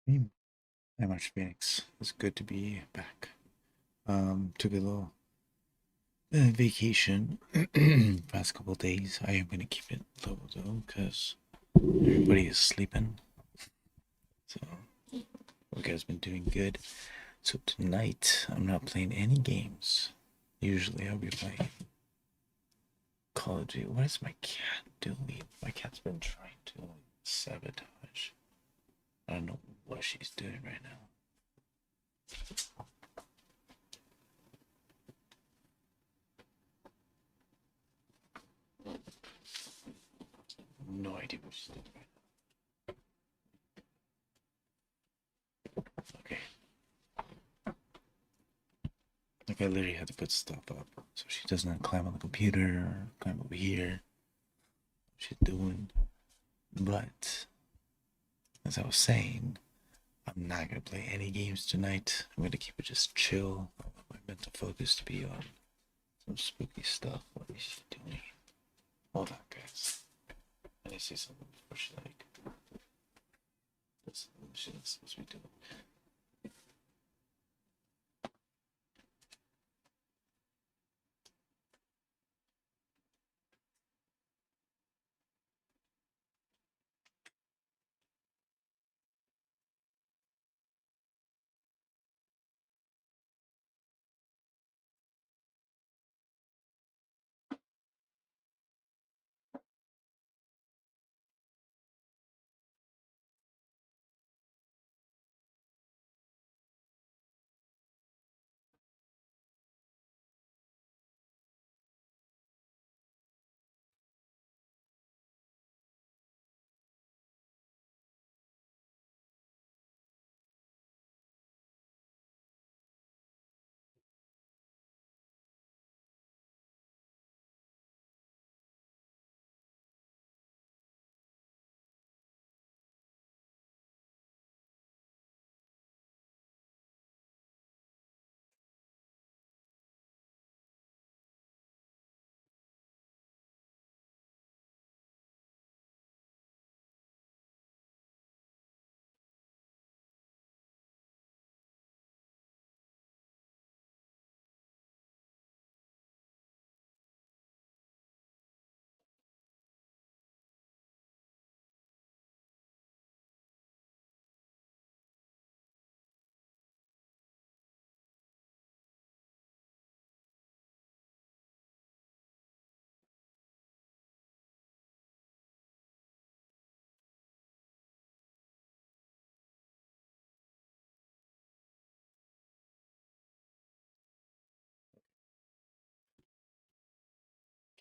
Hey, March Phoenix. It's good to be back. Took a little vacation past couple days. I am gonna keep it low though, because everybody is sleeping. So you guys been doing good. So tonight I'm not playing any games. Usually I'll be playing Call of Duty. What is my cat doing? My cat's been trying to sabotage. I don't know what she's doing right now. No idea what she's doing right now. Okay. Like I literally had to put stuff up so she doesn't climb on the computer or climb over here. She's doing. But as I was saying, I'm not gonna play any games tonight. I'm gonna keep it just chill. I want my mental focus to be on some spooky stuff. What is she doing? Hold on, guys. I need to say something before she like this. She's supposed to be doing.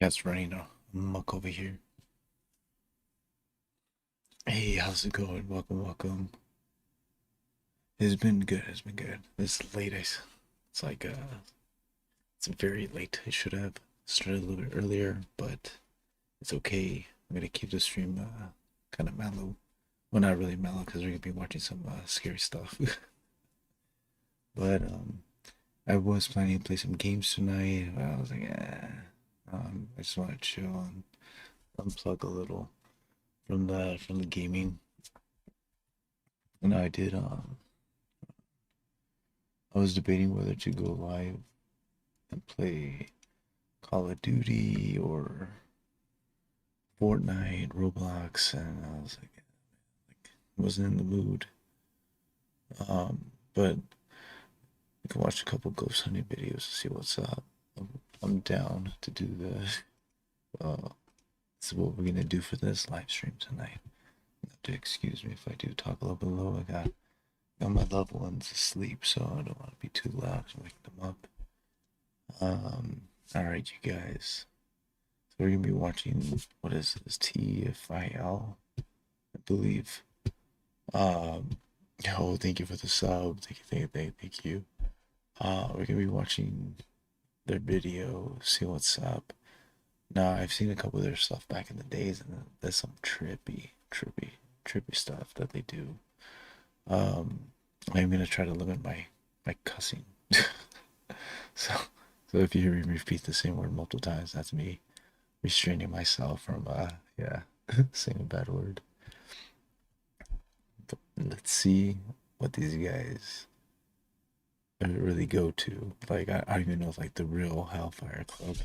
Cat's running amok over here. Hey, how's it going? Welcome, welcome. It's been good. It's been good. It's late. It's like it's very late. I should have started a little bit earlier, but it's okay. I'm gonna keep the stream kind of mellow. Well, not really mellow because we're gonna be watching some scary stuff. But I was planning to play some games tonight. But I was like, I just want to chill and unplug a little from the gaming. And I did. I was debating whether to go live and play Call of Duty or Fortnite, Roblox, and I was like wasn't in the mood. But I can watch a couple ghost hunting videos to see what's up. I'm down to do the. This is what we're gonna do for this live stream tonight. You have to excuse me if I do talk a little bit low. I got my loved ones asleep, so I don't want to be too loud to wake them up. All right, you guys. So we're gonna be watching, what is this, TFIL, I believe. Um, oh, thank you for the sub. Thank you. We're gonna be watching their video, see what's up. Now, I've seen a couple of their stuff back in the days, and there's some trippy stuff that they do. Um, I'm gonna try to limit my cussing. So, so if you hear me repeat the same word multiple times, that's me restraining myself from yeah saying a bad word. Let's see what these guys really go to. Like, I don't even know if, like, the real Hellfire Club.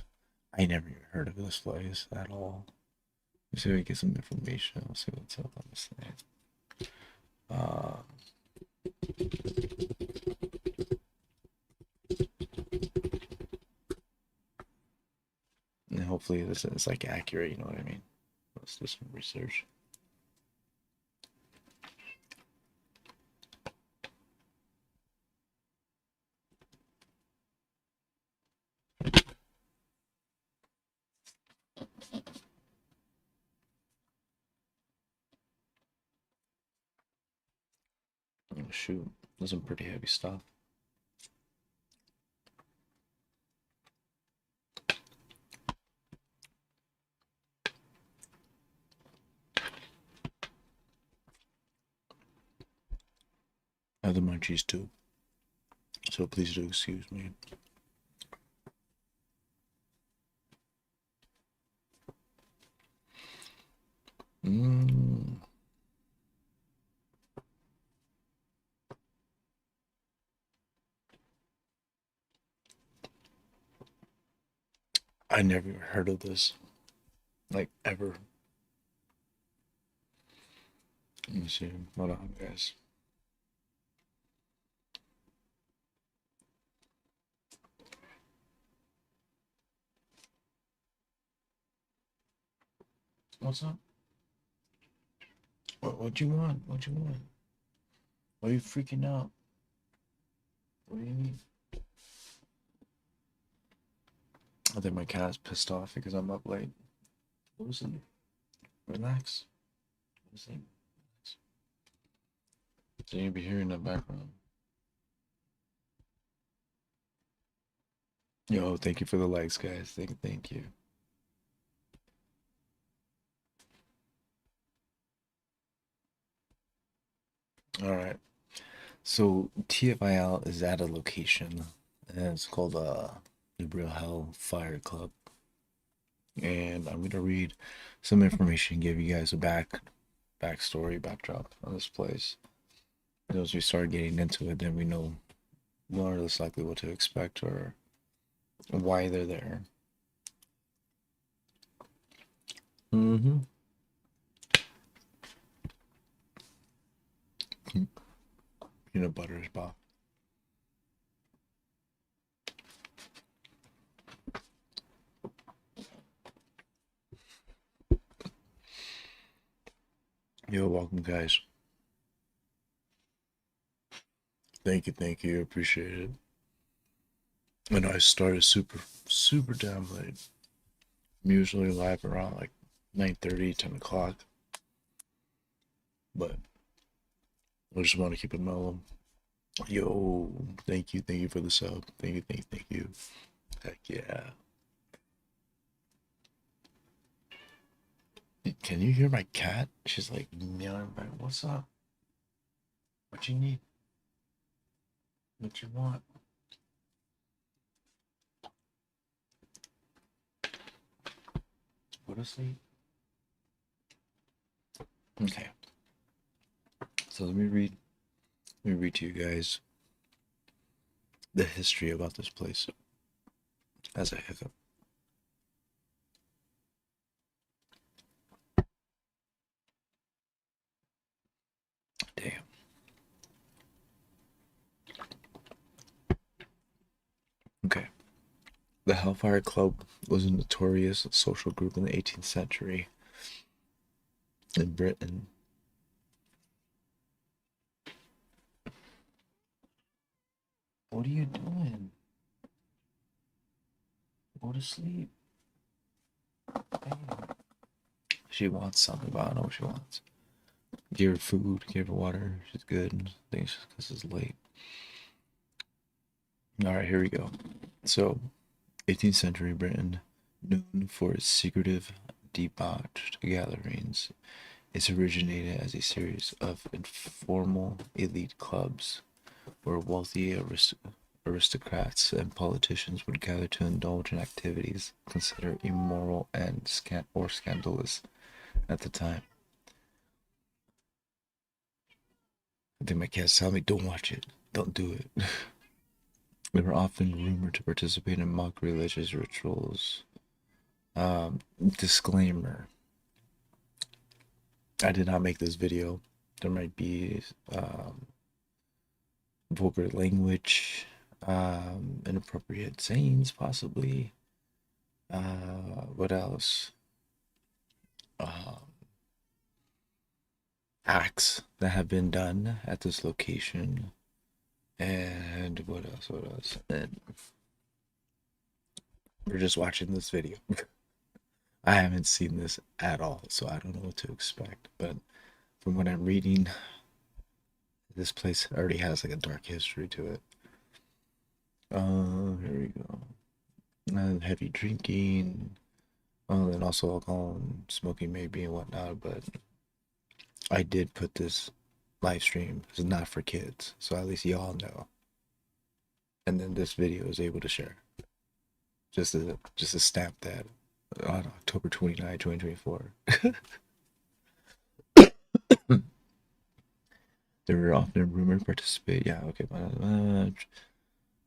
I never even heard of this place at all. Let's see if we get some information. Let's see what's up on this thing. Uh, and hopefully this is like accurate, you know what I mean? Let's do some research. Oh, shoot, there's some pretty heavy stuff. I have the munchies too, so please do excuse me. Mm. I never even heard of this, like, ever. Let me see. Hold on, guys. What's up? What you want? What you want? Why are you freaking out? What do you need? I think my cat's pissed off because I'm up late. Listen, relax. Listen. So you'll be hearing the background. Yo, thank you for the likes, guys. Thank you. All right. So TFIL is at a location, and it's called the Real Hell Fire Club. And I'm gonna read some information, give you guys a backstory, backdrop on this place. And as we start getting into it, then we know more or less likely what to expect or why they're there. Mm-hmm. Peanut butter is Bob. Yo, welcome, guys. Thank you, appreciate it. I know I started super damn late. I'm usually live around like 9:30, 10 o'clock, but I just want to keep it mellow. Yo, thank you for the sub. Thank you. Heck yeah. Can you hear my cat? She's like meowing back. What's up? What you need? What you want? Go to sleep. Okay. So let me read to you guys the history about this place as I hiccup. Damn. Okay. The Hellfire Club was a notorious social group in the 18th century in Britain. What are you doing? Go to sleep. Damn. She wants something, but I don't know what she wants. Give her food, give her water. She's good. I think it's just because it's late. All right, here we go. So, 18th century Britain, known for its secretive, debauched gatherings, it originated as a series of informal elite clubs where wealthy aristocrats and politicians would gather to indulge in activities considered immoral and scandalous at the time. I think my cats tell me, don't watch it. Don't do it. They were often rumored to participate in mock religious rituals. Disclaimer. I did not make this video. There might be vulgar language, inappropriate sayings, possibly. What else? Um, Acts that have been done at this location. And what else? What else? And we're just watching this video. I haven't seen this at all, so I don't know what to expect. But from what I'm reading, this place already has like a dark history to it. Here we go. Heavy drinking, and also alcohol and smoking maybe and whatnot. But I did put this live stream. It's not for kids, so at least y'all know. And then this video is able to share. Just to stamp that on October 29, 2024. They were often rumored to participate. Yeah, okay.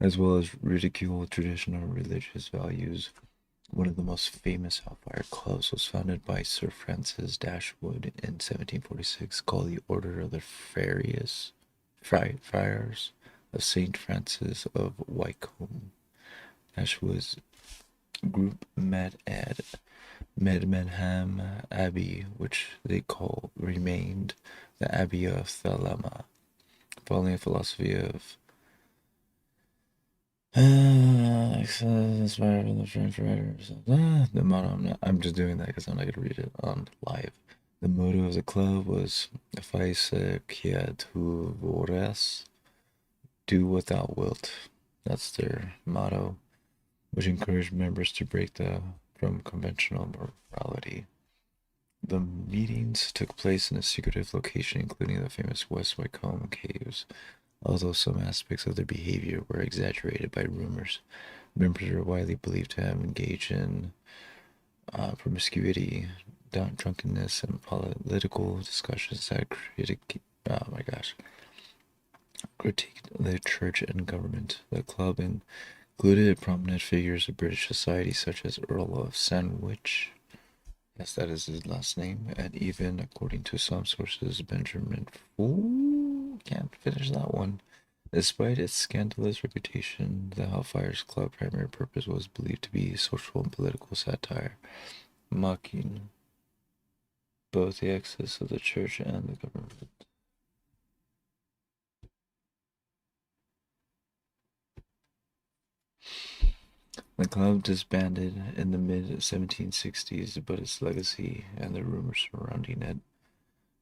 As well as ridicule traditional religious values. One of the most famous Hellfire clubs was founded by Sir Francis Dashwood in 1746, called the Order of the Friars of St. Francis of Wycombe. Dashwood's group met at Medmenham Abbey, which they call remained the Abbey of Thelema, following a philosophy of inspired from the French writers. The motto, I'm just doing that because I'm not going to read it on live. The motto of the club was Fais quia tu voras, do what thou wilt. That's their motto, which encouraged members to break from conventional morality. The meetings took place in a secretive location, including the famous West Wycombe caves. Although some aspects of their behavior were exaggerated by rumors, members were widely believed to have engaged in promiscuity, drunkenness, and political discussions that critiqued the church and government. The club included prominent figures of British society, such as Earl of Sandwich. Yes, that is his last name, and even, according to some sources, Benjamin Fool. Can't finish that one. Despite its scandalous reputation, the Hellfires Club's primary purpose was believed to be social and political satire, mocking both the excess of the church and the government. The club disbanded in the mid-1760s, but its legacy and the rumors surrounding it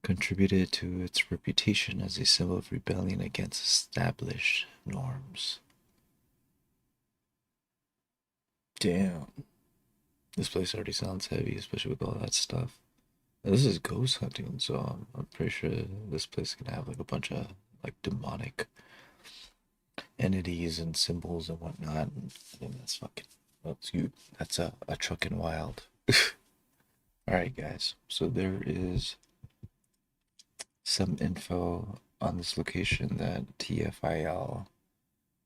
contributed to its reputation as a symbol of rebellion against established norms. Damn. This place already sounds heavy, especially with all that stuff. This is ghost hunting, so I'm pretty sure this place can have like a bunch of like demonic entities and symbols and whatnot. And that's fucking, that's a truckin' wild. Alright, guys, so there is some info on this location that TFIL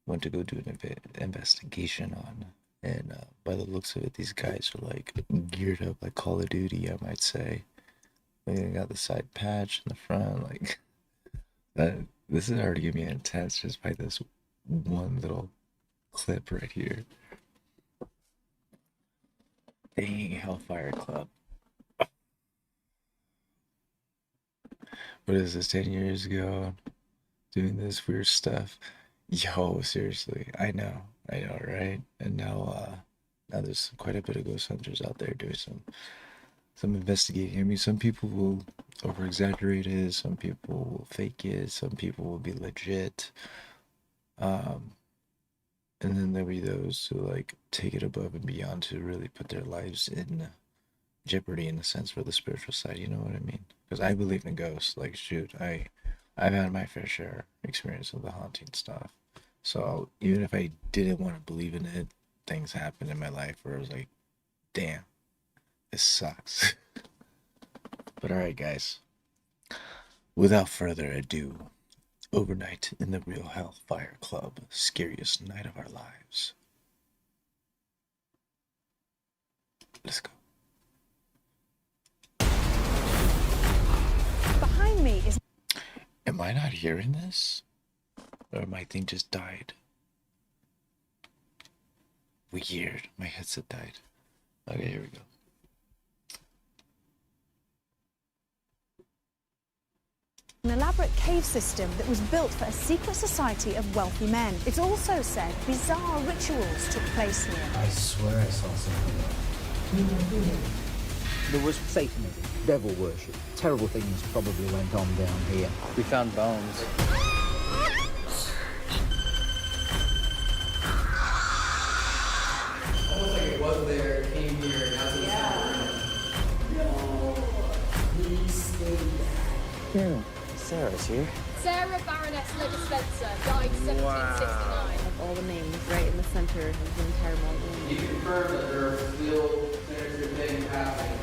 went to go do an investigation on. And by the looks of it, these guys are like geared up like Call of Duty, I might say. They got the side patch in the front, like that. This is already gonna be intense just by this one little clip right here. Dang, Hellfire Club. What is this, 10 years ago? Doing this weird stuff. Yo, seriously. I know, right? And now there's quite a bit of ghost hunters out there doing some investigating. I mean, some people will over exaggerate it, some people will fake it, some people will be legit. And then there'll be those who like take it above and beyond to really put their lives in jeopardy in the sense for the spiritual side. You know what I mean? Because I believe in ghosts. Like, shoot, I've had my fair share experience of the haunting stuff. So even if I didn't want to believe in it, things happened in my life where I was like, damn, this sucks. But alright, guys. Without further ado, Overnight in the Real Hellfire Club, scariest night of our lives. Let's go. Behind me is... Am I not hearing this? Or my thing just died? Weird. My headset died. Okay, here we go. an elaborate cave system that was built for a secret society of wealthy men. It's also said bizarre rituals took place here. I swear I saw something. There was Satanism, devil worship. Terrible things probably went on down here. We found bones. Almost like it was there, came here, and now it's Yeah, Sarah's here. Sarah Baroness Leda Spencer died 1769. All the names right in the center of the entire mausoleum. You confirm that there are still sinister things happening.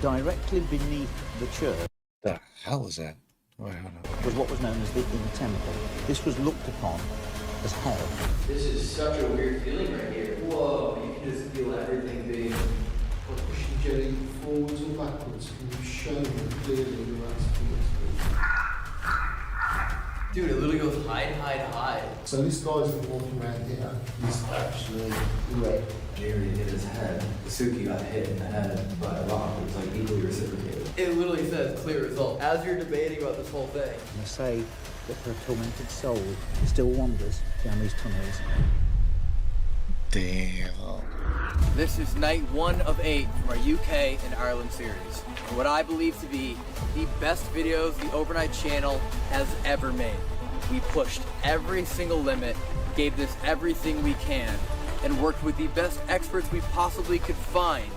Directly beneath the church The hell is that? Wait, hold on. was what was known as the Inner Temple. This was looked upon as hell. This is such a weird feeling right here. Whoa, you can just feel everything being Pushing Jerry forwards or backwards, can you show me clearly you're asking us Dude, it literally goes hide, hide, hide. to? So this guy's been walking around here, he's actually Right. Jerry hit his head. Suki got hit in the head by a rock. It was like equally reciprocated. It literally says clear result. As you're debating about this whole thing, And they say that her tormented soul still wanders down these tunnels. Damn. This is night 1 of 8 from our UK and Ireland series. And what I believe to be the best videos the Overnight channel has ever made. We pushed every single limit, gave this everything we can, and worked with the best experts we possibly could find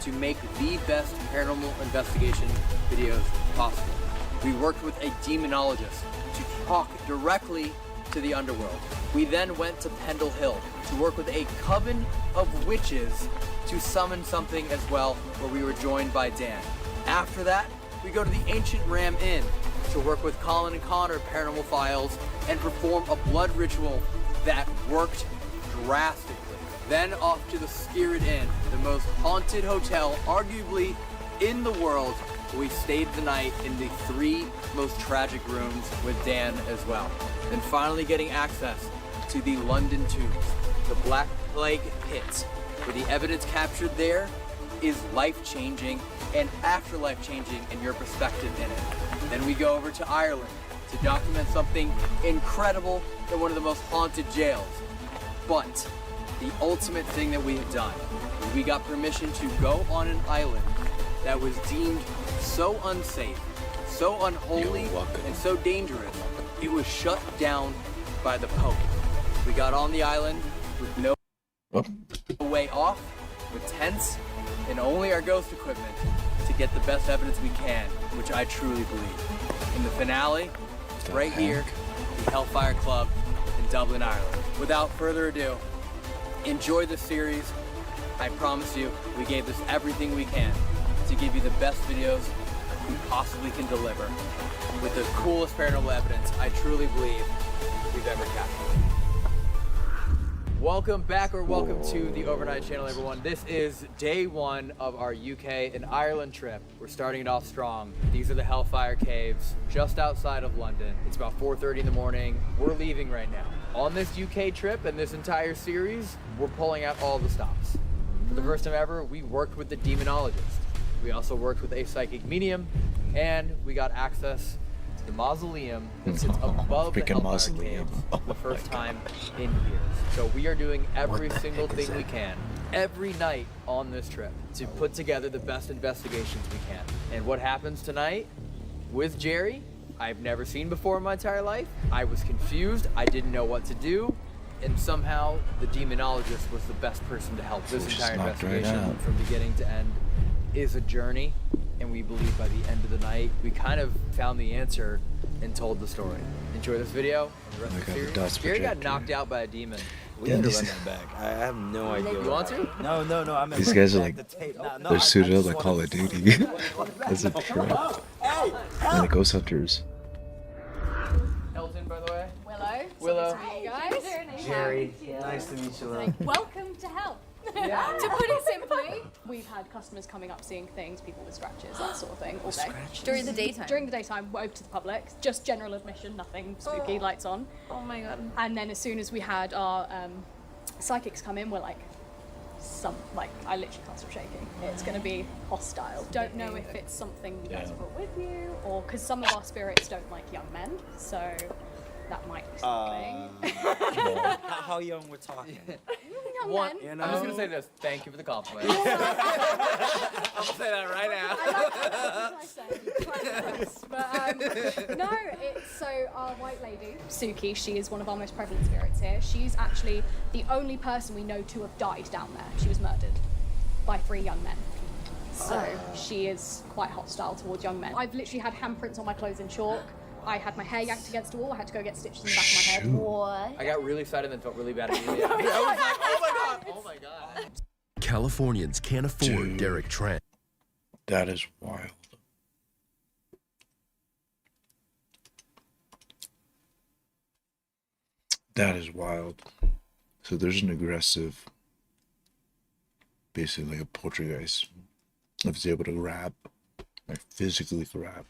to make the best paranormal investigation videos possible. We worked with a demonologist to talk directly to the underworld. We then went to Pendle Hill to work with a coven of witches to summon something as well, where we were joined by Dan. After that, we go to the Ancient Ram Inn to work with Colin and Connor Paranormal Files and perform a blood ritual that worked drastically. Then off to the Spirit Inn, the most haunted hotel arguably in the world. We stayed the night in the 3 most tragic rooms with Dan as well. Then finally getting access to the London Tombs, the Black Plague Pits, where the evidence captured there is life-changing and afterlife-changing in your perspective in it. Then we go over to Ireland to document something incredible in one of the most haunted jails. But the ultimate thing that we have done is we got permission to go on an island that was deemed so unsafe, so unholy, You're welcome. and so dangerous, it was shut down by the Pope. We got on the island with no Oh, way off, with tents, and only our ghost equipment to get the best evidence we can, which I truly believe. In the finale, it's The right here, heck? the Hellfire Club in Dublin, Ireland. Without further ado, enjoy the series. I promise you, we gave this everything we can to give you the best videos we possibly can deliver with the coolest paranormal evidence I truly believe we've ever captured. Welcome back, or welcome to the Overnight channel, everyone. This is day 1 of our UK and Ireland trip. We're starting it off strong. These are the Hellfire Caves, just outside of London. It's about 4:30 in the morning. We're leaving right now. On this UK trip and this entire series, we're pulling out all the stops. For the first time ever, we worked with the demonologist. We also worked with a psychic medium, and we got access to the mausoleum that sits above the Freaking Hellfire mausoleum. Caves Oh for the my first God. time in years. So we are doing every What the single heck is thing we that? can, every night on this trip, to put together the best investigations we can. And what happens tonight with Jerry, I've never seen before in my entire life. I was confused, I didn't know what to do, and somehow the demonologist was the best person to help. This Just entire knocked right investigation out. from beginning to end is a journey, and we believe by the end of the night we kind of found the answer and told the story. Enjoy this video and the rest I of the got the series. dust Jerry got projector. knocked out by a demon. We Yeah, need to these- run that back. I have no idea. You want to? No, I meant These run guys are back like, the tape. No, they're I suited up just like wanted Call of to- Duty. That's a trip. Hey, And the Ghost Hunters. LT Willow. Hey guys. Jerry, nice to meet you, love. Welcome to hell. To put it simply, we've had customers coming up seeing things, people with scratches, that sort of thing, all day. During the daytime. During the daytime, we're open to the public, just general admission, nothing spooky, lights on. Oh my god. And then as soon as we had our psychics come in, we're like, I literally can't stop shaking. It's going to be hostile. Don't know if it's something you guys brought with you, or because some of our spirits don't like young men, so that might be something. How young we're talking? Young One, men. You know? I'm just gonna say this. Thank you for the compliment. I'm gonna say that right now. I like that. But no, it's so our white lady, Suki, she is one of our most prevalent spirits here. She's actually the only person we know to have died down there. She was murdered by 3 young men. So she is quite hostile towards young men. I've literally had handprints on my clothes in chalk. I had my hair yanked against a wall. I had to go get stitches in the back of my head. What? I got really excited and felt really bad immediately. I was like, oh my god, oh my god. Californians can't afford Dude. Derek Trent. That is wild. That is wild. So there's an aggressive, basically like a poltergeist, if it's able to grab, like physically grab.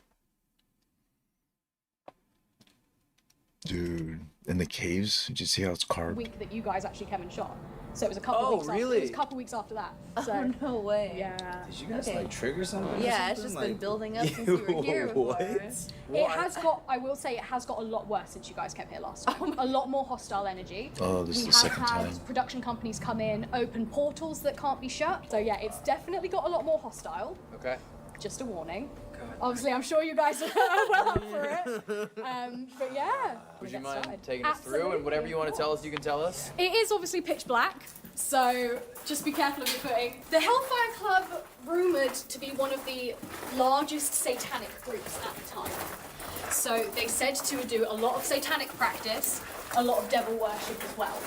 Dude, in the caves, did you see how it's carved? Week that you guys actually came and shot. So it was a couple Oh, weeks after. really? It was a couple weeks after that. So Oh, no way. yeah. Did you guys Okay. like trigger something? Yeah, it's just been building up since you were here before. What? It has got, I will say, it has got a lot worse since you guys kept here last time. A lot more hostile energy. Oh, this is We the have second had time. production companies come in, open portals that can't be shut. So yeah, it's definitely got a lot more hostile. Okay. Just a warning. Obviously, I'm sure you guys are well up for it. But yeah. Would we'll you get mind started. taking us through, and whatever you want to tell us, you can tell us? It is obviously pitch black, so just be careful of your footing. The Hellfire Club, rumoured to be one of the largest satanic groups at the time. So they said to do a lot of satanic practice, a lot of devil worship as well.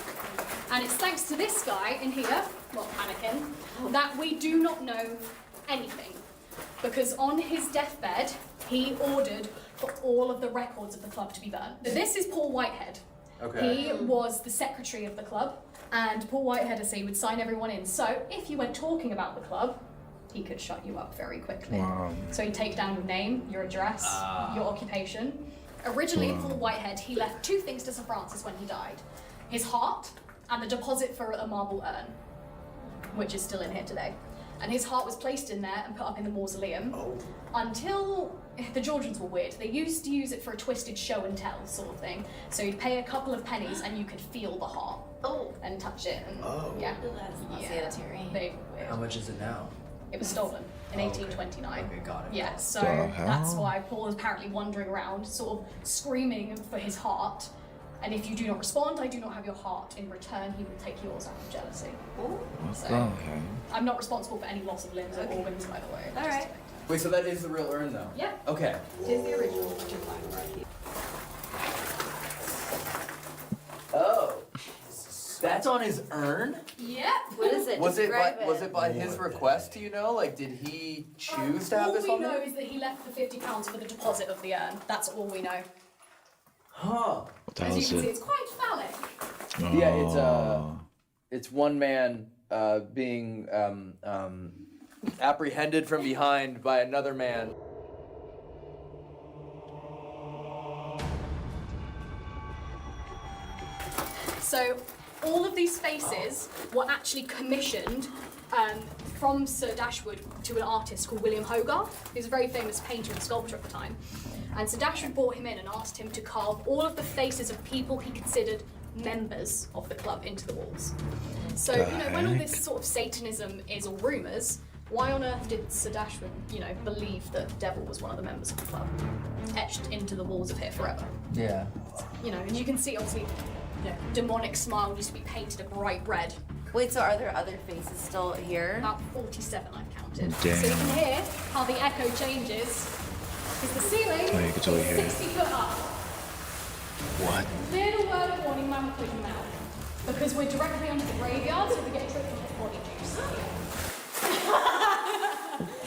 And it's thanks to this guy in here, well, Anakin, that we do not know anything. Because on his deathbed, he ordered for all of the records of the club to be burnt. So this is Paul Whitehead. Okay. He was the secretary of the club, and Paul Whitehead, as he would sign everyone in. So if you went talking about the club, he could shut you up very quickly. Wow. So he'd take down your name, your address, your occupation. Originally, Paul Whitehead, he left 2 things to Sir Francis when he died. His heart and the deposit for a marble urn, which is still in here today. And his heart was placed in there and put up in the mausoleum until the Georgians were weird. They used to use it for a twisted show and tell sort of thing. So you'd pay a couple of pennies and you could feel the heart and touch it. And, yeah. That's not sanitary. They were weird. How much is it now? It was stolen in 1829. Okay, got it. Yeah, so The hell? that's why Paul is apparently wandering around, sort of screaming for his heart. And if you do not respond, I do not have your heart. In return, he will take yours out of jealousy. So, Okay. I'm not responsible for any loss of limbs or organs, by the way. All just to right. make that Wait, so that is the real urn, though? Yeah. Okay. clear. It is the original, which is mine. Oh. That's on his urn? Yep. What is it? Was it Describe by his request, do you know? Like, did he choose to have this All on we know there? is that he left the £50 for the deposit of the urn. That's all we know. Huh. What the As hell you is can see, it? it's quite phallic. Yeah, it's one man being apprehended from behind by another man. So all of these faces were actually commissioned from Sir Dashwood to an artist called William Hogarth, who's a very famous painter and sculptor at the time. And Sir Dashwood brought him in and asked him to carve all of the faces of people he considered members of the club into the walls. So, you know, when all this sort of Satanism is all rumours, why on earth did Sir Dashwood, you know, believe that Devil was one of the members of the club? Etched into the walls of here forever. Yeah. You know, and you can see obviously, you know, demonic smile used to be painted a bright red. Wait, so are there other faces still here? About 47 I've counted. Damn. So you can hear how the echo changes. Because the ceiling Oh, you can totally is hear it. 60 foot up. What? Little word of warning, man, put him out. Because we're directly under the graveyard, so we get tripped on his body juice.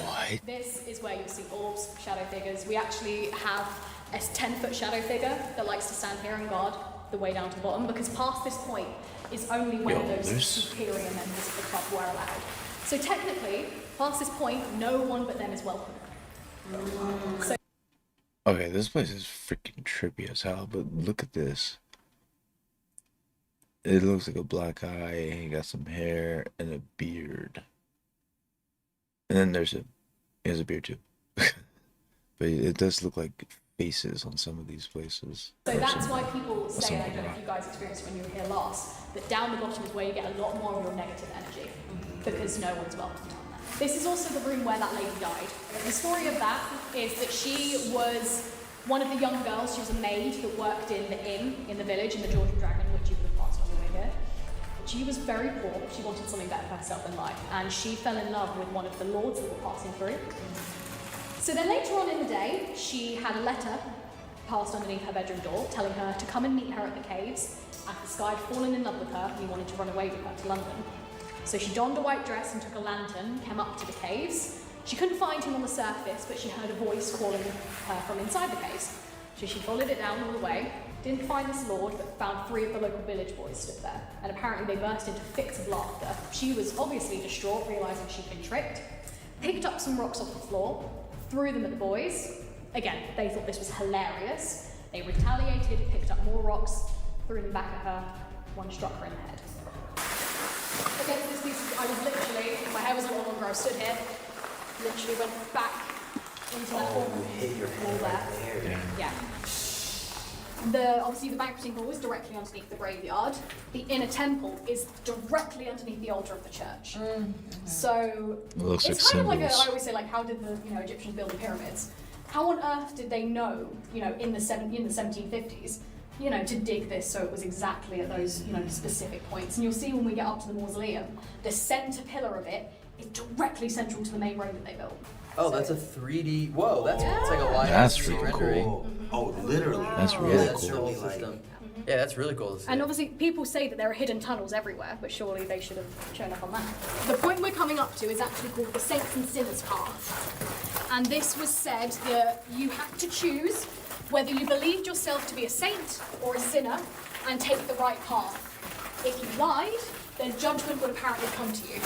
What? This is where you'll see orbs, shadow figures. We actually have a 10-foot shadow figure that likes to stand here and guard the way down to the bottom, because past this point is only when Yo, those there's- superior members of the club were allowed. So technically, past this point, no one but them is welcome. So Okay, this place is freaking trippy as hell, but look at this. It looks like a black eye, he got some hair and a beard. And then he has a beard too. But it does look like faces on some of these places. So Or that's some- why people or say, some and I of don't know them. if you guys experienced it when you were here last, that down the bottom is where you get a lot more of your negative energy, because no one's welcome down there. This is also the room where that lady died. The story of that is that she was one of the young girls, she was a maid that worked in the inn in the village, in the George and Dragon, which you would have passed on your way here. She was very poor, she wanted something better for herself in life, and she fell in love with one of the lords that were passing through. So then later on in the day, she had a letter passed underneath her bedroom door telling her to come and meet her at the caves, as the sky had fallen in love with her and he wanted to run away with her to London. So she donned a white dress and took a lantern, came up to the caves. She couldn't find him on the surface, but she heard a voice calling her from inside the caves. So she followed it down all the way, didn't find this lord, but found 3 of the local village boys stood there. And apparently they burst into fits of laughter. She was obviously distraught, realising she'd been tricked, picked up some rocks off the floor, threw them at the boys. Again, they thought this was hilarious. They retaliated, picked up more rocks, threw them back at her. One struck her in the head. Against this piece, I was literally, my hair was a little longer, I was stood here, literally went back into that wall there. Yeah. Obviously the banqueting hall is directly underneath the graveyard. The inner temple is directly underneath the altar of the church. So It looks it's like kind of like symbols. I always say, like, how did the Egyptians build the pyramids? How on earth did they know, in the 1750s, to dig this so it was exactly at those, specific points? And you'll see when we get up to the mausoleum, the center pillar of it is directly central to the main road that they built. Oh, that's a 3D. Whoa, that's it's like a live That's 3D really rendering. cool. Oh, literally. That's Yeah, really that's cool. really system. Yeah, that's really cool to see. And obviously, people say that there are hidden tunnels everywhere, but surely they should have shown up on that. The point we're coming up to is actually called the Saints and Sinners Path. And this was said that you had to choose whether you believed yourself to be a saint or a sinner and take the right path. If you lied, then judgment would apparently come to you.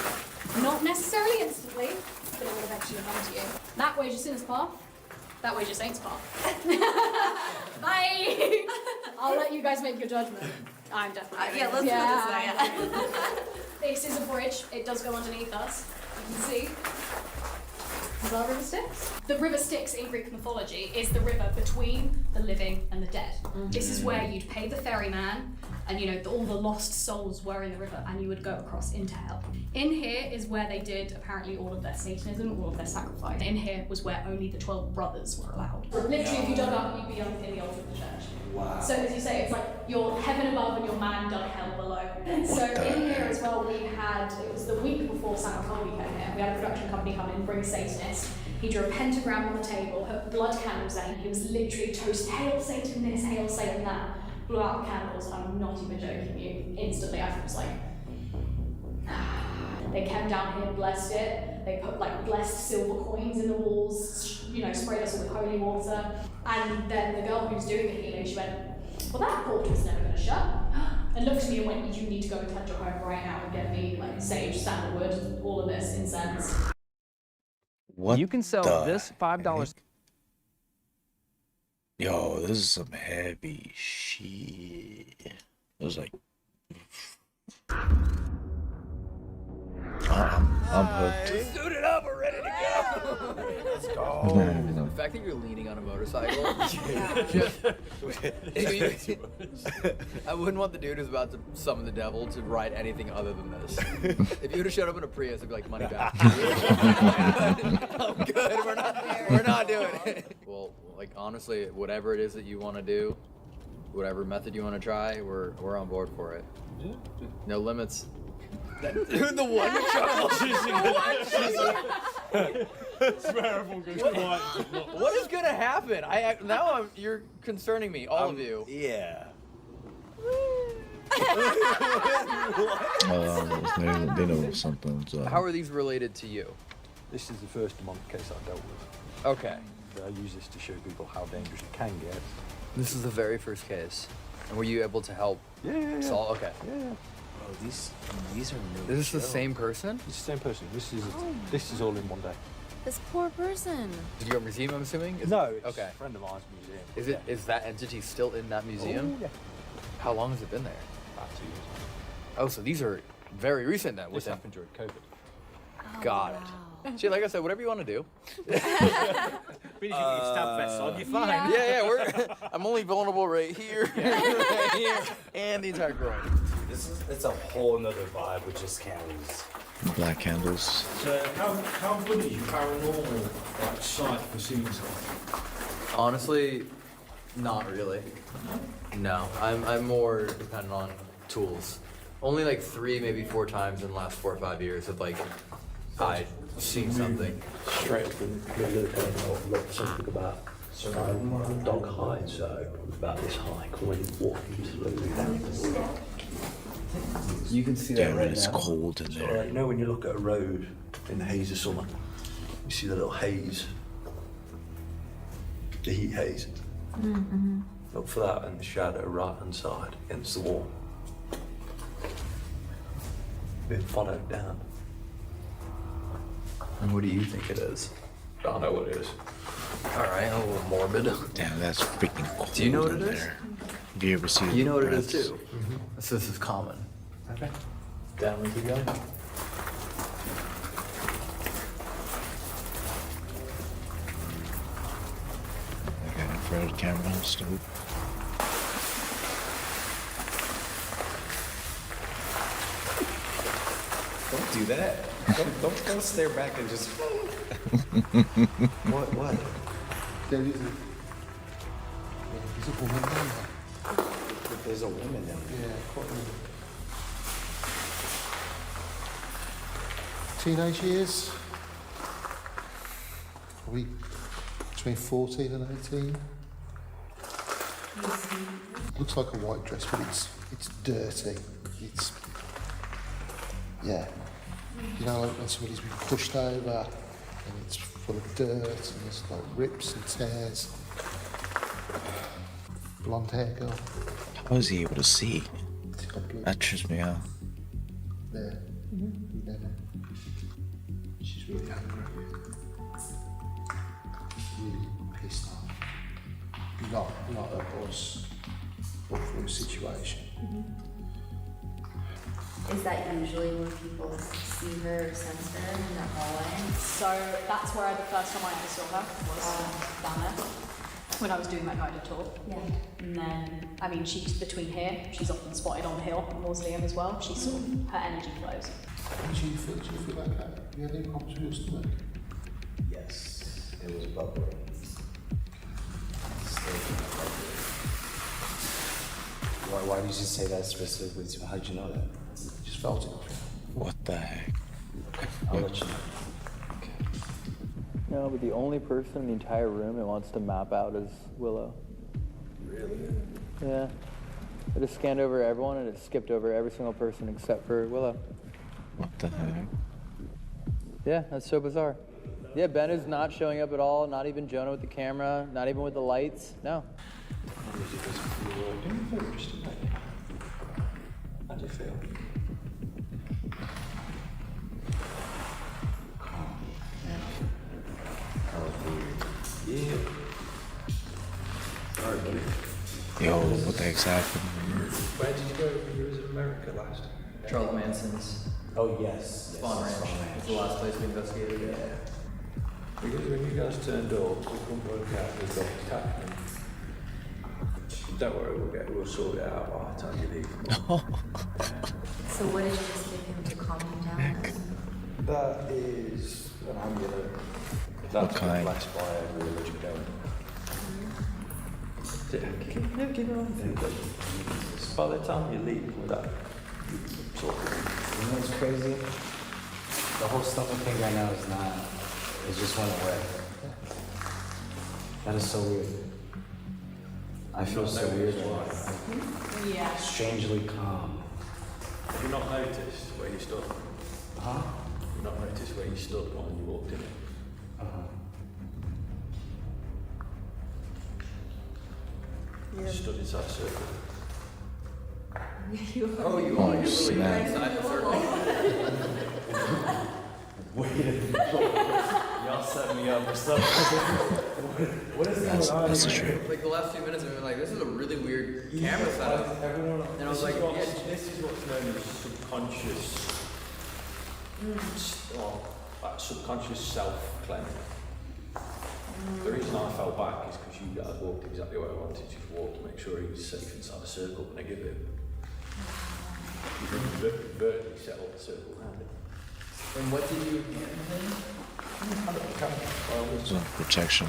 Not necessarily instantly, but it would eventually come to you. That way's your sinner's path. That way's your saint's path. Bye! I'll let you guys make your judgment. I'm definitely. Yeah, let's do this now, yeah. This is a bridge. It does go underneath us. You can see. Is that River Styx? The River Styx in Greek mythology is the river between the living and the dead. This is where you'd pay the ferryman, and all the lost souls were in the river, and you would go across into hell. In here is where they did apparently all of their Satanism, all of their sacrifice. In here was where only the 12 brothers were allowed. Literally, if you dug up, you'd be in the altar of the church. Wow. So as you say, it's like your heaven above and your man dug hell below. So in here as well, it was the week before Sam Colby came here, we had a production company come in, bring a Satanist. He drew a pentagram on the table, put blood candles there, and he was literally toast, hail Satan this, hail Satan that. Blew out the candles, I'm not even joking you. Instantly, I was like, They came down here, blessed it. They put blessed silver coins in the walls, sprayed us all with holy water. And then the girl who was doing the healing, she went, well, that portal was never gonna shut. And looked at me and went, you need to go and cleanse your home right now and get me sage, sandalwood, all of this incense. What You can sell the this $5. heck? Yo, this is some heavy shit. It was like, I'm hooked. Suited up, we're ready to go. Let's go. The fact that you're leaning on a motorcycle. I wouldn't want the dude who's about to summon the devil to ride anything other than this. If you would have showed up in a Prius, I'd be like, money back. I'm good. We're not doing it. Well, honestly, whatever it is that you want to do, whatever method you want to try, we're on board for it. No limits. Dude, the one chuckle. What is gonna happen? You're concerning me, all of you. Yeah. They know something's up. How are these related to you? This is the first demonic case I've dealt with. Okay. I use this to show people how dangerous it can get. This is the very first case. And were you able to help solve? Okay. Oh, these are no Is this the joke. same person? It's the same person. This is all in one day. This poor person. Did you go to a museum, I'm assuming? No, it's Okay. a friend of mine's museum. Is that entity still in that museum? Oh, yeah. How long has it been there? About 2 years. Oh, so these are very recent then. This With them. happened during COVID. Got it. See, like I said, whatever you want to do. You're fine. Yeah, I'm only vulnerable right here, right here, and the entire groin. It's a whole nother vibe with just candles. Black candles. So how good is your paranormal like sight for seeing something? Honestly, not really. No, I'm more dependent on tools. Only like 3, maybe 4 times in the last 4 or 5 years have like I seen something. Straight from the middle of the day, look something about dog hide, so about this high, when you walk slowly down. You can see Yeah, that right it's now. cold in So, there. like, you know when you look at a road in the haze of summer, you see the little haze, the heat haze. Look for that in the shadow right hand side against the wall. Been followed down. And what do you think it is? I don't know what it is. All right, a little morbid. Damn, that's freaking cold. Do you know what in it is? there. Have you ever seen? You know what it is breaths? too. So this is common. Okay. Down with you go. I got infrared camera installed. Don't do that. Don't stare back and just. What? There is a woman down there. There's a woman down there. Yeah, quite a teenage years. Probably between 14 and 18. Looks like a white dress, but it's dirty. It's yeah. You know, like when somebody's been pushed over and it's full of dirt and there's like rips and tears. Blonde hair girl. How is he able to see? She's got blue That trips me out. there. Never. She's really angry. Really pissed off. Not at us, but for the situation. Is that usually when people see her or sense her in the hallway? So that's where the first time I ever saw her was down there when I was doing that guided tour. Yeah. And then, I mean, she's between here. She's often spotted on the hill, Mausoleum as well. She's sort of, her energy flows. Do you feel okay? You had any problems with your stomach? Yes, it was bubbling. Why did you say that specifically? How did you know that? Just felt it. What the heck? I'll let you know. No, but the only person in the entire room that wants to map out is Willow. Really? Yeah. I just scanned over everyone and it skipped over every single person except for Willow. What the heck? Yeah, that's so bizarre. Yeah, Ben is not showing up at all, not even Jonah with the camera, not even with the lights. No. How do you feel? Yeah. Alright, buddy. Yo, what the heck's happening? Where did you go when you was in America last? Charles Manson's Oh, yes. Spawn Ranch is the last place we investigated. Yeah. Because when you guys turned up, we couldn't work out the dog attachment. Don't worry, we'll sort it out by the time you leave. So what did you just give him to calm him down? That is an amulet. That's been kind? blessed by every religion going. Never give it anything, but by the time you leave with that sort of You know what's crazy? The whole stuff I think right now is not. It just went away. That is so weird. I feel so weird. Yeah. Strangely calm. Have you not noticed where you stood? Huh? You not noticed where you stood when you walked in? Uh-huh. You stood inside a circle. You Oh, you Oh, are? You're really snap. inside the circle? Y'all set me up for something. What is That's, going on that's here? true. Like the last 2 minutes, I've been like, this is a really weird camera setup. Everyone, And I was this is like, what's- yeah. this is what's known as subconscious, like subconscious self-cleansing. The reason I fell back is because you guys walked exactly where I wanted you to walk to make sure he was safe inside the circle when I give it. You vertically set up the circle around it. And what did you hand him? Some protection.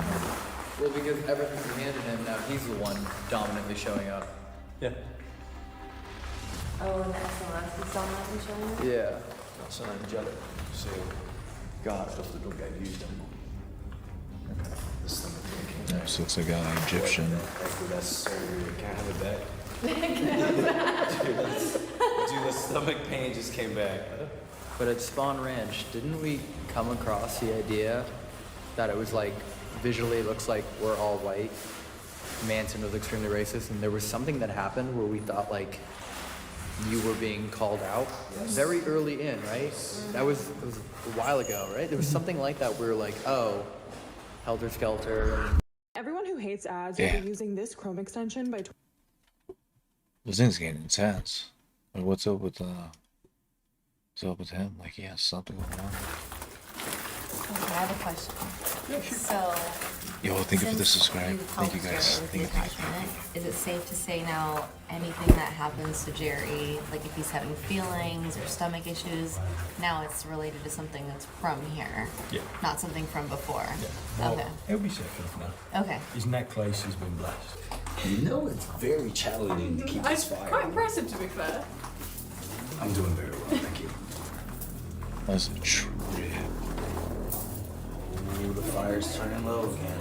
Well, because everything you handed him, now he's the one dominantly showing up. Yeah. Oh, and the SLS is on that and showing it? Yeah. That's an angelic seal. God, stuff that don't get used anymore. This looks like an Egyptian. After that surgery, I can't have it back. Dude, the stomach pain just came back. But at Spawn Ranch, didn't we come across the idea that it was like, visually it looks like we're all white? Manson was extremely racist, and there was something that happened where we thought like you were being called out very early in, right? It was a while ago, right? There was something like that where we were like, oh, Helter Skelter. Everyone who hates ads Yeah. will be using this Chrome extension by This thing's getting intense. Like, what's up with him? Like, he has something going on. Okay, I have a question. So, Yo, thank you for the since subscribe. Thank you helped guys. Jerry with Thank the you. attachment, is it safe to say now anything that happens to Jerry, like if he's having feelings or stomach issues, now it's related to something that's from here? Yeah. Not something from before? Well, Okay. He'll be safe enough now. Okay. His necklace has been blessed. You know it's very challenging to keep this It's fire. quite impressive, to be fair. I'm doing very well, thank you. That's a trip. Ooh, the fire's turning low again.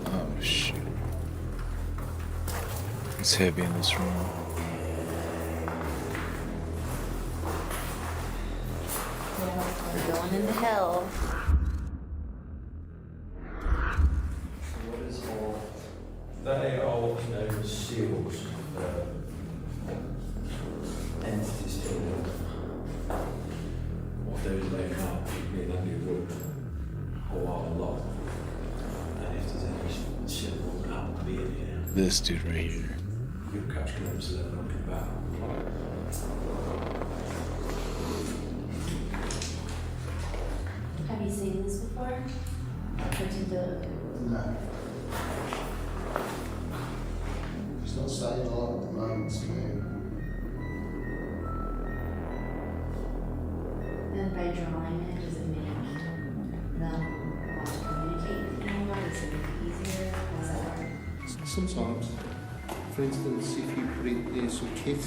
Oh shit. It's heavy in this room. We're going into hell. What is all? They are what's known as seals. Entities to what those may not be in any room or are a lot. And if there's any seal that happen to be in here, This dude right here. you'll catch glimpses of them looking back. Have you seen this before? No. It's not saying a lot at the moment to me. And by drawing it, does it make them want to communicate with anyone? Does it make it easier? How's that work? Sometimes, for instance, if you put in here some kit,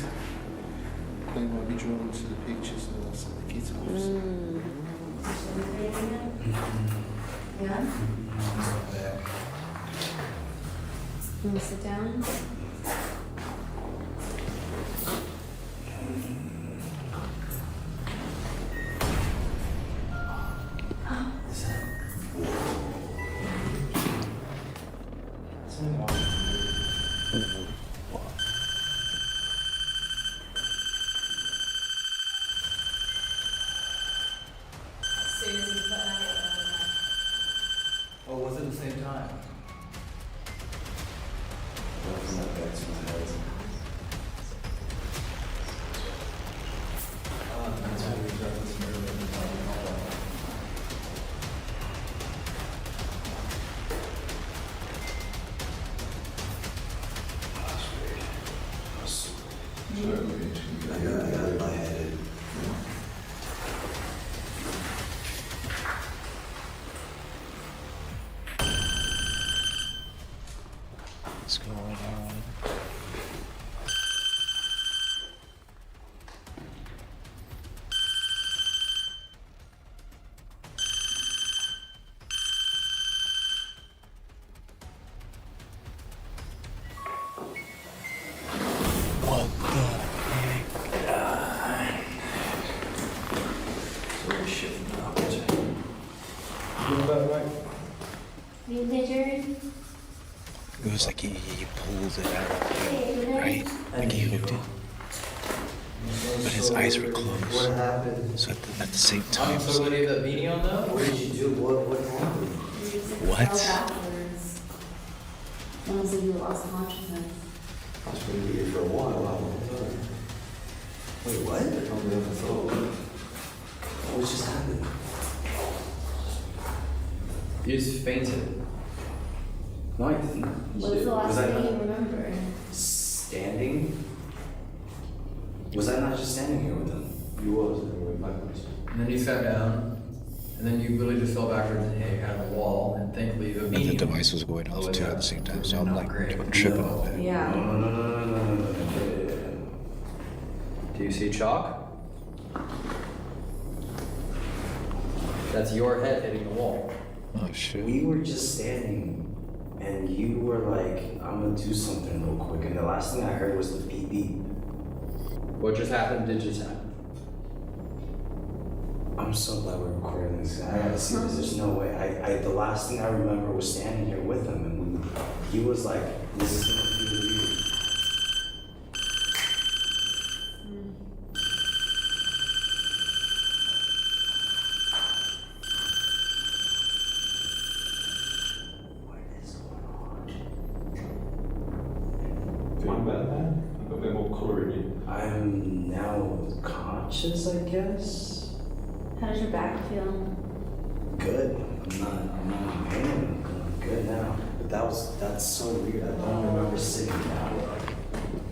they might be drawn to the pictures and that's the kit off. Yeah? You want to sit down? As soon as you put that in. Oh, was it the same time? What's going on? What the heck? You okay, Jared? It was like he pulled it out of him, right? Like he hooked it. But his eyes were closed. What happened? So at the same time, So what did the meeting on though? What did you do? What happened? What? Backwards. Almost like you lost consciousness. I was going to be here for a while. Wait, what? What just happened? You just fainted. No, I didn't. What's the last thing you remember? Standing? Was I not just standing here with them? You was, and you went backwards. And then you sat down, and then you literally just fell backwards and hit your head on the wall, and thankfully the and the medium. device was going off too at the same time. So I'm like, I'm tripping on that. Yeah. No. Do you see chalk? That's your head hitting the wall. Oh shit. We were just standing, and you were like, I'm gonna do something real quick. And the last thing I heard was the beep beep. What just happened did just happen. I'm so glad we're recording this. I gotta see this. There's no way. I the last thing I remember was standing here with him, and he was like, "This is gonna be weird." Feeling better, man? I've got a bit more colour in you. I'm now conscious, I guess. How does your back feel? Good. I'm not in pain. I'm good now. But that's so weird. I don't remember sitting down.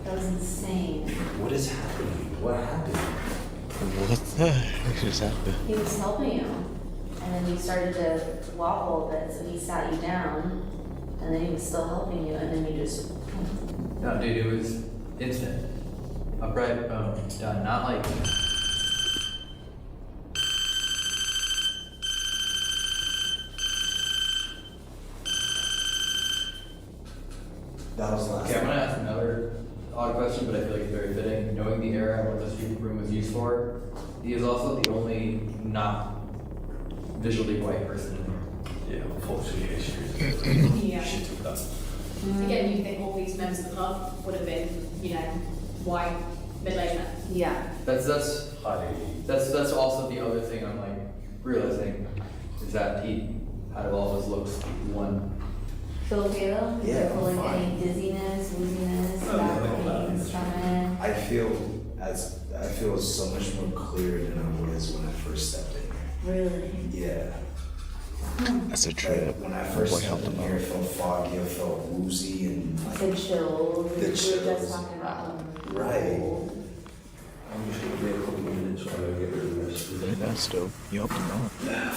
That was insane. What is happening? What happened? What the heck just happened? He was helping you, and then you started to wobble a bit, so he sat you down, and then he was still helping you, and then you just. No, dude, it was instant. Upright, boom, done. Not like. That was last. Okay, I'm gonna ask another odd question, but I feel like it's very fitting. Knowing the era and what this room was used for, he is also the only not visually white person in here. Yeah, unfortunately, history. Yeah. Shit with that. Again, you think all these members of the club would have been, you know, white, middle-aged men. Yeah. That's also the other thing I'm like realizing is that he, out of all his looks, one. Feel okay though? Yeah, You're feeling I'm fine. any dizziness, wooziness, back pain, stomach? I feel so much more clear than I was when I first stepped in here. Really? Yeah. That's a trip. Like, when I first Boy, stepped helped in him here, out. it felt foggy, I felt woozy and The chills. The We were just chills. talking about them. Right. I'm just gonna be a couple of minutes while I get rid of this. That's dope. You helped him out.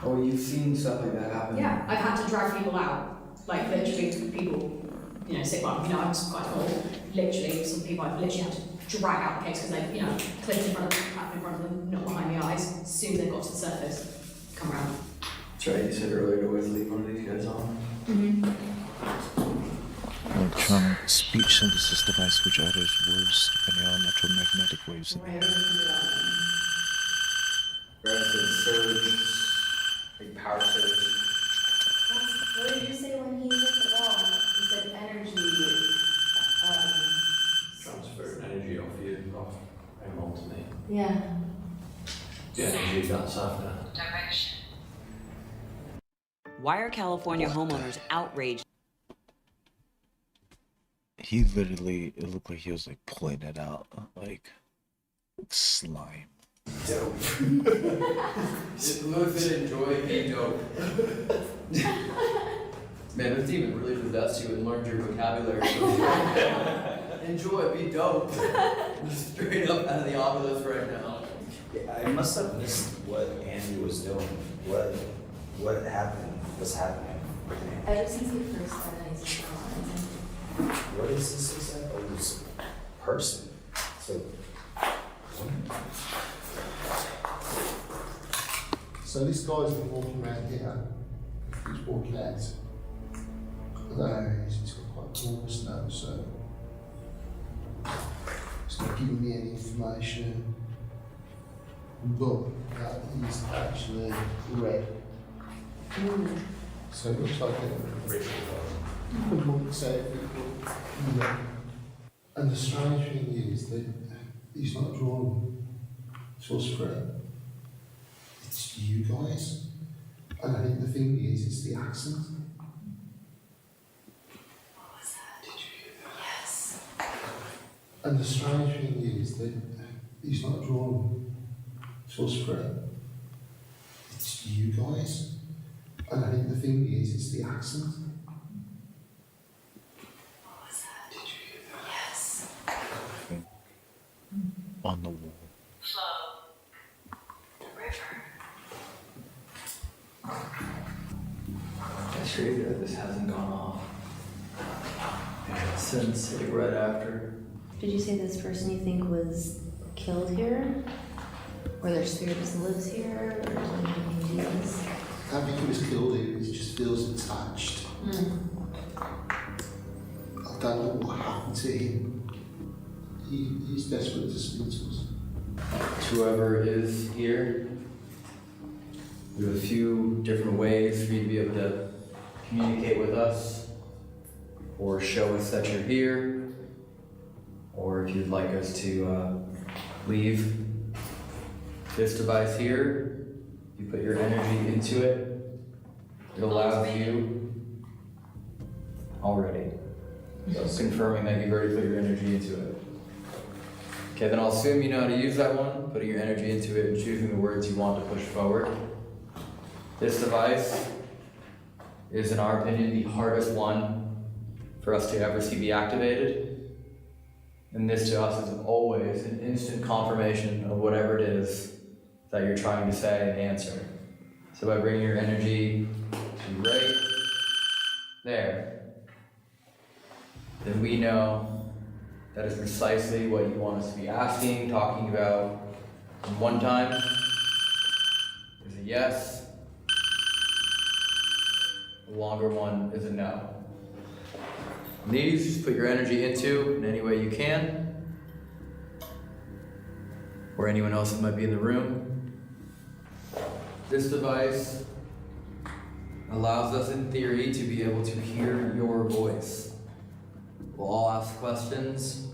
Oh, you've seen stuff like that happen? Yeah, I've had to drag people out, like literally people, you know, sick one, you know, I'm quite tall, literally, some people I've literally had to drag out the case because they, you know, clipped in front of them, tapped in front of them, not behind the eyes, as soon as they got to the surface, come around. That's right, you said earlier to always leave one of these guys on. Electronic speech synthesis device which utters words depending on electromagnetic waves in the air. Granted, surge, big power surge. What did you say when he hit the wall? You said energy. Transfer energy off you, off him onto me. Yeah. The energy that's after. Why are California homeowners outraged? He literally, it looked like he was like pulling it out, like slime. Dope. Live and enjoy, be dope. Man, this demon really possessed you and learned your vocabulary. Enjoy, be dope. Straight up out of the obelisk right now. Yeah, I must have missed what Andy was doing. What happened? What's happening? Ever since we first started, he's just gone. What is this exactly? Oh, it's a person. So this guy's been walking around here. He's walking out. I don't know, he's got quite a corpus now, so it's not giving me any information. But that is actually red. So it looks like a monk's outfit. Yeah. And the strange thing is that he's not drawn to us for it. It's you guys. And I think the thing is, it's the accent. What was that? Did you hear that? Yes. And the strange thing is that he's not drawn to us for it. It's you guys. And I think the thing is, it's the accent. What was that? Did you hear that? Yes. On the wall. The river. I sure that this hasn't gone off. Since like right after. Did you say this person you think was killed here? Or their spirit just lives here? Or something he does? I don't think he was killed, he just feels attached. I don't know what happened to him. He's desperate to speak to us. Whoever is here, we have a few different ways for you to be able to communicate with us, or show us that you're here, or if you'd like us to leave. This device here, you put your energy into it, it allows you already. So it's confirming that you've already put your energy into it. Okay, then I'll assume you know how to use that one, putting your energy into it and choosing the words you want to push forward. This device is, in our opinion, the hardest one for us to ever see be activated. And this to us is always an instant confirmation of whatever it is that you're trying to say and answer. So by bringing your energy to right there, then we know that is precisely what you want us to be asking, talking about. And one time is a yes, the longer one is a no. And these, just put your energy into in any way you can, or anyone else that might be in the room. This device allows us, in theory, to be able to hear your voice. We'll all ask questions.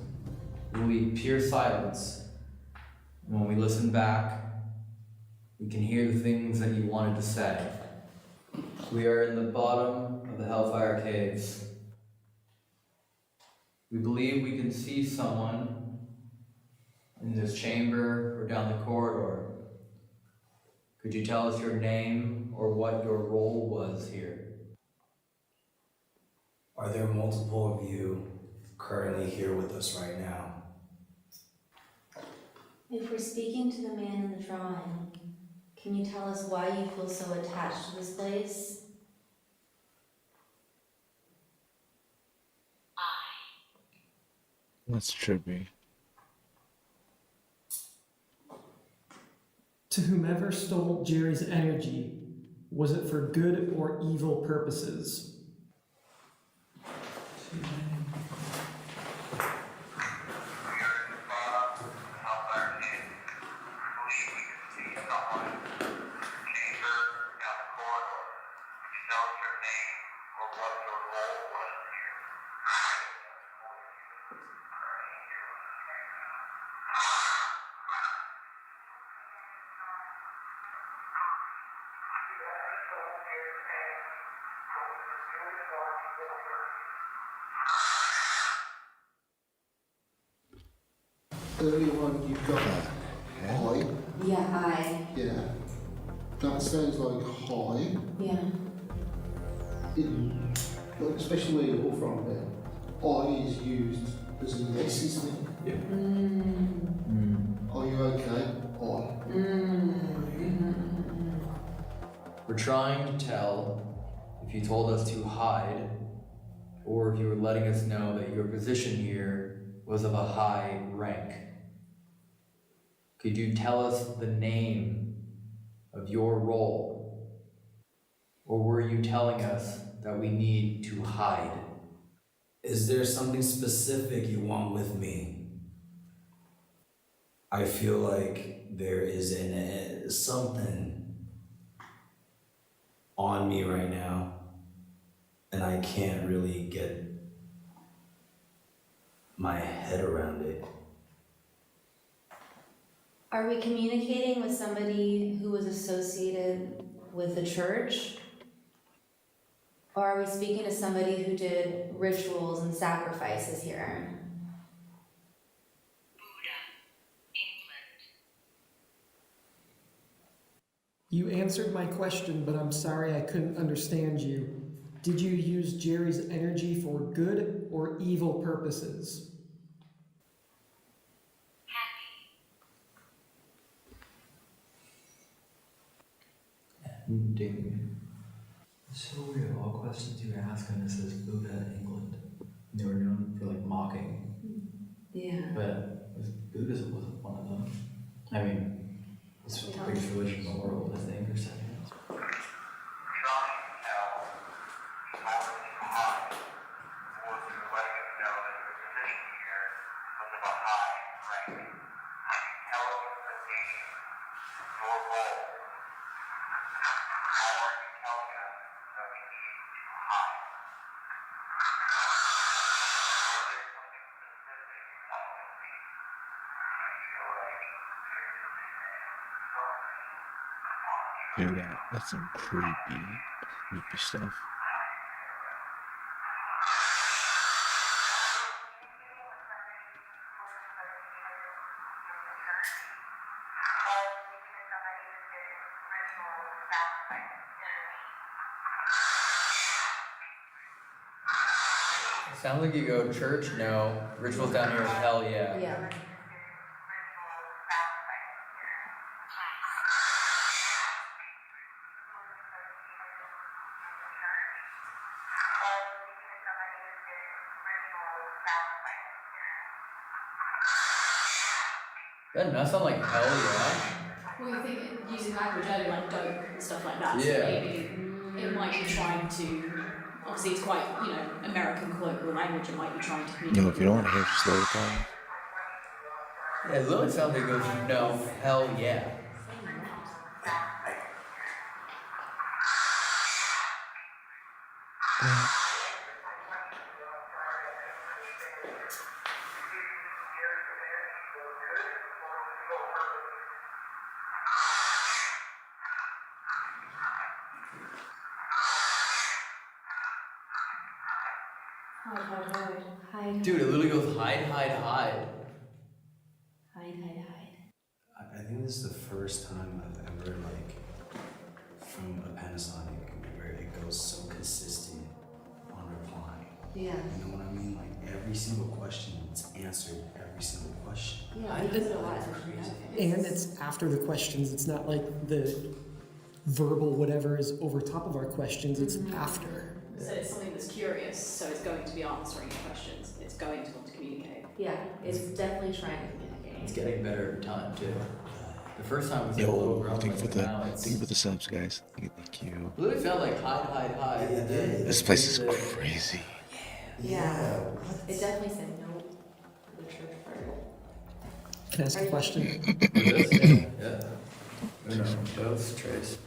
We'll be pure silence. And when we listen back, we can hear the things that you wanted to say. We are in the bottom of the Hellfire Caves. We believe we can see someone in this chamber or down the corridor. Could you tell us your name or what your role was here? Are there multiple of you currently here with us right now? If we're speaking to the man in the drawing, can you tell us why you feel so attached to this place? That's trippy. To whomever stole Jerry's energy, was it for good or evil purposes? Earlier on, you've got high. Yeah, I. Yeah. That sounds like high. Yeah. Like, especially where you're from there. I is used as a yes, isn't it? Yeah. Are you okay? I. We're trying to tell if you told us to hide, or if you were letting us know that your position here was of a high rank. Could you tell us the name of your role? Or were you telling us that we need to hide? Is there something specific you want with me? I feel like there is something on me right now and I can't really get my head around it. Are we communicating with somebody who was associated with the church? Or are we speaking to somebody who did rituals and sacrifices here? You answered my question, but I'm sorry I couldn't understand you. Did you use Jerry's energy for good or evil purposes? Ding. So weird, all questions you ask and it says Buddha, England. They were known for like mocking. Yeah. But Buddhism wasn't one of them. I mean, it's the biggest religion in the world, I think, or second. Dude, that's some creepy stuff. Sounds like you go church, no. Rituals down here, hell yeah. Yeah. That does sound like hell yeah. Well, you think using language earlier, like dope and stuff like that, so Yeah. maybe it might be trying to, obviously it's quite, American colloquial language, it might be trying to communicate. No, if you don't want to hear, just slow it down. Yeah, it literally sounds like it goes, no, hell yeah. Hide. Dude, it literally goes hide, hide, hide. Hide. I think this is the first time I've ever, like, from a Panasonic where it goes so consistent on replying. Yeah. You know what I mean? Like, every single question, it's answered every single question. Yeah, I did a lot of And it's after the questions. It's not like the verbal whatever is over top of our questions. It's after. So it's something that's curious, so it's going to be answering questions. It's going to want to communicate. Yeah, it's definitely trying to communicate. It's getting better every time, too. The first time was like a little Yo, grumpy, thank you for but the now it's... subs, guys. Thank you. It literally sounds like hide, hide, hide. This place is crazy. Yeah. It definitely said no to the church part. Can I ask a question? Yeah. Both trays.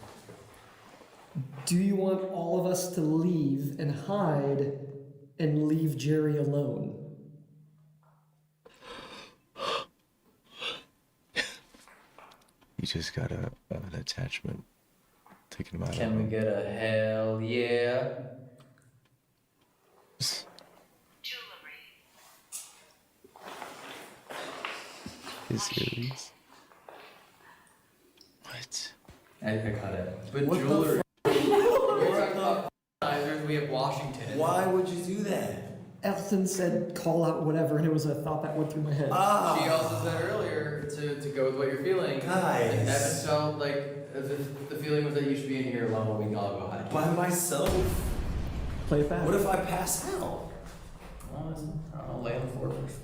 Do you want all of us to leave and hide and leave Jerry alone? You just got an attachment taken him out. Can we get a hell yeah? Is serious? What? I got it. But What the jewelry. We have Washington. Why would you do that? Elton said call out whatever, and it was a thought that went through my head. She also said earlier to go with what you're feeling. Guys. And Evan felt like as if the feeling was that you should be in here alone while we can all go hide. By myself? Play it back. What if I pass out? I'll lay on the floor first.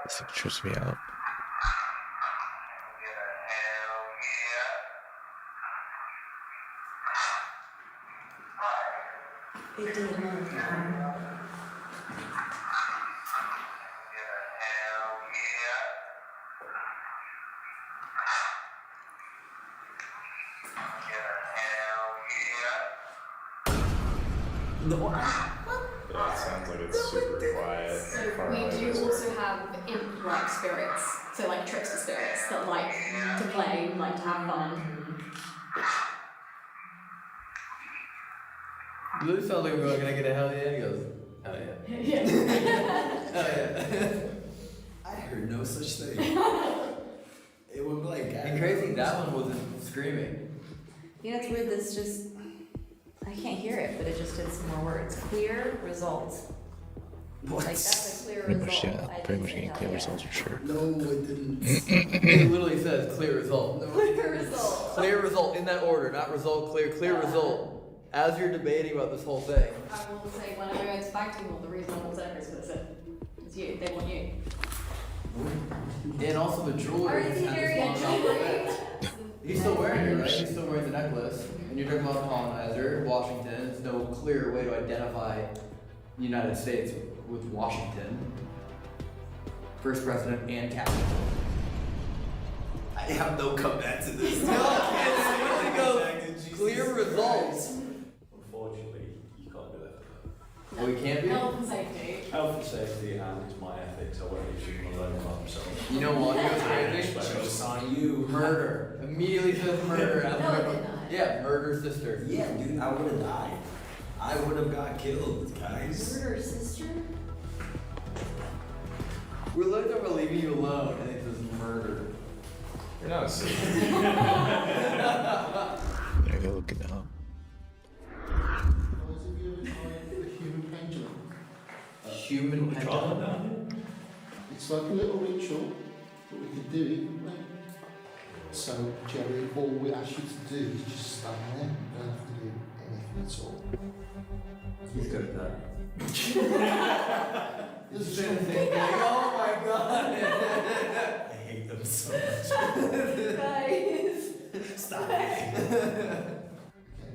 This trips me out. It did not. Yeah, it sounds like it's super quiet. So far we away do as well. also have imp-like spirits, so like trickster spirits that like to play, like to have fun. Blue sounds like we're gonna get a hell yeah. He goes, hell yeah. Hell yeah. I heard no such thing. It would be like. And crazy, that one wasn't screaming. You know, it's weird, this just, I can't hear it, but it just did some more words. Clear result. What? Like, that's a clear Pretty result. much, yeah. I Pretty didn't much say getting hell clear yeah. results for sure. No, it didn't. It literally says clear result. Clear result. Clear result in that order, not result, clear result. As you're debating about this whole thing. I will say when I go into Facting Hall, the reason I'm on server is because it's you. They want you. And also the jewelry. Alright, has Jerry, this long jewelry. necklace. He's still wearing it, right? He's still wearing the necklace. And you're talking about colonizer, Washington. There's no clear way to identify the United States with Washington. First president and captain. I have no comeback to this. Clear results. Unfortunately, you can't do that. Oh, we can't be? Health and safety. Health and safety and it's my ethics. I won't leave someone alone by themselves. You know what? You know what's crazy? Joke's on you. Murder. Immediately says murder. Yeah, murder sister. Yeah, dude, I would have died. I would have got killed, guys. Murder sister? We're looking at leaving you alone and it says murder. You're not a sister. Yeah, go look it up. Human pendulum. It's like a little ritual, but we could do it, couldn't we? So, Jerry, all we ask you to do is just stand there. You don't have to do anything at all. He's good at that. There's Oh my god! I hate them so much. Guys. Stop.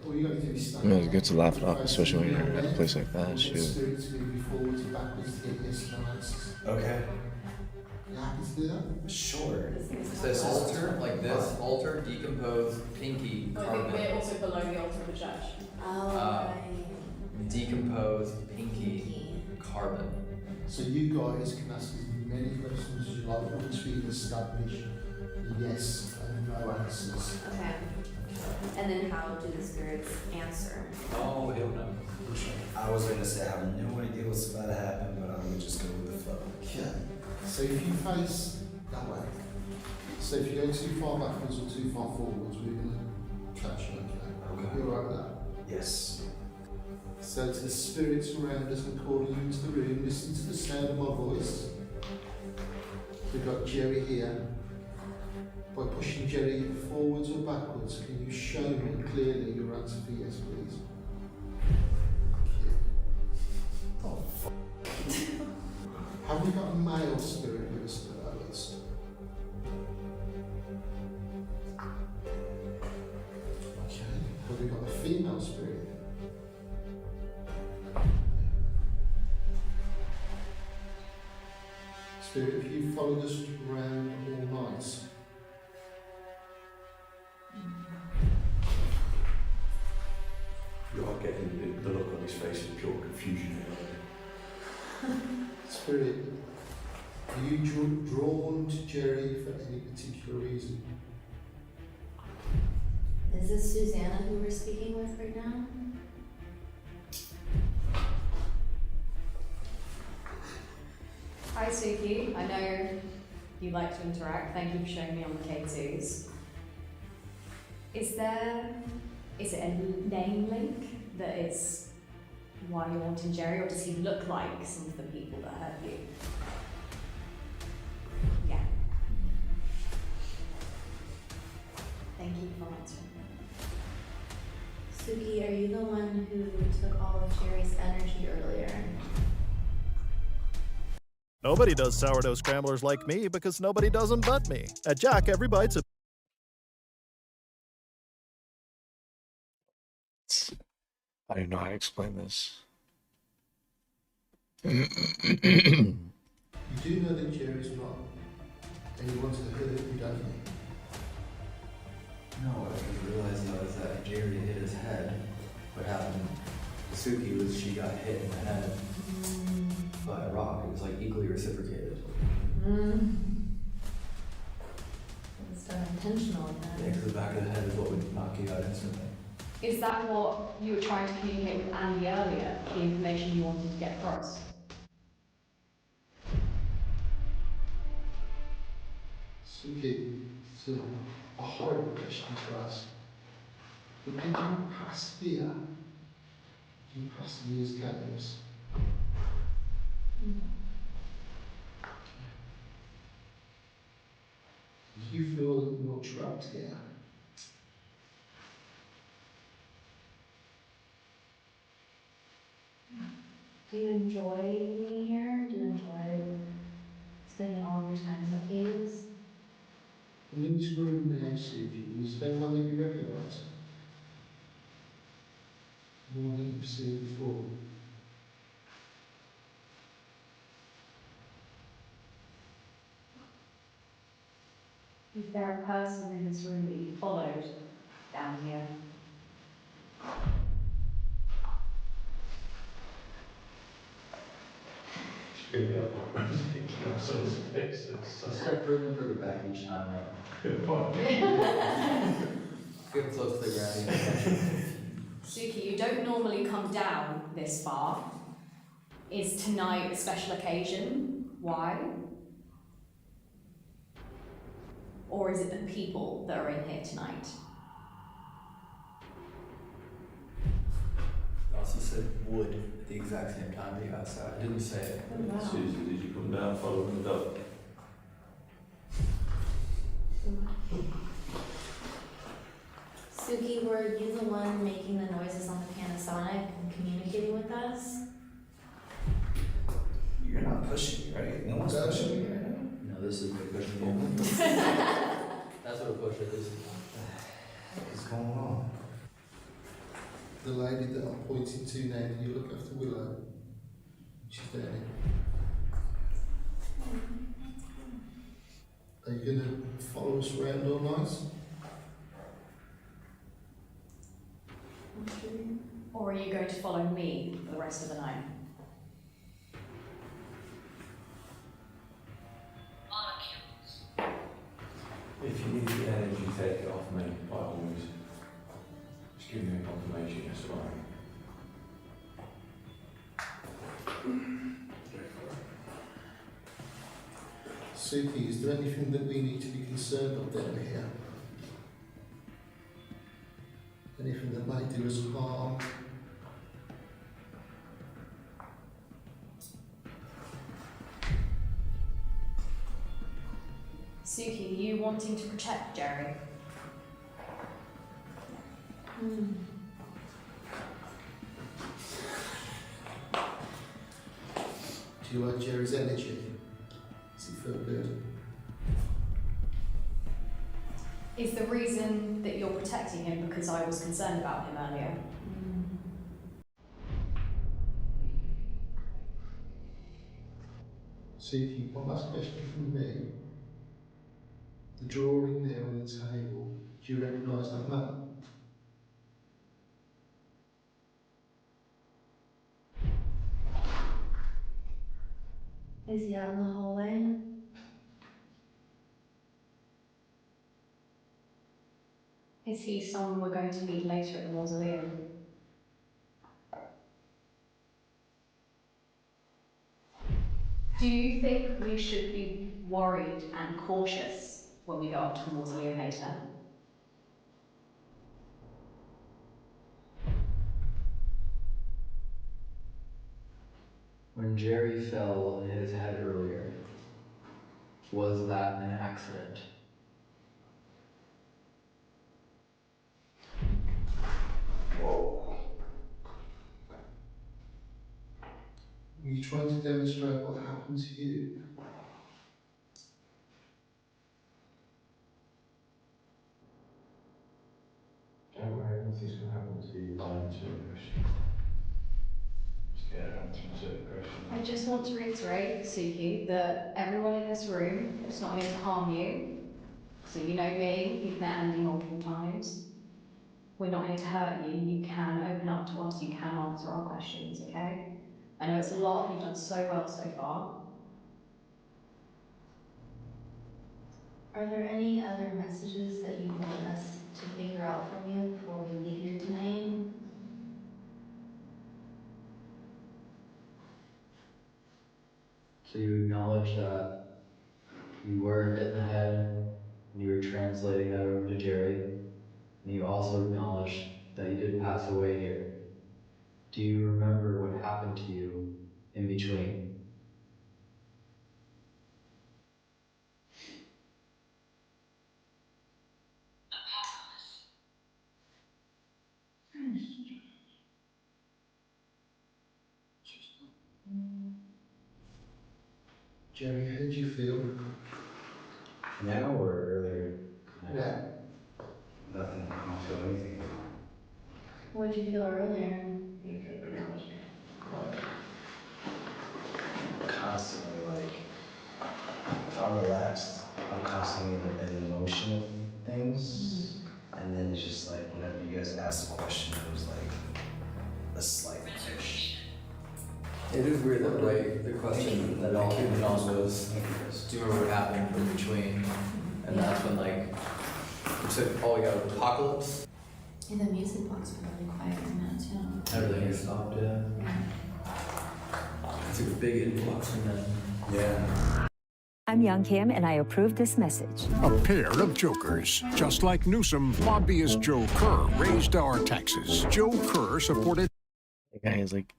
All you got to do is stand I mean, there. it's good to laugh it off, especially when you're at a place like that. The Shoot. spirits move you forwards and backwards to get yes and no answers. Okay. You happy to do that? Sure. It says altar, like this, altar, decompose, pinky, I think carbon. we're also below the altar of the church. Oh, Decompose, pinky, carbon. So you guys can ask as many questions as you like once we establish yes and no answers. okay. And then how do the spirits answer? Oh, he'll know. I was gonna say I have no idea what's about to happen, but I would just go with the flow. Okay. So if you face that way, so if you go too far backwards or too far forwards, we're going to catch you, okay? Okay. You're all right with that? Yes. So to the spirits around us, I'm calling you into the room, listen to the sound of my voice. We've got Jerry here. By pushing Jerry forwards or backwards, can you show me clearly your answer for yes, please? Oh, have we got a male spirit with us today? Okay. Have we got a female spirit? Spirit, have you followed us around all night? You are getting the look on his face of pure confusion. Spirit, are you drawn to Jerry for any particular reason? Is this Susanna who we're speaking with right now? Hi Suki, I know you like to interact. Thank you for showing me on the K2s. Is it a name link that is why you're wanting Jerry, or does he look like some of the people that hurt you? Yeah. Thank you for answering. Suki, are you the one who took all of Jerry's energy earlier? Nobody does sourdough scramblers like me because nobody does them but me. At Jack, every bite's a... I don't know how to explain this. You do know that Jerry's not anyone to hurt you, don't you? No, I didn't realize that was that Jerry hit his head. What happened? Suki was she got hit in the head by a rock. It was like equally reciprocated. It's done intentionally Yeah, then. because the back of the head is what would knock you out instantly. Is that what you were trying to communicate with Andy earlier? The information you wanted to get across? Suki, it's a horrible question to ask. But did you pass here? Did you pass these caves? Do you feel that you're trapped here? Do you enjoy being here? Do you enjoy spending all your time in the caves? And in this room there, Suki, is there one that you recognise? One that you've seen before? Is there a person in this room that you followed down here? Start bringing her back each time. Good point. Get close to the ground. Suki, you don't normally come down this far. Is tonight a special occasion? Why? Or is it the people that are in here tonight? I also said wood at the exact same time that you outside. I didn't say it. Oh, wow. Susie, did you come down following the dog? Suki, were you the one making the noises on the Panasonic and communicating with us? You're not pushing me, right? No one's pushing me right now. No, this is the pushing. That's what a pusher is. What is going on? The lady that I'm pointing to now, do you look after Willow? She's there. Are you gonna follow us around all night? Or are you going to follow me for the rest of the night? If you need the energy, take it off me, by all means. Just give me a confirmation, that's fine. Suki, is there anything that we need to be concerned of down here? Anything that might do us harm? Suki, you wanting to protect Jerry? Do you like Jerry's energy? Does it feel good? Is the reason that you're protecting him because I was concerned about him earlier? Suki, one last question from me. The drawing there on the table, do you recognise that man? Is he out in the hallway? Is he someone we're going to meet later at the mausoleum? Do you think we should be worried and cautious when we go up to the mausoleum later? When Jerry fell on his head earlier, was that an accident? Whoa. Are you trying to demonstrate what happened to you? Don't worry, nothing's going to happen to you. Lying to a question. Scared of answering certain questions. I just want to reiterate, Suki, that everyone in this room is not here to harm you. So you know me, you've met Andy multiple times. we're not here to hurt you. You can open up to us, you can answer our questions, okay? I know it's a lot, you've done so well so far. Are there any other messages that you want us to figure out from you before we leave here tonight? So you acknowledge that you were hit in the head, and you were translating that over to Jerry, and you also acknowledge that you did pass away here. Do you remember what happened to you in between? Jerry, how did you feel? Now or earlier? Yeah. Nothing. I don't feel anything. What did you feel earlier? Constantly, like, if I'm relaxed, I'm constantly in emotion of things. And then it's just like, whenever you guys ask a question, it was like a slight push. It is weird that like the question that all came on was, do you remember what happened in between? And that's when like, you said, oh yeah, apocalypse? Yeah, the music box was really quiet in that too. Everything is stopped, yeah. It's a big influx from them. Yeah. I'm Young Kim, and I approve this message. A pair of jokers. Just like Newsom, lobbyist Joe Kerr raised our taxes. Joe Kerr supported... The guy is like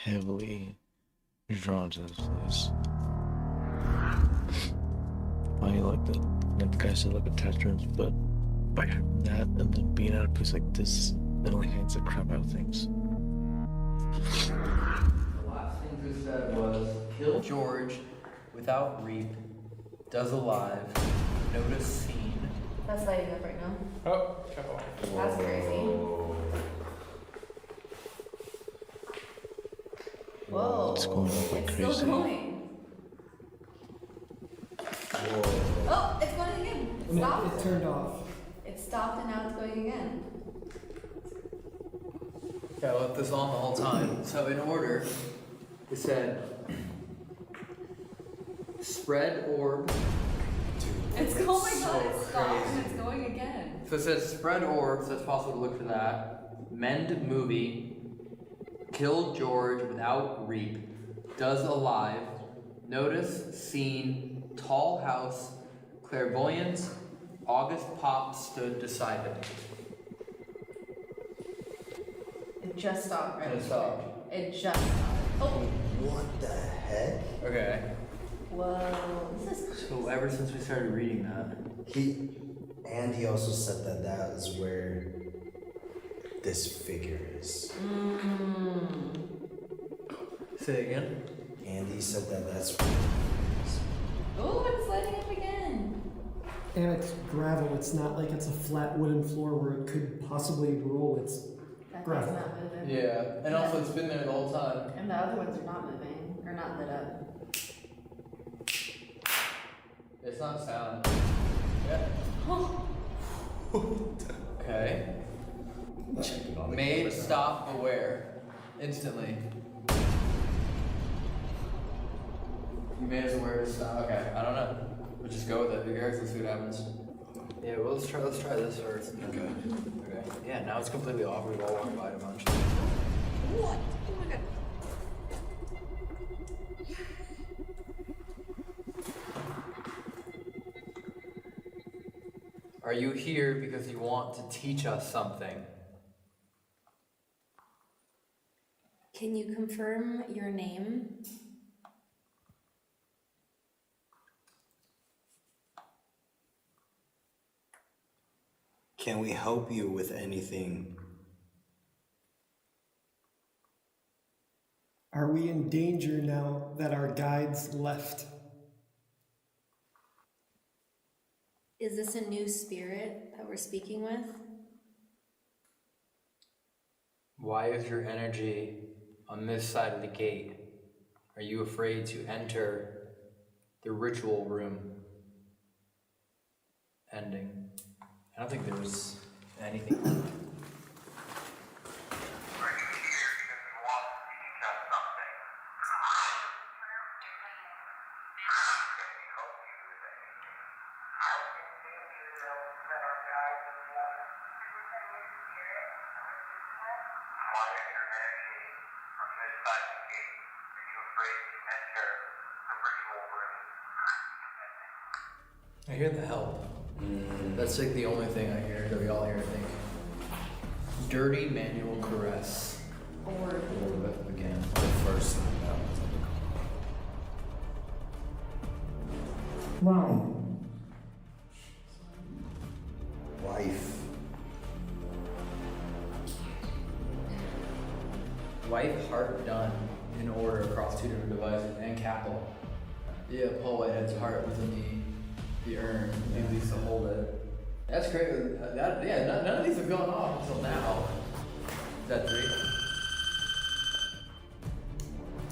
heavily drawn to this place. I like the guy said like attachments, but by having that and then being at a place like this, it only hangs the crap out of things. The last thing Drew said was, kill George without reap, does alive, notice scene. That's lighting up right now. Oh, careful. That's crazy. Whoa. It's going up like It's crazy. still going. Oh, it's going again. It And stopped. it turned off. It stopped and now it's going again. Okay, I left this on the whole time. So in order, it said, spread orb. It's oh my god, it stopped crazy. and it's going again. So it says spread orb, so it's possible to look for that. Mend movie. Kill George without reap. Does alive. Notice scene. Tall house. Clairvoyance. August pop stood decided. It just stopped right It stopped. It just stopped. Oh. What the heck? Okay. Whoa. This is crazy. So ever since we started reading that. He also said that that is where this figure is. Say again? Andy said that that's where Oh, it's lighting up again. And it's gravel. It's not like it's a flat wooden floor where it could possibly roll. It's That gravel. thing's not moving. Yeah, and also it's been there the whole time. And the other ones are not moving. Or not lit up. It's not sound. Yeah. Okay. Made stop aware. Instantly. You made us aware to stop. Okay, I don't know. We'll just go with it. Who cares? Let's see what happens. Yeah, well let's try this first. Okay. Okay. Yeah, now it's completely off. We've all walked by it a bunch. What? Oh my god. Are you here because you want to teach us something? Can you confirm your name? Can we help you with anything? Are we in danger now that our guides left? Is this a new spirit that we're speaking with? Why is your energy on this side of the gate? Are you afraid to enter the ritual room? Ending. I don't think there was anything. I hear the help. That's like the only thing I hear that we all hear, I think. Dirty manual caress. Or again, the first thing that was Why? Wife. Wife heart done in order across 2 different devices and capital. Yeah, Paul Whitehead's heart was in the urn. At least to hold it. That's great. None of these have gone off until now. Is that 3?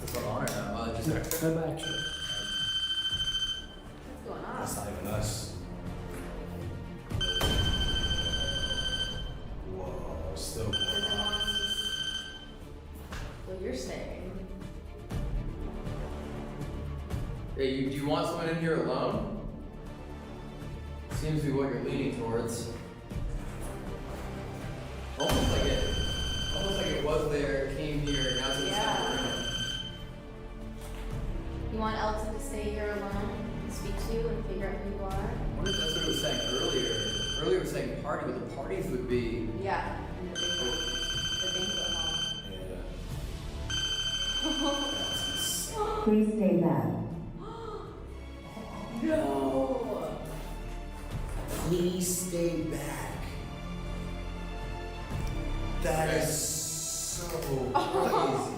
This one on or no? Just extra. I'm extra. What's going on? That's not even us. Whoa, still going on. What you're saying. Hey, do you want someone in here alone? Seems to be what you're leaning towards. Almost like it was there, came here, now it's in the second room. You want Elton to stay here alone and speak to you and figure out who you are? I wonder if that's what it was saying earlier. Earlier it was saying party, but the parties would be. Yeah, in the banquet hall. Please stay back. No! Please stay back. That is so crazy.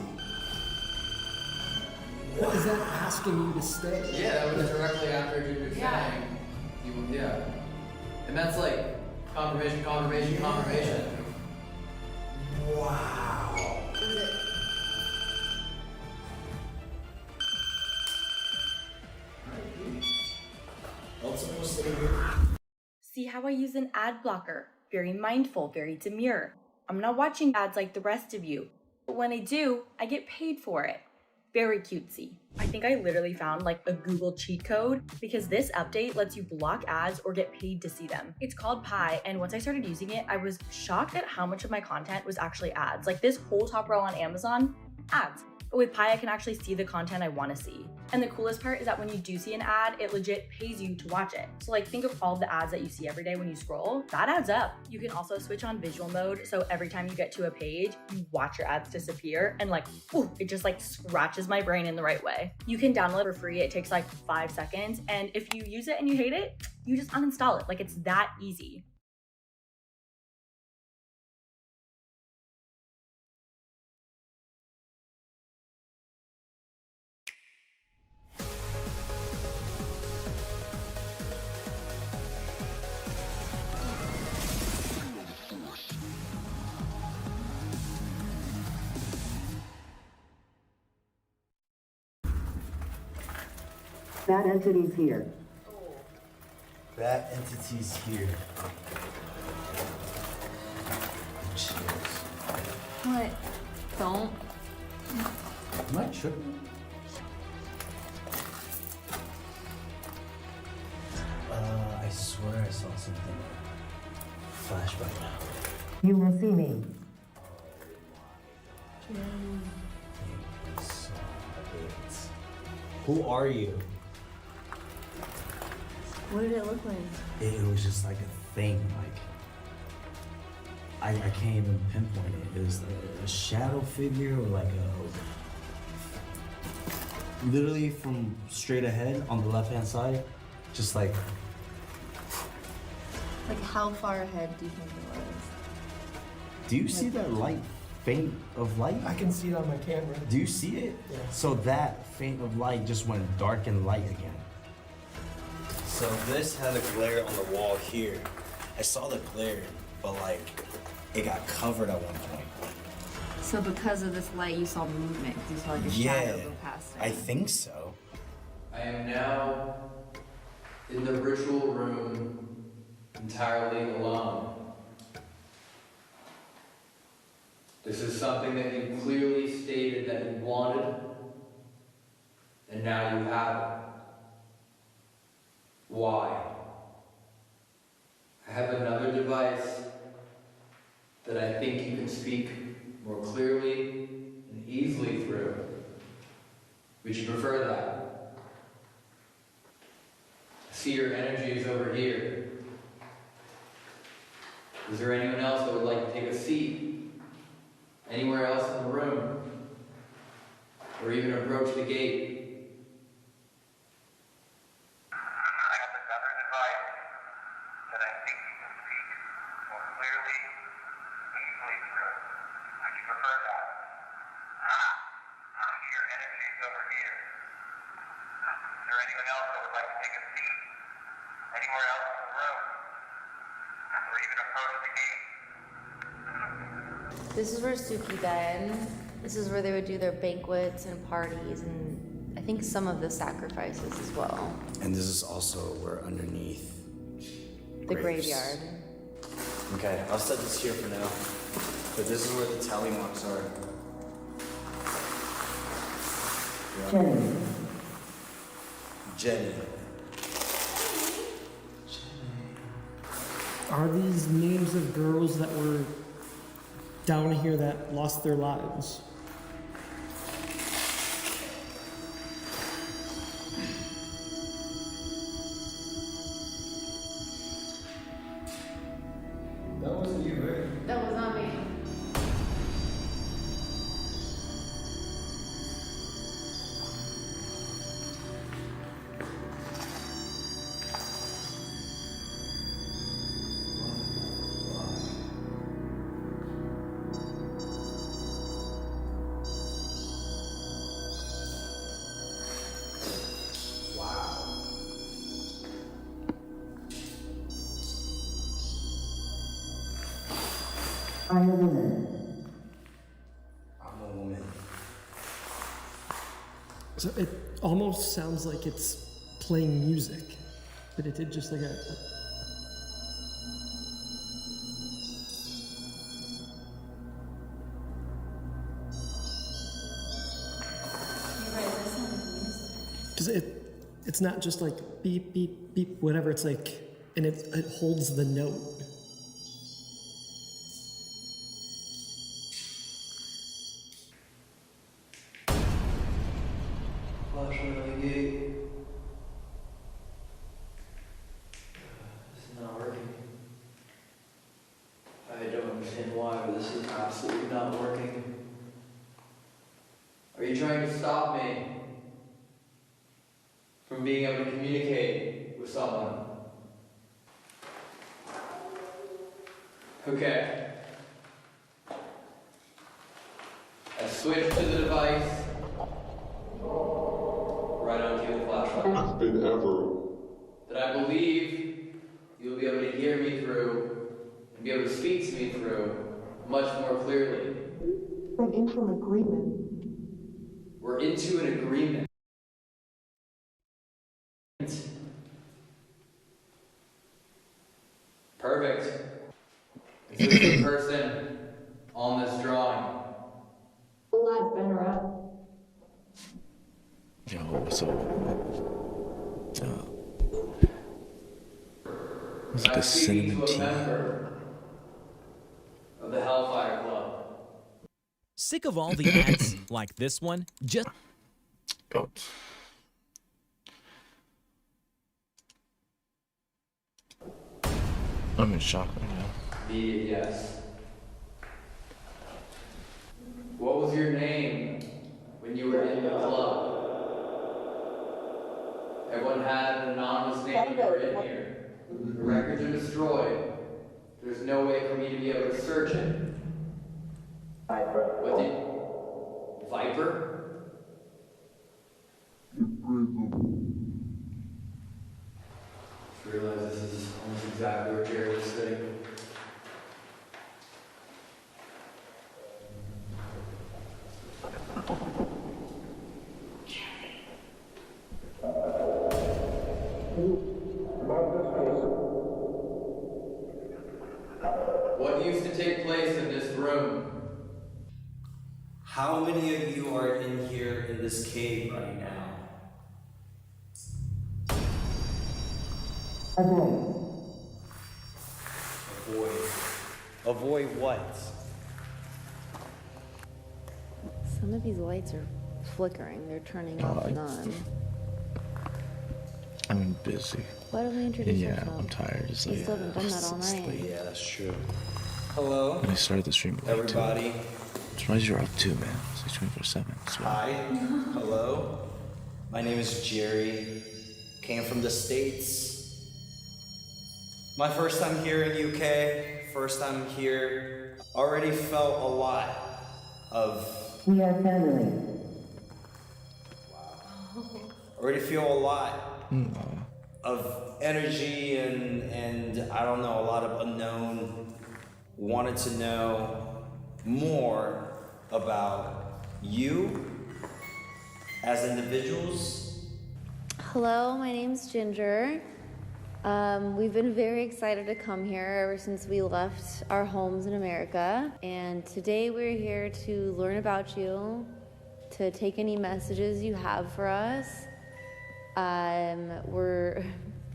What is that asking you to stay? Yeah, that was directly after you were saying. Yeah. And that's like confirmation. Wow. Is it? See how I use an ad blocker? Very mindful, very demure. I'm not watching ads like the rest of you. But when I do, I get paid for it. Very cutesy. I think I literally found like a Google cheat code because this update lets you block ads or get paid to see them. It's called Pi, and once I started using it, I was shocked at how much of my content was actually ads. Like this whole top row on Amazon, ads. But with Pi, I can actually see the content I want to see. And the coolest part is that when you do see an ad, it legit pays you to watch it. So like think of all the ads that you see every day when you scroll, that adds up. You can also switch on visual mode. So every time you get to a page, you watch your ads disappear and like, ooh, it just like scratches my brain in the right way. You can download it for free. It takes like 5 seconds. And if you use it and you hate it, you just uninstall it. Like it's that easy. That entity's here. That entity's here. What? Don't. Am I tripping? I swear I saw something flash by now. You will see me. Who are you? What did it look like? It was just like a thing, like I can't even pinpoint it. It was like a shadow figure or like a literally from straight ahead on the left hand side, just like How far ahead do you think it was? do you see that light faint of light? I can see it on my camera. Do you see it? Yeah. So that faint of light just went dark and light again. So this had a glare on the wall here. I saw the glare, but like it got covered at one point. So because of this light, you saw movement. You saw like a shadow go past it. I think so. I am now in the ritual room entirely alone. This is something that you clearly stated that you wanted, and now you have it. Why? I have another device that I think you can speak more clearly and easily through. Would you prefer that? I see your energy is over here. Is there anyone else that would like to take a seat? Anywhere else in the room? Or even approach the gate? This is where Suki been. This is where they would do their banquets and parties and I think some of the sacrifices as well. And this is also where underneath The graves. graveyard. Okay, I'll set this here for now. But this is where the tally marks are. Jenny. Jenny. Are these names of girls that were down here that lost their lives? That wasn't you, right? That was not me. I'm a woman. I'm a woman. So it almost sounds like it's playing music, but it did just like a. Because it's not just like beep beep beep whatever. It's like, and it holds the note. Flashlight on the gate. This is not working. I don't understand why, but this is absolutely not working. Are you trying to stop me from being able to communicate with someone? Okay. I switched to the device. Right on cue the flashlight. Has been ever. That I believe you'll be able to hear me through and be able to speak to me through much more clearly. We're into an agreement. We're into an agreement. Perfect. Is this the person on this drawing? Vlad Benra. Yo, what's up? It's like I'm a speaking cinnamon to a tea. member of the Hellfire Club. Sick of all the ads like this one? Just Oh. I'm in shock right now. Immediate yes. What was your name when you were in the club? Everyone had an anonymous name when you were in here. The records are destroyed. There's no way for me to be able to search it. Viper. What did... Viper? Just realized this is almost exactly where Jerry was sitting. What used to take place in this room? How many of you are in here in this cave right now? Avoid. Avoid. Avoid what? Some of these lights are flickering. They're turning off and on. I'm busy. Why don't we introduce Yeah, ourselves? I'm tired. It's We like, still haven't done that all it's night. late. Yeah, that's true. Hello, And I started the stream late too. everybody. I'm surprised you're up too, man. It's like 24/7. Hi. Hello. My name is Jerry. Came from the States. My first time here in UK. First time here. Already felt a lot of. We are family. Already feel a lot of energy and I don't know, a lot of unknown. Wanted to know more about you as individuals. Hello, my name's Ginger. We've been very excited to come here ever since we left our homes in America. And today we're here to learn about you, to take any messages you have for us. We're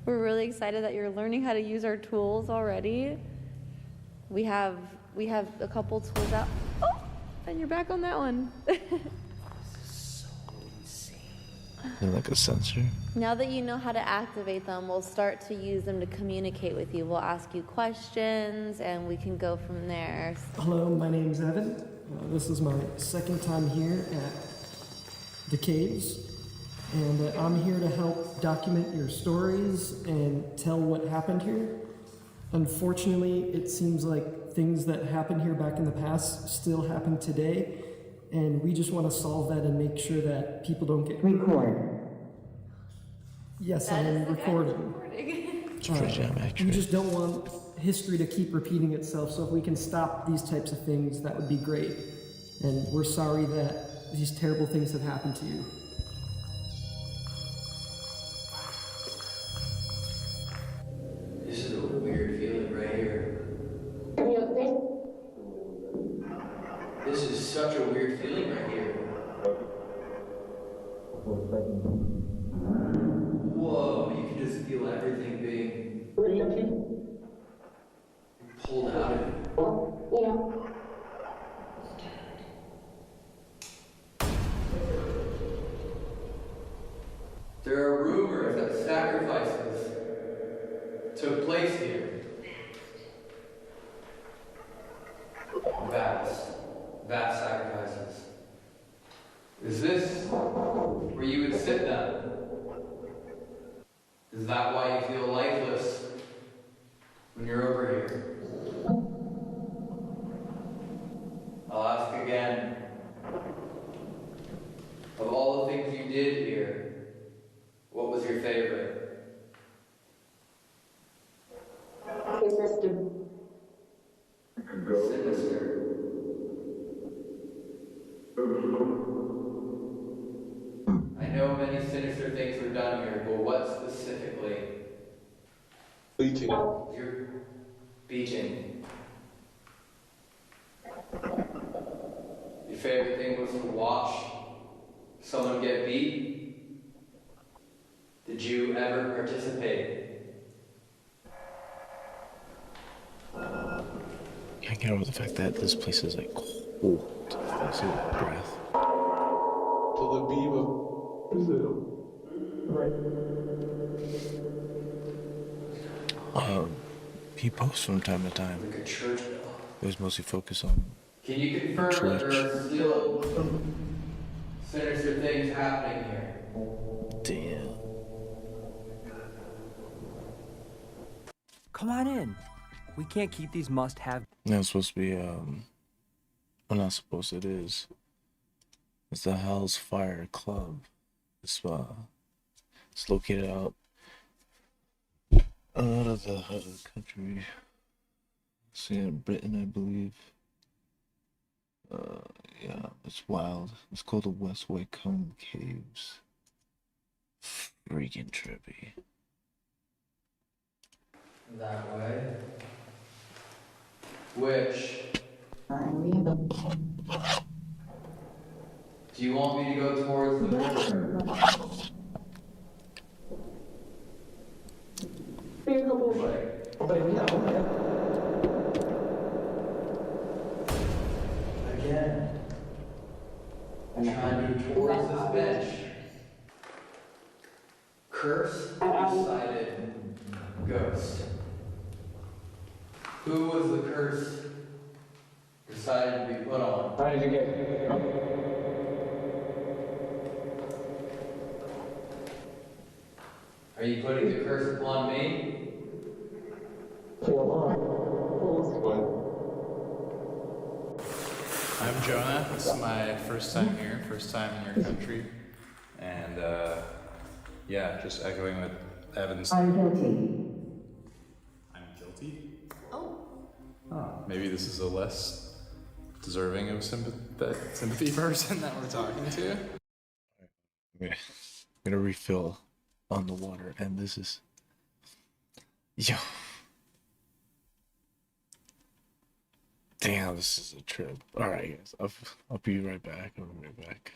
really excited that you're learning how to use our tools already. We have a couple tools out. Oh, and you're back on that one. They're like a sensor. Now that you know how to activate them, we'll start to use them to communicate with you. We'll ask you questions and we can go from there. Hello, my name's Evan. This is my second time here at the caves. And I'm here to help document your stories and tell what happened here. Unfortunately, it seems like things that happened here back in the past still happen today. And we just want to solve that and make sure that people don't get... Record. Yes, I am recording. We just don't want history to keep repeating itself, so if we can stop these types of things, that would be great. And we're sorry that these terrible things have happened to you. This is a weird feeling right here. This is such a weird feeling right here. Whoa, you can just feel everything being pulled out of you. There are rumors that sacrifices took place here. Vast sacrifices. Is this where you would sit then? Is that why you feel lifeless when you're over here? I'll ask again. Of all the things you did here, what was your favorite? Sinister. Sinister. I know many sinister things were done here, but what specifically? Beating. You're beating. Your favorite thing was to watch someone get beat? Did you ever participate? Can't get over the fact that this place is like cold. I see the breath. To the beam of Brazil. He posts from time to time. Like a church bell. It was mostly focused on Can you confirm that there church. are still sinister things happening here? Damn. Come on in. We can't keep these must-have. No, it's supposed to be, well, not supposed, it is. It's the Hell's Fire Club. It's located out of the country. It's in Britain, I believe. Yeah, it's wild. It's called the West Wycombe Caves. Freaking trippy. That way. Which? Do you want me to go towards the river? Again. Curse decided ghost. Who was the curse decided to be put on? How did you get? Are you putting the curse upon me? I'm Jonah. This is my first time here, first time in your country. And yeah, just echoing what Evan's. I'm guilty. I'm guilty? Oh. Oh, maybe this is a less deserving of sympathy person that we're talking to. I'm gonna refill on the water, and this is. Yo. Damn, this is a trip. Alright, guys. I'll be right back. I'll be right back.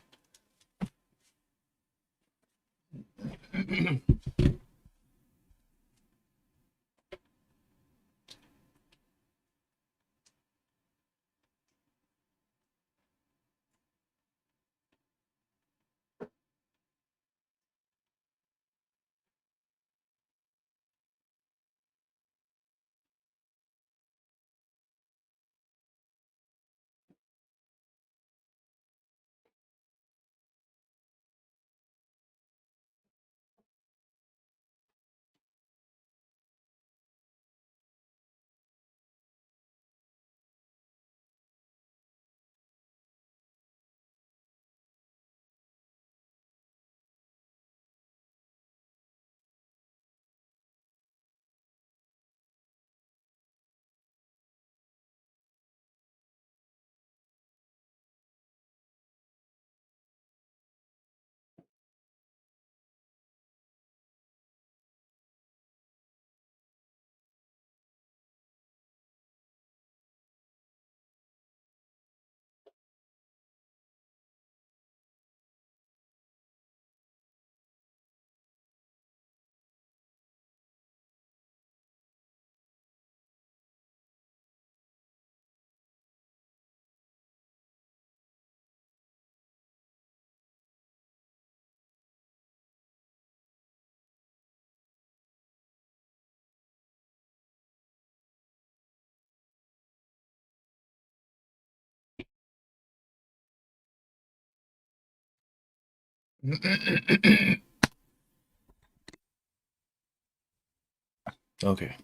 Okay.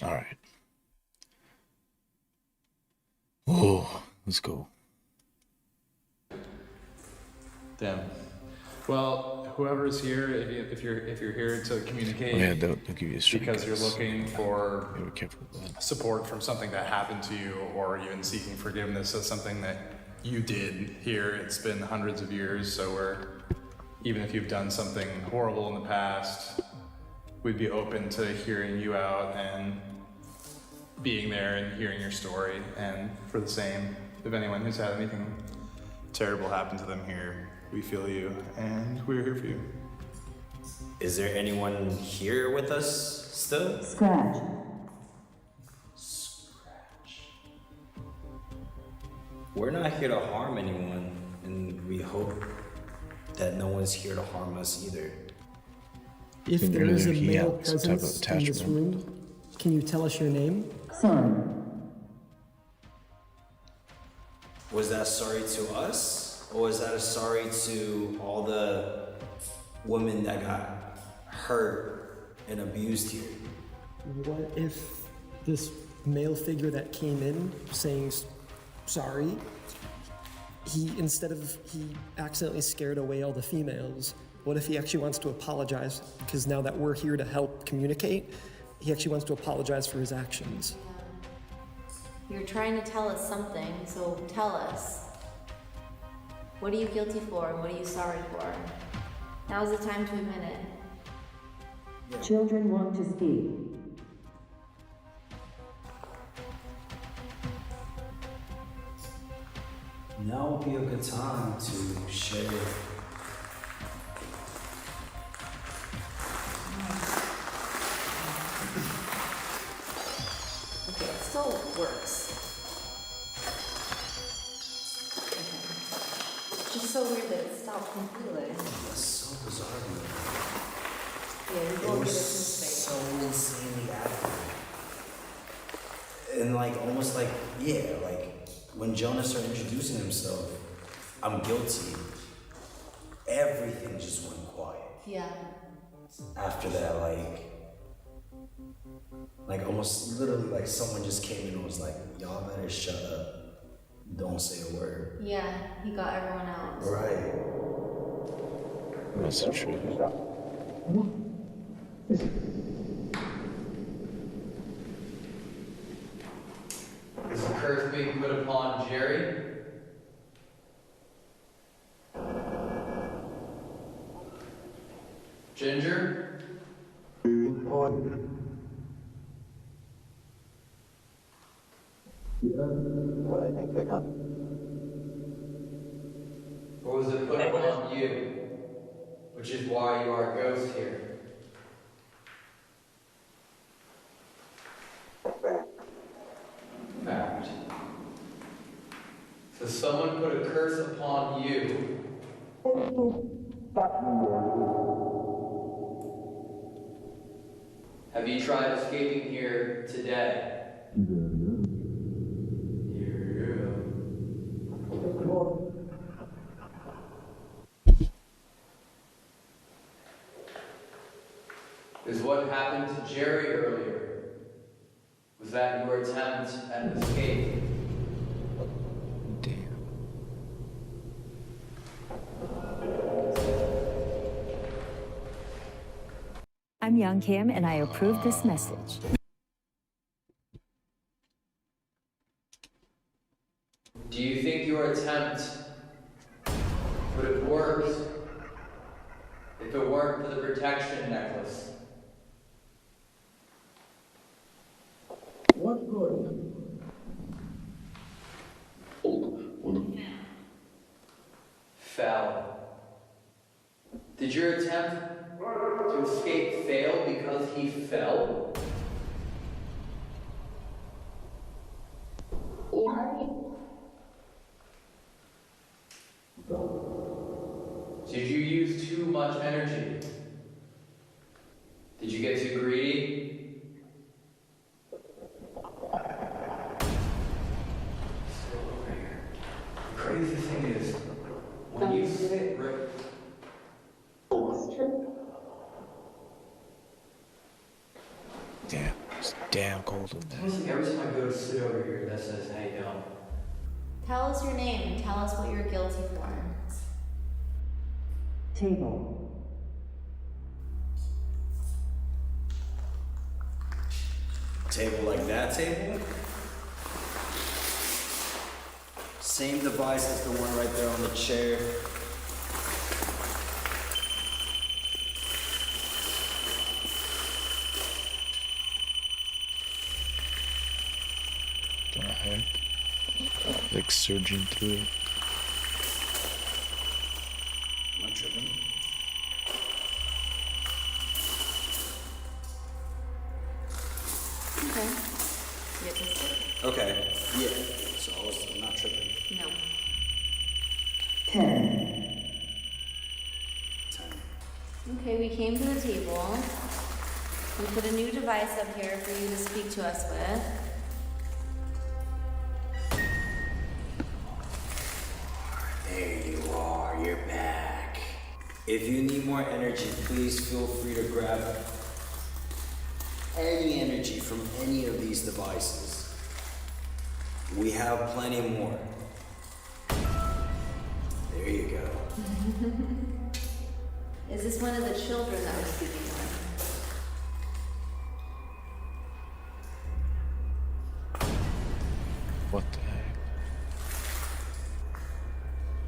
All right. Oh, let's go. Damn. Well, whoever's here, if you're here to communicate, Oh, yeah, they'll give you a straight because you're guess. looking for Yeah, be careful with that. support from something that happened to you, or even seeking forgiveness of something that you did here. It's been hundreds of years, so even if you've done something horrible in the past, we'd be open to hearing you out and being there and hearing your story. And for the same, if anyone who's had anything terrible happen to them here, we feel you and we're here for you. Is there anyone here with us still? Scratch. We're not here to harm anyone, and we hope that no one's here to harm us either. If Think there is a he male had some type of presence in this attachment. room, can you tell us your name? Son. Was that sorry to us? Or was that a sorry to all the women that got hurt and abused here? What if this male figure that came in saying sorry, he accidentally scared away all the females? What if he actually wants to apologize? Because now that we're here to help communicate, he actually wants to apologize for his actions. You're trying to tell us something, so tell us. What are you guilty for and what are you sorry for? Now's the time to admit it. Children want to speak. Now would be a good time to share. Okay, it still works. It's just so weird that it stopped completely. That's so bizarre. Yeah, It was so insanely accurate. And like, almost like, yeah, like when Jonah started introducing himself, I'm guilty, everything just went quiet. Yeah. After that, like almost literally like someone just came in and was like, y'all better shut up. Don't say a word. Yeah, he got everyone out. Right. That's true. Is a curse being put upon Jerry? Ginger? Or was it put upon you? Which is why you are a ghost here. Fact. So someone put a curse upon you. Have you tried escaping here today? Is what happened to Jerry earlier? Was that your attempt at escape? I'm Young Kim, and I approve this message. Do you think your attempt would have worked if it weren't for the protection necklace? What good? Fell. Did your attempt to escape fail because he fell? Did you use too much energy? Did you get too greedy? The crazy thing is, when you sit right... Damn, it's damn cold in It's there. almost like every time I go to sit over here, that says, hey, yo. Tell us your name and tell us what you're guilty for. Table. Table like that table? Same device as the one right there on the chair. The heck? Like surging through it. Am I tripping? Okay. Get this good. Okay, yeah. So I'm not tripping. No. 10. Okay, we came to the table. We put a new device up here for you to speak to us with. There you are, you're back. If you need more energy, please feel free to grab any energy from any of these devices. We have plenty more. There you go. Is this one of the children that we're speaking with? What the heck?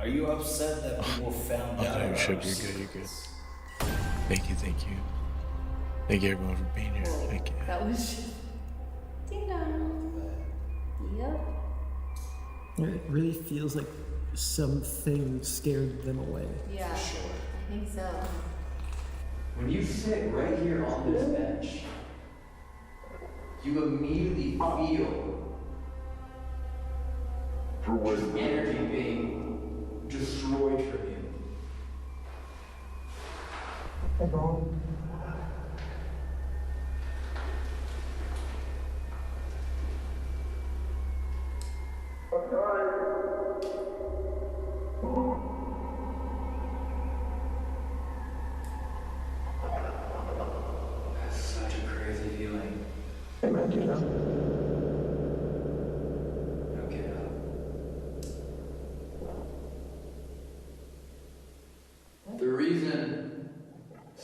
Are you upset that people found out? Oh, you're good, you're good. Thank you, thank you. Thank you everyone for being here. Thank you. That was just... Ding dong. Yep. It really feels like something scared them away. Yeah, I think so. When you sit right here on this bench, you immediately feel energy being destroyed from you.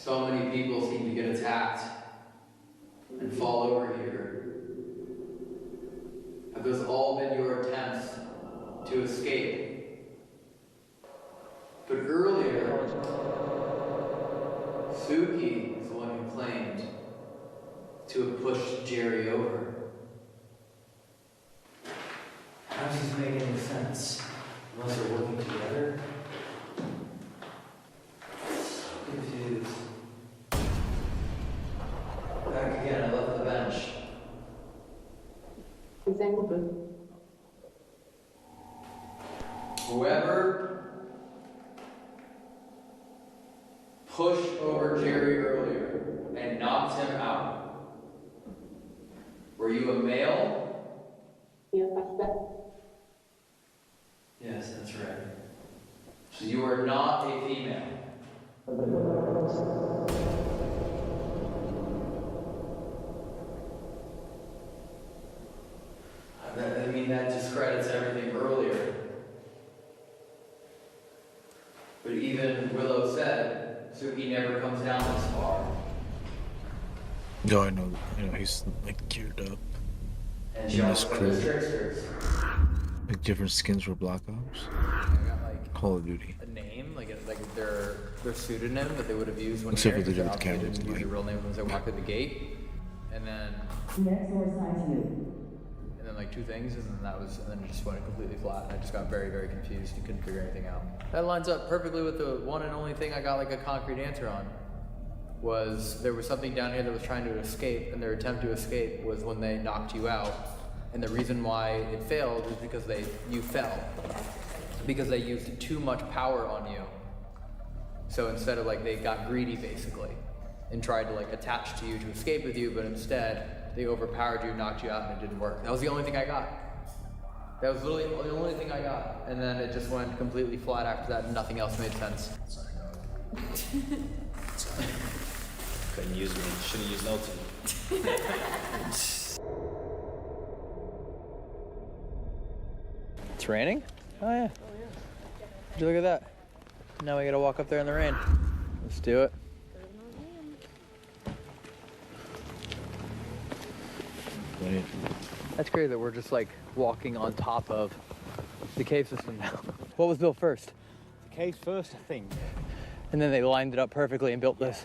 So many people seem to get attacked and fall over here. Have those all been your attempts to escape? But earlier, Suki is the one who claimed to have pushed Jerry over. How does this make any sense? Unless they're working together? Confused. Back again, I left the bench. Whoever pushed over Jerry earlier and knocked him out, were you a male? Yes, that's right. So you are not a female. I mean, that discredits everything earlier. But even Willow said, Suki never comes down this far. No, I know, he's like geared up. And In she this also put those crew. tricksters. Like different skins for Black Ops. I got like Call of Duty. a name, like their pseudonym that they would have used when Except here, for the because dude with they obviously cannons, didn't use like- their real name once they walked through the gate. And then Next door signs you. like two things, and then it just went completely flat. And I just got very, very confused and couldn't figure anything out. That lines up perfectly with the one and only thing I got like a concrete answer on. Was there was something down here that was trying to escape, and their attempt to escape was when they knocked you out. And the reason why it failed is because you fell. Because they used too much power on you. So instead of they got greedy basically and tried to attach to you to escape with you, but instead they overpowered you, knocked you out, and it didn't work. That was the only thing I got. That was literally the only thing I got. And then it just went completely flat after that and nothing else made sense. Couldn't use me. Should have used Elton. It's raining? Oh yeah. Would you look at that? Now we gotta walk up there in the rain. Let's do it. That's crazy that we're just walking on top of the cave system now. What was built first? The cave's first, I think. And then they lined it up perfectly and built this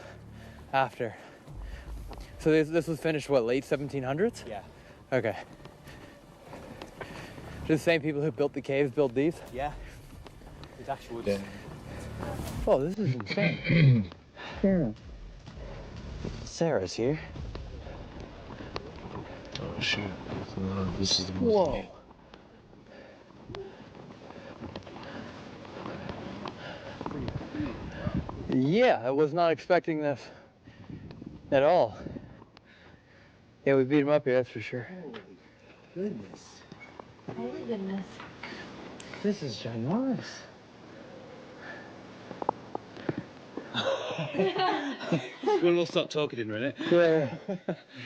after. So this was finished, what, late 1700s? Yeah. Okay. Do the same people who built the caves build these? Yeah. It's actually. Yeah. Oh, this is insane. Sarah's here. Oh shoot. This is the most. Whoa. Yeah, I was not expecting this at all. Yeah, we beat him up here, that's for sure. Goodness. Holy goodness. This is ginormous. We'll stop talking in a minute. Yeah.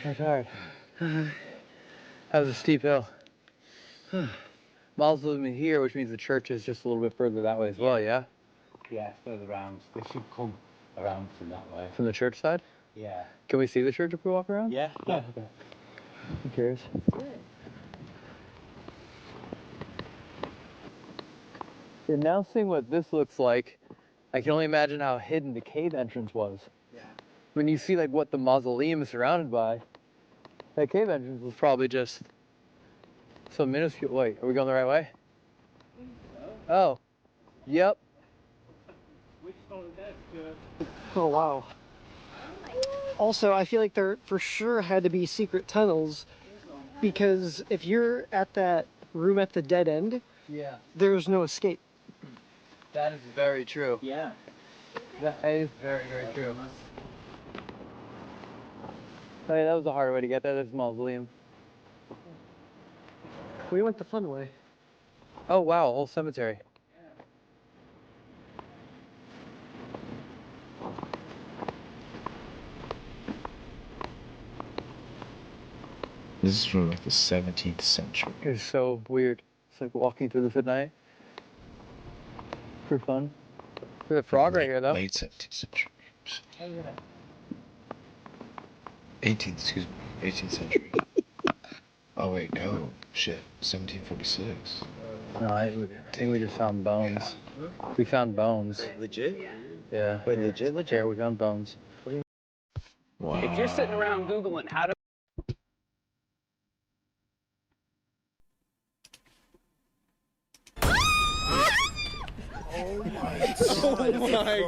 That's hard. That was a steep hill. Miles living here, which means the church is just a little bit further that way as well, yeah? Yeah, further around. They should come around from that way. From the church side? Yeah. Can we see the church if we walk around? Yeah. Oh, okay. Who cares? Yeah, now seeing what this looks like, I can only imagine how hidden the cave entrance was. Yeah. When you see what the mausoleum is surrounded by, that cave entrance was probably just so minuscule. Wait, are we going the right way? Oh. Yep. Oh wow. Also, I feel like there for sure had to be secret tunnels, because if you're at that room at the dead end, Yeah. there's no escape. That is very true. Yeah. That is very, very true. Oh, yeah, that was a hard way to get there. There's a mausoleum. We went the fun way. Oh, wow, whole cemetery. This is from the 17th century. It's so weird. It's like walking through this at night. For fun. There's a frog right here, though. Late 17th century. Excuse me, 18th century. Oh wait, no, shit, 1746. No, I think we just found bones. We found bones. Legit? Yeah. Wait, legit? Yeah, we found bones. Wow. If you're sitting around Googling how to Oh my god.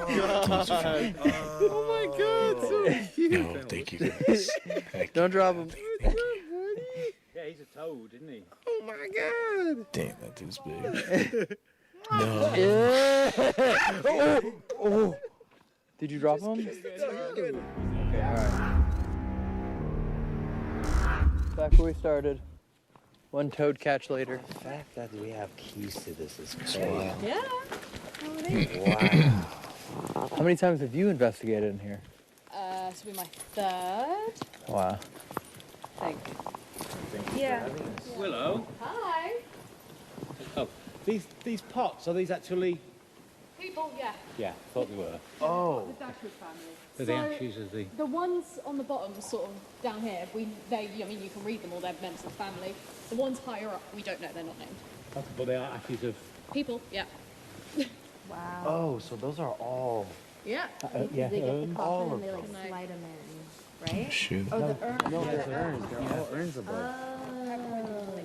Oh my god, so cute. No, thank you guys. Don't drop him. Yeah, he's a toad, isn't he? Oh my god. Damn, that dude's big. No. Oh. Did you drop him? Okay, alright. Back where we started. One toad catch later. The fact that we have keys to this is That's crazy. wild. Yeah. Wow. How many times have you investigated in here? This will be my third. Wow. I think. Yeah. Willow. Hi. Oh, these pots, are these actually... People, yeah. Yeah, thought they were. Oh. The Dashwood family. They're the Ashes as the... The ones on the bottom, sort of down here, I mean, you can read them all, they're members of the family. The ones higher up, we don't know, they're not named. Okay, but they are Ashes of... People, yeah. Wow. Oh, so those are all... Yeah. Yeah, They get the urns. coffin and they like slide them in, right? Shoot. Oh, the urn. No, the there's urns. They're all urns above. Oh.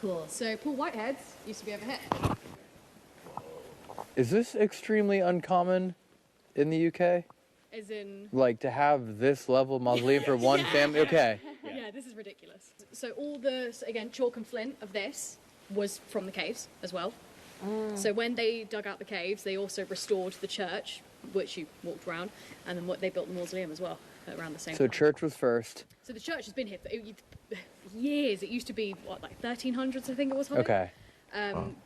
Cool. So Paul Whitehead's used to be over here. Is this extremely uncommon in the UK? As in... Like to have this level mausoleum for one family? Okay. Yeah, this is ridiculous. So all the, again, chalk and flint of this was from the caves as well. So when they dug out the caves, they also restored the church, which you walked around, and then what they built the mausoleum as well around the same So time. church was first. So the church has been here for years. It used to be, what, like 1300s, I think it was. Holly? Okay.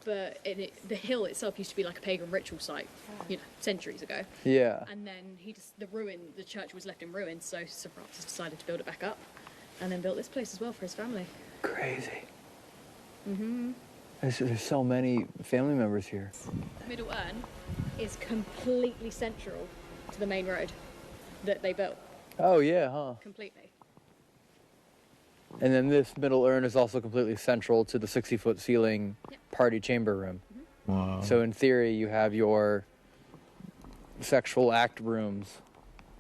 But the hill itself used to be like a pagan ritual site, centuries ago. Yeah. And then the church was left in ruins, so Sir Francis decided to build it back up, and then built this place as well for his family. Crazy. Mm-hmm. There's so many family members here. Middle Urn is completely central to the main road that they built. Oh yeah, huh? Completely. And then this middle urn is also completely central to the 60-foot ceiling party chamber room. Wow. So in theory, you have your sexual act rooms,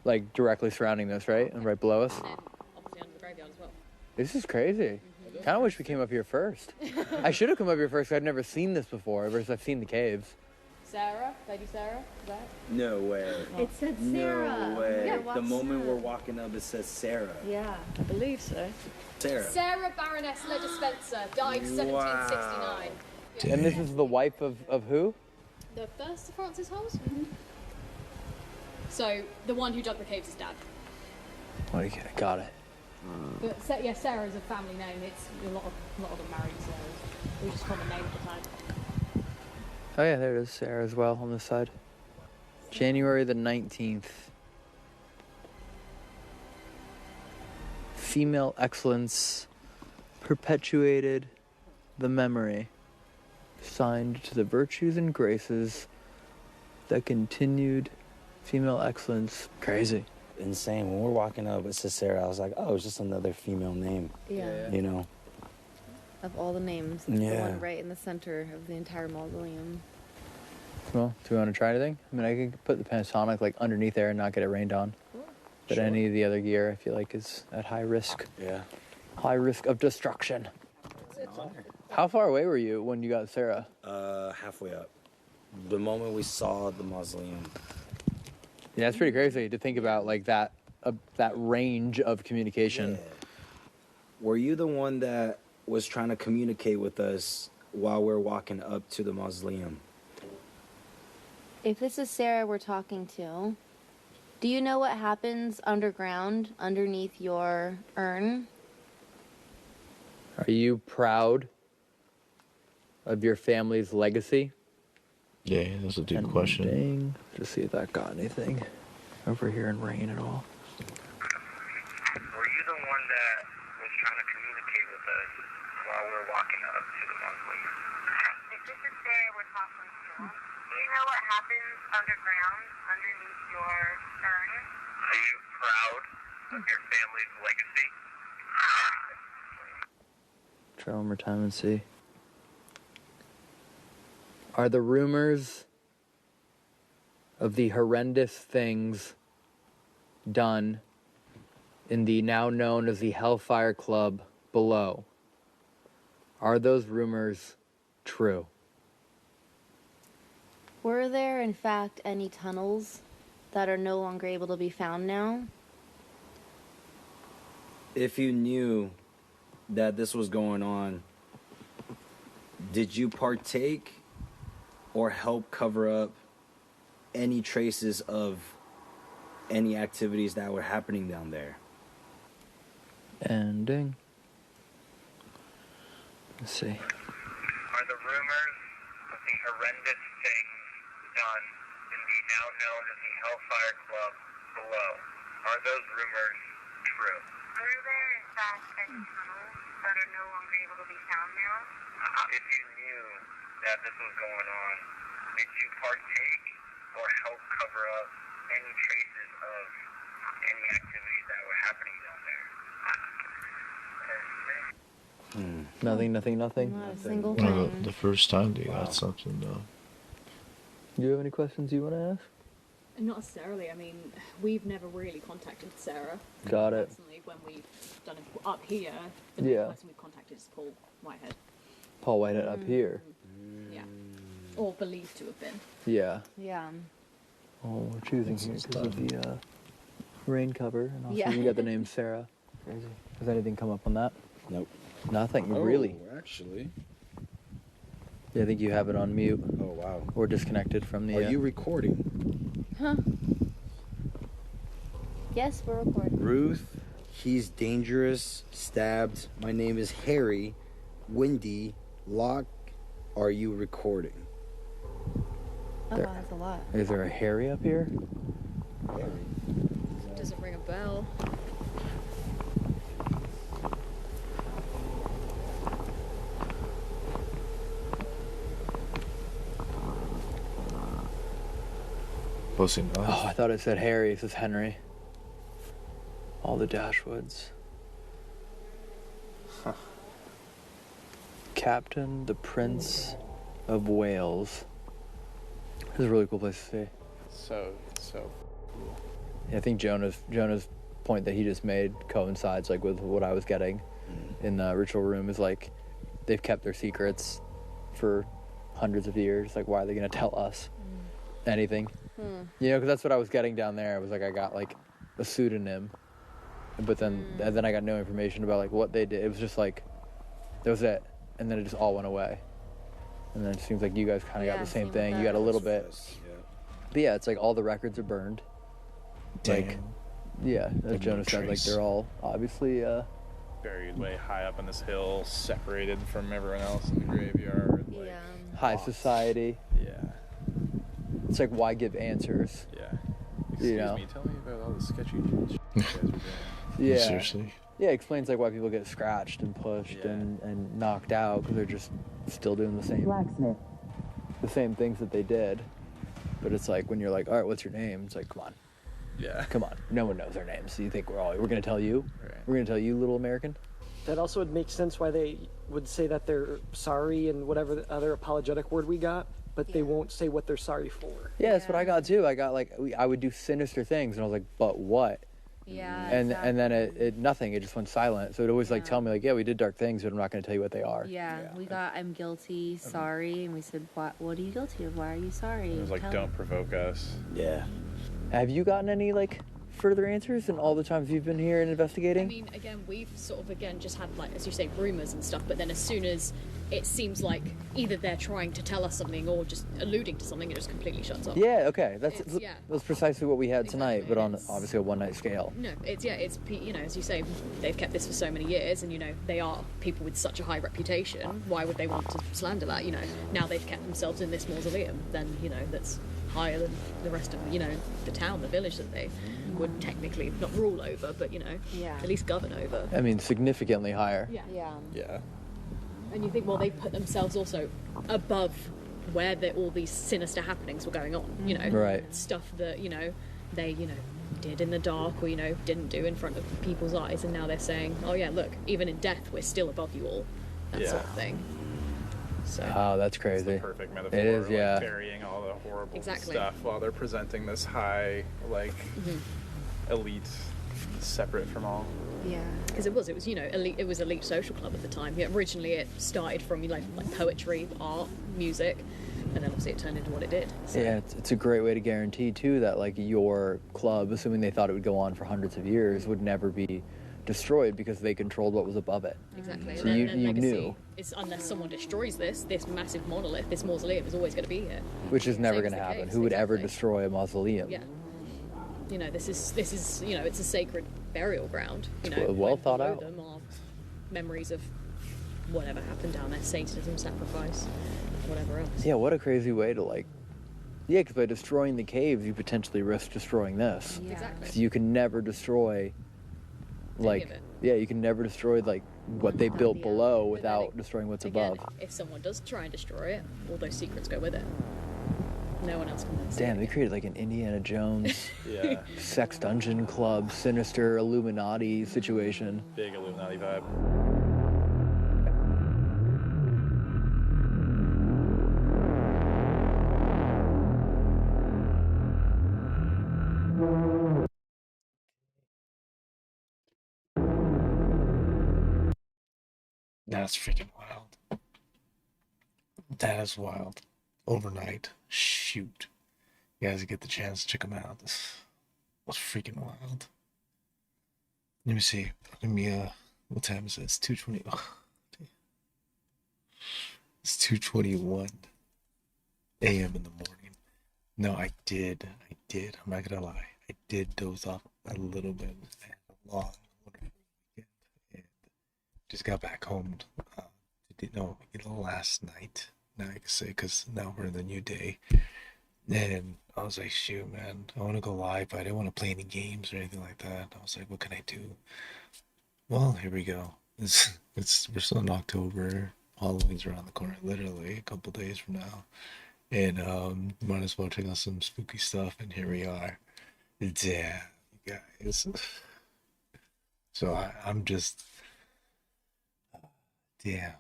like directly surrounding this, right? And right below us. And then obviously under the graveyard as well. This is crazy. Kind of wish we came up here first. I should have come up here first. 'Cause I'd never seen this before. Ever since I've seen the caves. Sarah, Lady Sarah, is that? No way. It said Sarah. No way. Yeah, the what's moment that? we're walking up, it says Sarah. Yeah. I believe so. Sarah. Sarah Baroness Leda Spencer died 1769. And this is the wife of who? The first of Francis Holmes. So the one who dug the caves is dad. Okay, got it. But yeah, Sarah is a family name. It's a lot of them married Sarahs. It was just a common name at the time. Oh yeah, there it is, Sarah as well on this side. January the 19th. Female excellence perpetuated the memory, signed to the virtues and graces that continued female excellence. Crazy. Insane. When we're walking up, it says Sarah. I was like, oh, it's just another female name. Yeah. You know? Of all the names, it's the Yeah. one right in the center of the entire mausoleum. Well, do we want to try anything? I mean, I could put the Panasonic like underneath there and not get it rained on. But Sure. any of the other gear, I feel like, is at high risk. Yeah. High risk of destruction. How far away were you when you got Sarah? Halfway up. The moment we saw the mausoleum. Yeah, it's pretty crazy to think about like that range of communication. Yeah. Were you the one that was trying to communicate with us while we're walking up to the mausoleum? If this is Sarah we're talking to, do you know what happens underground, underneath your urn? Are you proud of your family's legacy? Yeah, that's a deep question. Dang. Just see if that got anything over here in rain at all. Were you the one that was trying to communicate with us while we were walking up to the mausoleum? If this is Sarah we're talking to, do you know what happens underground, underneath your urn? of your family's legacy? Try one more time and see. Are the rumors of the horrendous things done in the now known as the Hellfire Club below, are those rumors true? Were there, in fact, any tunnels that are no longer able to be found now? If you knew that this was going on, did you partake or help cover up any traces of any activities that were happening down there? Ending. Let's see. Are the rumors of the horrendous things done in the now known as the Hellfire Club below, are those rumors true? Were there, in fact, any tunnels that are no longer able to be found now? If you knew that this was going on, did you partake or help cover up any traces of any activities that were happening down there? Nothing. Not a single Well, thing. the first time they got something though. Do you have any questions you want to ask? Not necessarily. I mean, we've never really contacted Sarah. Got it. Personally, when we've done it up here, the Yeah. person we've contacted is Paul Whitehead. Paul Whitehead up here. Yeah. Or believed to have been. Yeah. Yeah. Oh, we're choosing here because of the rain cover, and also Yeah. you got the name Sarah. Crazy. Has anything come up on that? Nope. Nothing, really. Actually. Yeah, I think you have it on mute. Oh, wow. Or disconnected from the. Are you recording? Huh. Yes, we're recording. Ruth, he's dangerous, stabbed. My name is Harry. Wendy, Locke, are you recording? Oh, There- that's a lot. Is there a Harry up here? Doesn't ring a bell. Close enough. Oh, I thought it said Harry. It says Henry. All the Dashwoods. Huh. Captain the Prince of Wales. This is a really cool place to see. So Yeah, I think Jonah's point that he just made coincides like with what I was getting in the ritual room. Is like they've kept their secrets for hundreds of years. Like, why are they gonna tell us anything? You know, because that's what I was getting down there. It was like I got like a pseudonym, but then I got no information about like what they did. It was just like that was it, and then it just all went away. And then it seems like you guys kind of got the same thing. You got a little bit, but yeah, it's like all the records are burned. Like, yeah, as Jonah said, like they're all obviously buried way high up on this hill, separated from everyone else in the graveyard. Like, high society. Yeah. It's like, why give answers? Yeah. You know? Excuse me, tell me about all the sketchy shit you guys were doing. Yeah. Seriously. Yeah, it explains like why people get scratched and pushed and knocked out because they're just still doing the same things that they did. But it's like when you're like, all right, what's your name? It's like, come on. Yeah. Come on. No one knows our names. So you think we're gonna tell you? Right. We're gonna tell you, little American? That also would make sense why they would say that they're sorry and whatever the other apologetic word we got, but they won't say what they're sorry for. Yeah, that's what I got too. I got like I would do sinister things, and I was like, but what? Yeah. And then it nothing. It just went silent. So it always like tell me like, yeah, we did dark things, but I'm not gonna tell you what they are. Yeah, we got I'm guilty, sorry, and we said, what are you guilty of? Why are you sorry? It was like, Tell don't provoke us. Yeah. Have you gotten any like further answers in all the times you've been here and investigating? I mean, again, we've sort of just had like, as you say, rumors and stuff. But then as soon as it seems like either they're trying to tell us something or just alluding to something, it just completely shuts off. Yeah. Okay. That's Yeah. that's precisely what we had tonight, but on obviously a one-night scale. No, it's you know, as you say, they've kept this for so many years, and you know they are people with such a high reputation. Why would they want to slander that? You know, now they've kept themselves in this mausoleum, then you know that's higher than the rest of the town, the village that they would technically not rule over, but you know, at least govern over. I mean, significantly higher. Yeah. Yeah. And you think, well, they put themselves also above where all these sinister happenings were going on. You know, Right. stuff that they did in the dark or, you know, didn't do in front of people's eyes, and now they're saying, oh yeah, look, even in death, we're still above you all. That sort of thing. So. Oh, that's crazy. It's the perfect metaphor. It is, like, yeah. burying all the horrible Exactly. stuff while they're presenting this high, like, elite, separate from all. Yeah, because it was you know elite. It was elite social club at the time. Yeah, originally it started from like poetry, art, music, and then obviously it turned into what it did. So. Yeah, it's a great way to guarantee too that like your club, assuming they thought it would go on for hundreds of years, would never be destroyed because they controlled what was above it. Exactly. So and you then legacy knew, is unless someone destroys this massive monolith, this mausoleum is always going to be here. which is never Same going as to the happen. caves, Who would ever exactly. destroy a mausoleum? Yeah. You know, this is you know, it's a sacred burial ground. You know, Well when thought below out. them are memories of whatever happened down there, Satanism, sacrifice, whatever else. Yeah, what a crazy way to like. Yeah, because by destroying the caves, you potentially risk destroying this. Yeah. Exactly. So you can never destroy, like, of it. yeah, you can never destroy like what they built below without destroying what's Again, above. if someone does try and destroy it, all those secrets go with it. No one else can then see Damn, it. they created like an Indiana Jones, Yeah. sex dungeon club, sinister Illuminati situation. Big Illuminati vibe. That's freaking wild. That is wild. Overnight. Shoot. You guys get the chance to check them out. This was freaking wild. Let me see. Let me, what time is it? It's 2:20. Oh, it's 2:21 a.m. in the morning. No, I did. I'm not gonna lie. I did doze off a little bit. I had a long weekend and just got back home. Last night. Now I can say because now we're in the new day. And I was like, shoot, man, I want to go live, but I didn't want to play any games or anything like that. I was like, what can I do? Well, here we go. We're still in October. Halloween's around the corner, literally a couple days from now. And might as well check out some spooky stuff. And here we are. Damn, you guys. So I'm just, damn.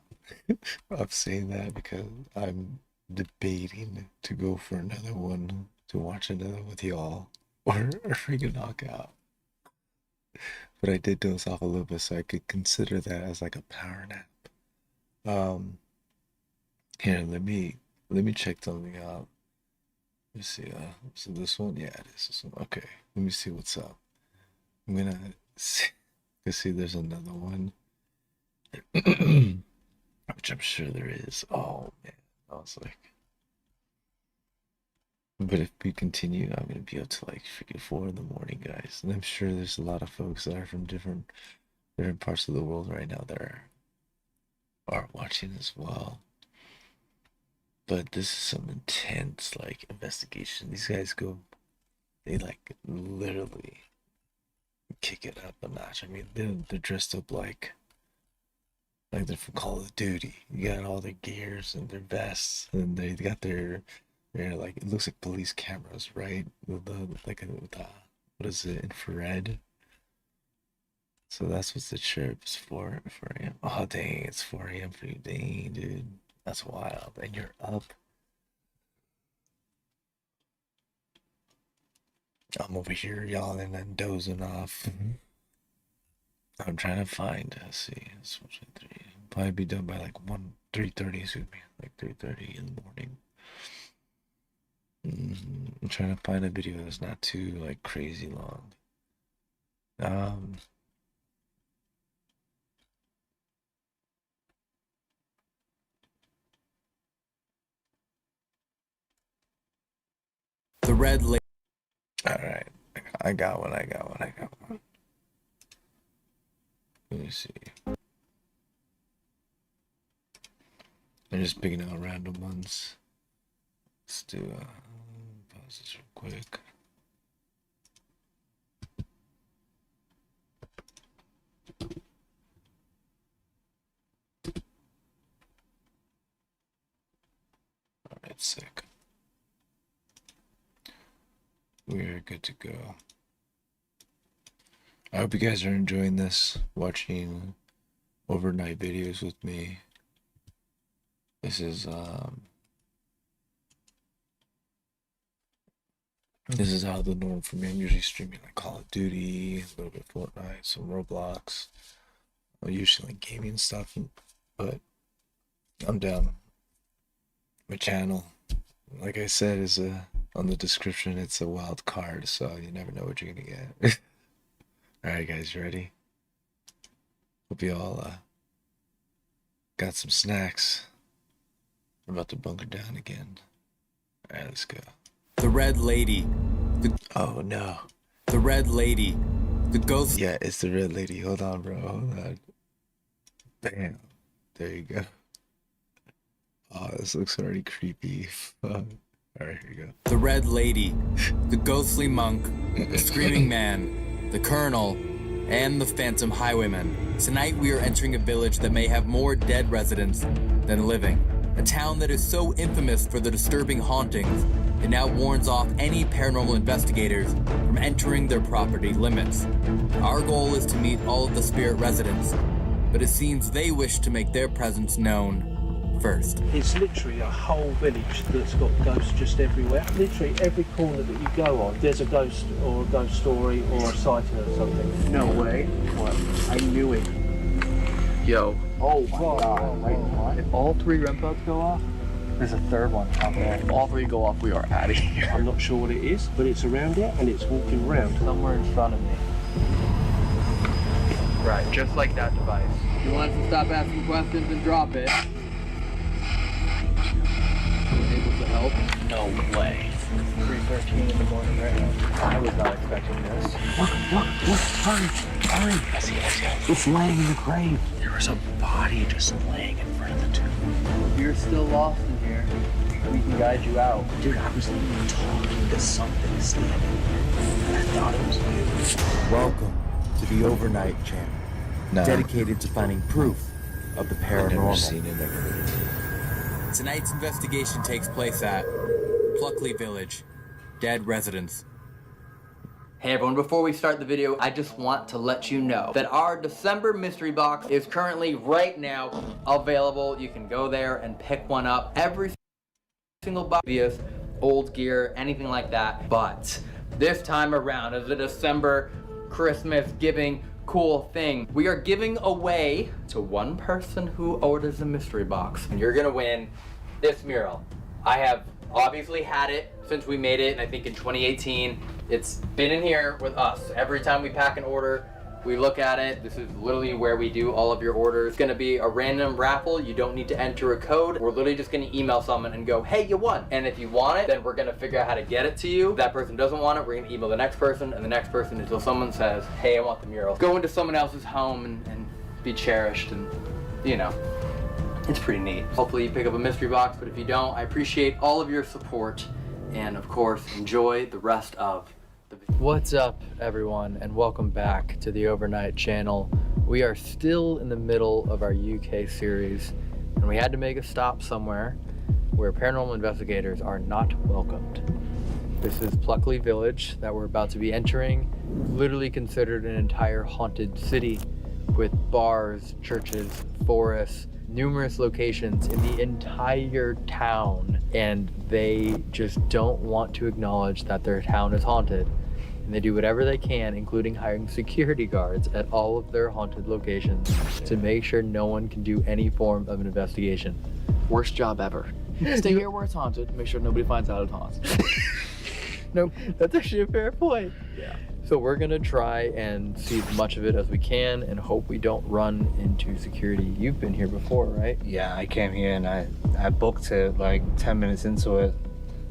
I'm saying that because I'm debating to go for another one, to watch another with y'all, or freaking knock out. But I did doze off a little bit, so I could consider that as like a power nap. Here, let me check something out. Let me see. So this one, yeah, it is this one. Okay, let me see what's up. I'm gonna see. Let's see. There's another one. Which I'm sure there is. Oh man, I was like, but if we continue, I'm gonna be up to like freaking 4 in the morning, guys. And I'm sure there's a lot of folks that are from different parts of the world right now that are watching as well. But this is some intense like investigation. These guys they like literally kick it up a notch. I mean, they're dressed up like they're from Call of Duty. You got all their gears and their vests, and they got their like, it looks like police cameras, right? With what is it, infrared? So that's what the chirp is for 4 a.m. Oh dang, it's 4 a.m. for you. Dang, dude, that's wild. And you're up. I'm over here yawning and dozing off. I'm trying to find, let's see, it's 3. Probably be done by like 3:30, excuse me, like 3:30 in the morning. I'm trying to find a video that's not too like crazy long. The red lady. All right, I got one. Let me see. I'm just picking out random ones. Let's do pause this real quick. Alright, sick. We're good to go. I hope you guys are enjoying this, watching overnight videos with me. This is how the norm for me. I'm usually streaming like Call of Duty, a little bit of Fortnite, some Roblox. I'm usually like gaming stuff, but I'm down. My channel, like I said, is on the description. It's a wild card, so you never know what you're gonna get. Alright guys, you ready? Hope you all got some snacks. I'm about to bunker down again. Alright, let's go. The Red Lady. Oh no. The Red Lady. The ghost. Yeah, it's the Red Lady. Hold on, bro. Hold on. Bam. There you go. Oh, this looks already creepy. Alright, here you go. The Red Lady. The ghostly monk. The screaming man. The Colonel, and the Phantom Highwayman. Tonight we are entering a village that may have more dead residents than living. A town that is so infamous for the disturbing hauntings, it now warns off any paranormal investigators from entering their property limits. Our goal is to meet all of the spirit residents, but it seems they wish to make their presence known first. It's literally a whole village that's got ghosts just everywhere. Literally every corner that you go on, there's a ghost or a ghost story or a sighting of something. No way. What? I knew it. Yo. Oh my god. Wait, what? If all 3 REM pods go off, there's a 3rd one out there. If all 3 go off, we are out of here. I'm not sure what it is, but it's around here and it's walking around. Somewhere in front of me. Right, just like that device. You want us to stop asking questions and drop it? Able to help? No way. 3:13 in the morning right now. I was not expecting this. Look, hurry. I see. It's laying in the grave. There was a body just laying in front of the tomb. You're still lost in here. We can guide you out. Dude, I was talking to something standing there, and I thought it was you. Welcome to the Overnight Channel, dedicated to finding proof of the paranormal. I've never seen it, never heard of it. Tonight's investigation takes place at Pluckley Village. Dead residents. Hey everyone, before we start the video, I just want to let you know that our December mystery box is currently right now available. You can go there and pick one up. Every single box, old gear, anything like that. But this time around, as a December Christmas giving cool thing, we are giving away to one person who orders a mystery box, and you're gonna win this mural. I have obviously had it since we made it, and I think in 2018. It's been in here with us. Every time we pack an order, we look at it. This is literally where we do all of your orders. It's gonna be a random raffle. You don't need to enter a code. We're literally just gonna email someone and go, hey, you won. And if you want it, then we're gonna figure out how to get it to you. If that person doesn't want it, we're gonna email the next person and the next person until someone says, hey, I want the mural. Go into someone else's home and be cherished, and you know, it's pretty neat. Hopefully you pick up a mystery box, but if you don't, I appreciate all of your support, and of course, enjoy the rest of the video. What's up, everyone, and welcome back to the Overnight Channel. We are still in the middle of our UK series, and we had to make a stop somewhere where paranormal investigators are not welcomed. This is Pluckley Village that we're about to be entering, literally considered an entire haunted city with bars, churches, forests, numerous locations in the entire town, and they just don't want to acknowledge that their town is haunted. And they do whatever they can, including hiring security guards at all of their haunted locations to make sure no one can do any form of an investigation. Worst job ever. Stay here where it's haunted, make sure nobody finds out it's haunted. No, that's actually a fair point. Yeah. So we're gonna try and see as much of it as we can and hope we don't run into security. You've been here before, right? Yeah, I came here and I booked it like 10 minutes into it.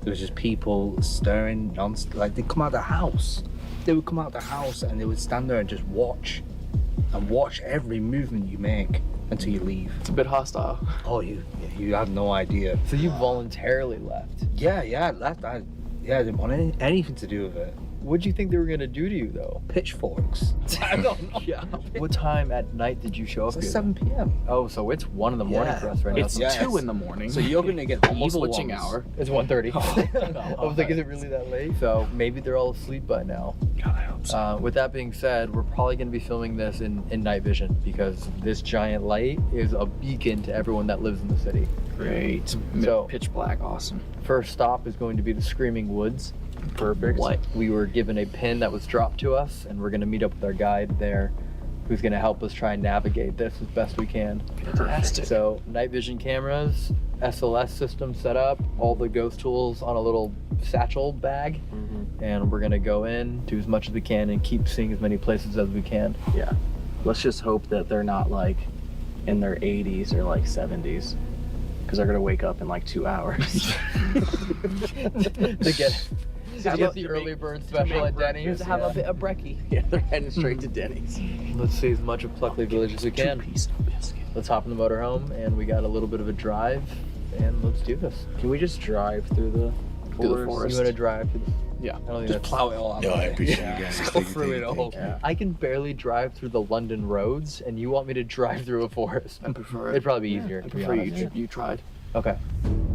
There was just people stirring, like they come out of the house. They would come out of the house and they would stand there and just watch every movement you make until you leave. It's a bit hostile. Oh, you have no idea. So you voluntarily left? Yeah, I left. I didn't want anything to do with it. What'd you think they were gonna do to you though? Pitchforks. I don't know. Yeah. What time at night did you show up It's here? 7 p.m. Oh, so it's 1 in the morning for us right now. It's 2 in the morning. So you're gonna get almost evil witching ones. hour. It's 1:30. I was like, is it really that late? So maybe they're all asleep by now. God, I hope so. With that being said, we're probably gonna be filming this in night vision because this giant light is a beacon to everyone that lives in the city. Great. So Pitch black, awesome. first stop is going to be the Screaming Woods. Perfect. We were given a pin that was dropped to us, and we're gonna meet up with our guide there, who's gonna help us try and navigate this as best we can. Fantastic. So night vision cameras, SLS system set up, all the ghost tools on a little satchel bag, and we're gonna go in, do as much as we can, and keep seeing as many places as we can. Yeah. Let's just hope that they're not like in their 80s or like 70s. Because they're gonna wake up in like 2 hours. to get the early bird special at Denny's. Have a bit of brekkie. Yeah, they're heading straight to Denny's. Let's see as much of Pluckley Village as we can. Let's hop in the motorhome, and we got a little bit of a drive, and let's do this. Can we just drive through the forest? You want to drive through the... Yeah. I don't think Just that's... plow it all out. No, I appreciate you guys. Go through it all. Yeah. I can barely drive through the London roads, and you want me to drive through a forest? I prefer it. It'd probably be easier. I to be prefer honest. you tried. Okay.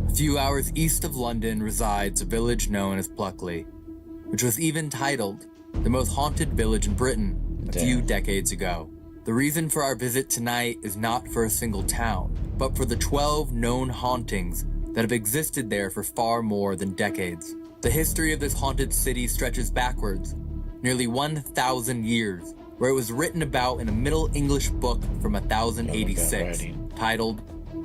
A few hours east of London resides a village known as Pluckley, which was even titled the most haunted village in Britain a few decades ago. The reason for our visit tonight is not for a single town, but for the 12 known hauntings that have existed there for far more than decades. The history of this haunted city stretches backwards, nearly 1,000 years, where it was written about in a Middle English book from 1086, titled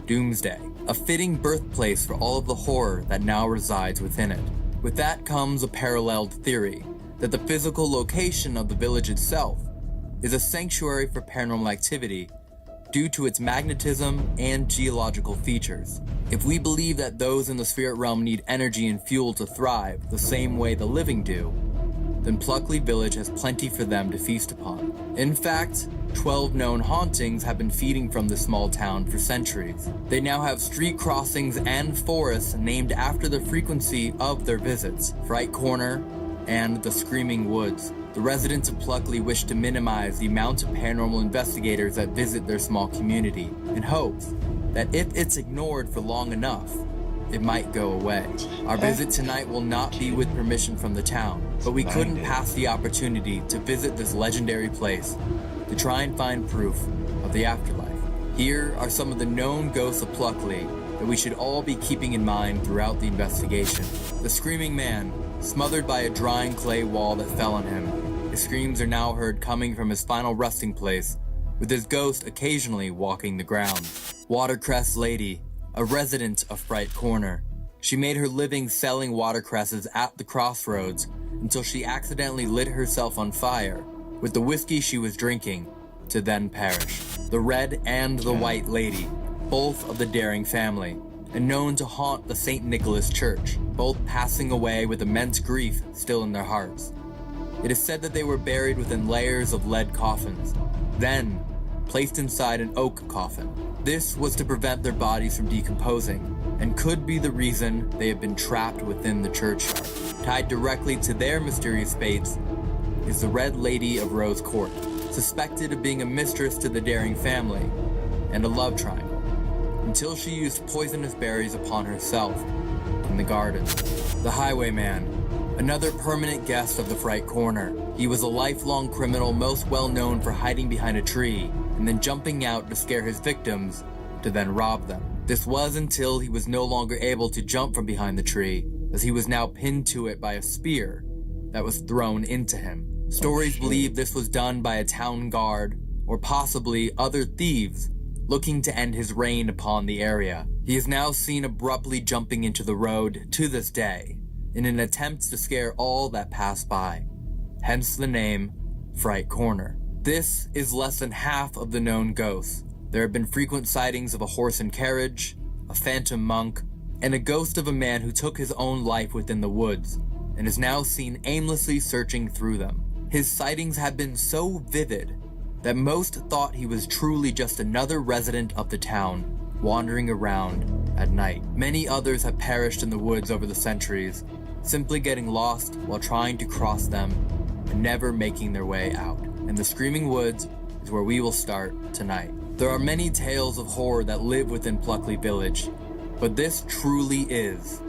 Doomsday, a fitting birthplace for all of the horror that now resides within it. With that comes a paralleled theory that the physical location of the village itself is a sanctuary for paranormal activity due to its magnetism and geological features. If we believe that those in the spirit realm need energy and fuel to thrive the same way the living do, then Pluckley Village has plenty for them to feast upon. In fact, 12 known hauntings have been feeding from this small town for centuries. They now have street crossings and forests named after the frequency of their visits: Fright Corner and the Screaming Woods. The residents of Pluckley wish to minimize the amount of paranormal investigators that visit their small community, in hopes that if it's ignored for long enough, it might go away. Our visit tonight will not be with permission from the town, but we couldn't pass the opportunity to visit this legendary place to try and find proof of the afterlife. Here are some of the known ghosts of Pluckley that we should all be keeping in mind throughout the investigation. The Screaming Man, smothered by a drying clay wall that fell on him. His screams are now heard coming from his final resting place, with his ghost occasionally walking the ground. Watercress Lady, a resident of Fright Corner. She made her living selling watercresses at the crossroads until she accidentally lit herself on fire with the whiskey she was drinking, to then perish. The Red and the White Lady, both of the Daring family, and known to haunt the St. Nicholas Church, both passing away with immense grief still in their hearts. It is said that they were buried within layers of lead coffins, then placed inside an oak coffin. This was to prevent their bodies from decomposing, and could be the reason they have been trapped within the churchyard. Tied directly to their mysterious fates is the Red Lady of Rose Court, suspected of being a mistress to the Daring family, and a love triangle, until she used poisonous berries upon herself in the garden. The Highwayman, another permanent guest of the Fright Corner. He was a lifelong criminal most well known for hiding behind a tree and then jumping out to scare his victims to then rob them. This was until he was no longer able to jump from behind the tree, as he was now pinned to it by a spear that was thrown into him. Stories believe this was done by a town guard, or possibly other thieves looking to end his reign upon the area. He is now seen abruptly jumping into the road to this day, in an attempt to scare all that pass by. Hence the name Fright Corner. This is less than half of the known ghosts. There have been frequent sightings of a horse and carriage, a phantom monk, and a ghost of a man who took his own life within the woods, and is now seen aimlessly searching through them. His sightings have been so vivid that most thought he was truly just another resident of the town, wandering around at night. Many others have perished in the woods over the centuries, simply getting lost while trying to cross them and never making their way out. And the Screaming Woods is where we will start tonight. There are many tales of horror that live within Pluckley Village, but this truly is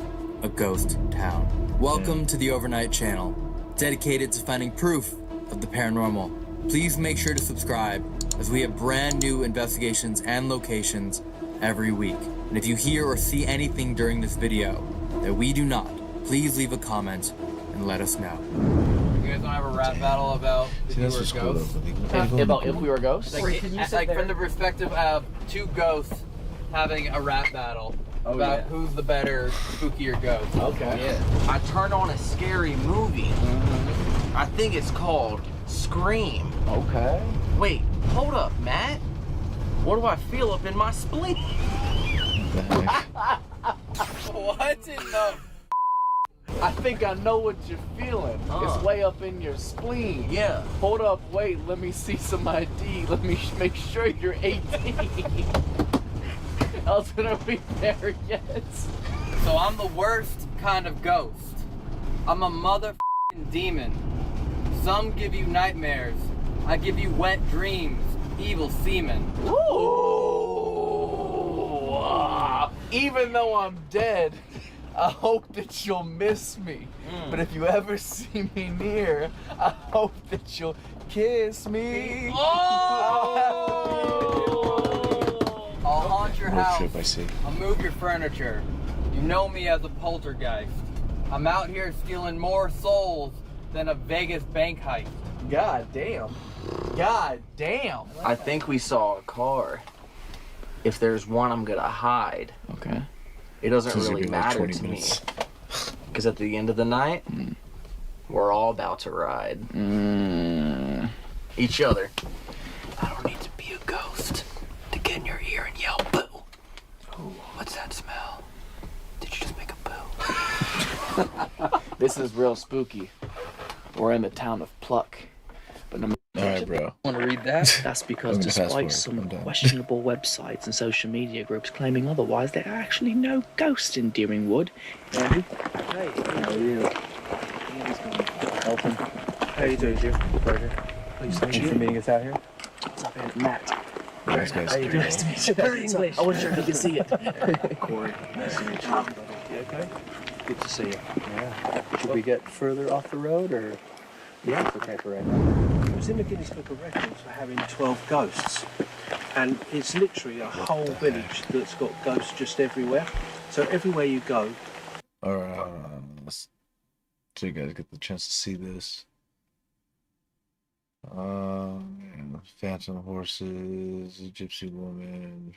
a ghost town. Welcome to the Overnight Channel, dedicated to finding proof of the paranormal. Please make sure to subscribe, as we have brand new investigations and locations every week. And if you hear or see anything during this video that we do not, please leave a comment and let us know. You guys don't have a rap battle about if you were ghosts? About if we were ghosts? Like from the perspective of two ghosts having a rap battle about who's the better, spookier ghost. Okay. Yeah. I turned on a scary movie. I think it's called Scream. Okay. Wait, hold up, Matt. What do I feel up in my spleen? What in the... I think I know what you're feeling. It's way up in your spleen. Yeah. Hold up, wait, let me see some ID. Let me make sure you're 18. I was gonna be there yet. So I'm the worst kind of ghost. I'm a motherfucking demon. Some give you nightmares. I give you wet dreams, evil semen. Ooh. Even though I'm dead, I hope that you'll miss me. But if you ever see me near, I hope that you'll kiss me. I'll haunt your house. Ship, I see. I'll move your furniture. You know me as a poltergeist. I'm out here stealing more souls than a Vegas bank heist. God damn. God damn. I think we saw a car. If there's one, I'm gonna hide. Okay. It doesn't This is really gonna be like matter 20 to minutes. me. Because at the end of the night, we're all about to ride. Each other. I don't need to be a ghost to get in your ear and yell boo. Ooh, what's that smell? Did you just make a boo? This is real spooky. We're in the town of Pluck. But no Alright, bro. Want to read that? That's because I'm gonna fast despite forward. some I'm done. questionable websites and social media groups claiming otherwise, there are actually no ghosts in Deeringwood. Andy? Hey, how are you? Elton. How you doing, Jim? Pleasure. Please, Thanks for meeting us out here. What's up, Andy? Matt. Nice guys. How you doing? Nice to meet you. Very English. I wasn't sure if you could see it. Corey. Nice to meet you. You okay? Good to see you. Yeah. Should we get further off the road, or? Yeah. It's okay for right now. It was in the Guinness Book of Records for having 12 ghosts. And it's literally a whole village that's got ghosts just everywhere. So everywhere you go, Alright, so you guys get the chance to see this. Phantom horses, a gypsy woman,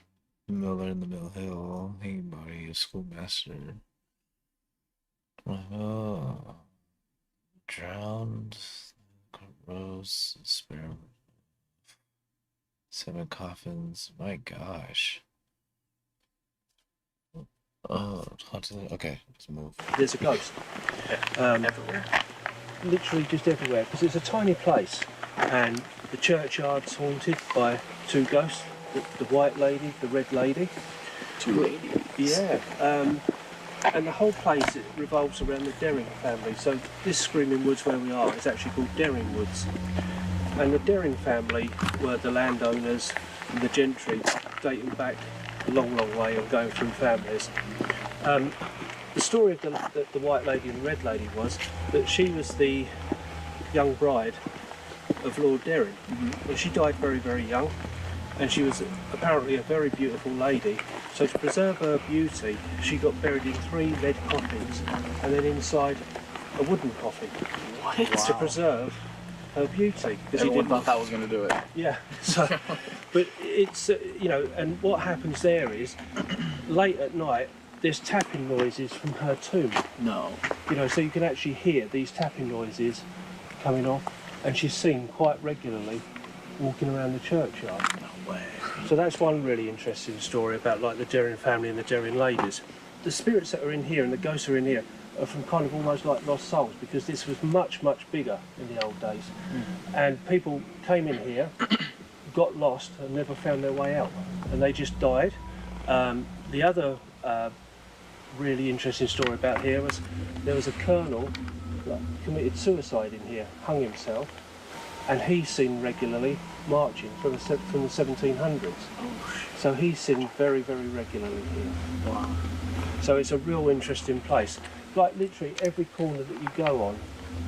miller in the Mill Hill, hanging body, a schoolmaster. Drowned, rose, sparrow, 7 coffins. My gosh. Haunted. Okay, let's move. there's a ghost. Everywhere? Literally just everywhere, because it's a tiny place. And the churchyard's haunted by 2 ghosts, the white lady, the red lady. 2 ladies. Yeah. And the whole place, it revolves around the Dering family. So this Screaming Woods where we are is actually called Dering Woods. And the Dering family were the landowners and the gentry, dating back a long, long way and going through families. The story of the white lady and the red lady was that she was the young bride of Lord Dering. And she died very, very young. And she was apparently a very beautiful lady. So to preserve her beauty, she got buried in 3 lead coffins, and then inside a wooden coffin. What? To Wow. preserve her beauty. Everyone thought that was going to do it. Yeah. So, but it's you know, and what happens there is, late at night, there's tapping noises from her tomb. No. You know, so you can actually hear these tapping noises coming off, and she's seen quite regularly walking around the churchyard. No way. So that's one really interesting story about like the Dering family and the Dering ladies. The spirits that are in here and the ghosts are in here are from kind of almost like lost souls, because this was much, much bigger in the old days. And people came in here, got lost and never found their way out, and they just died. The other really interesting story about here was there was a colonel that committed suicide in here, hung himself, and he's seen regularly marching from the 1700s. So he's seen very, very regularly here. Wow. So it's a real interesting place. Like literally every corner that you go on,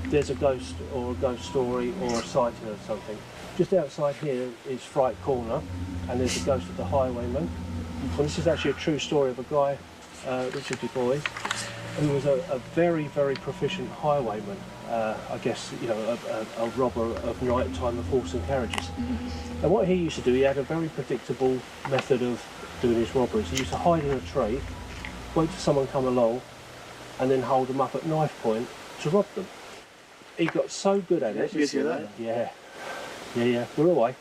there's a ghost or a ghost story or a sighting of something. Just outside here is Fright Corner, and there's the ghost of the highwayman. And this is actually a true story of a guy, Richard Du Bois, who was a very, very proficient highwayman. I guess, you know, a robber of nighttime of horse and carriages. And what he used to do, he had a very predictable method of doing his robberies. He used to hide in a tree, wait till someone come along, and then hold them up at knife point to rob them. He got so good at it. You see that? Yeah. We're away.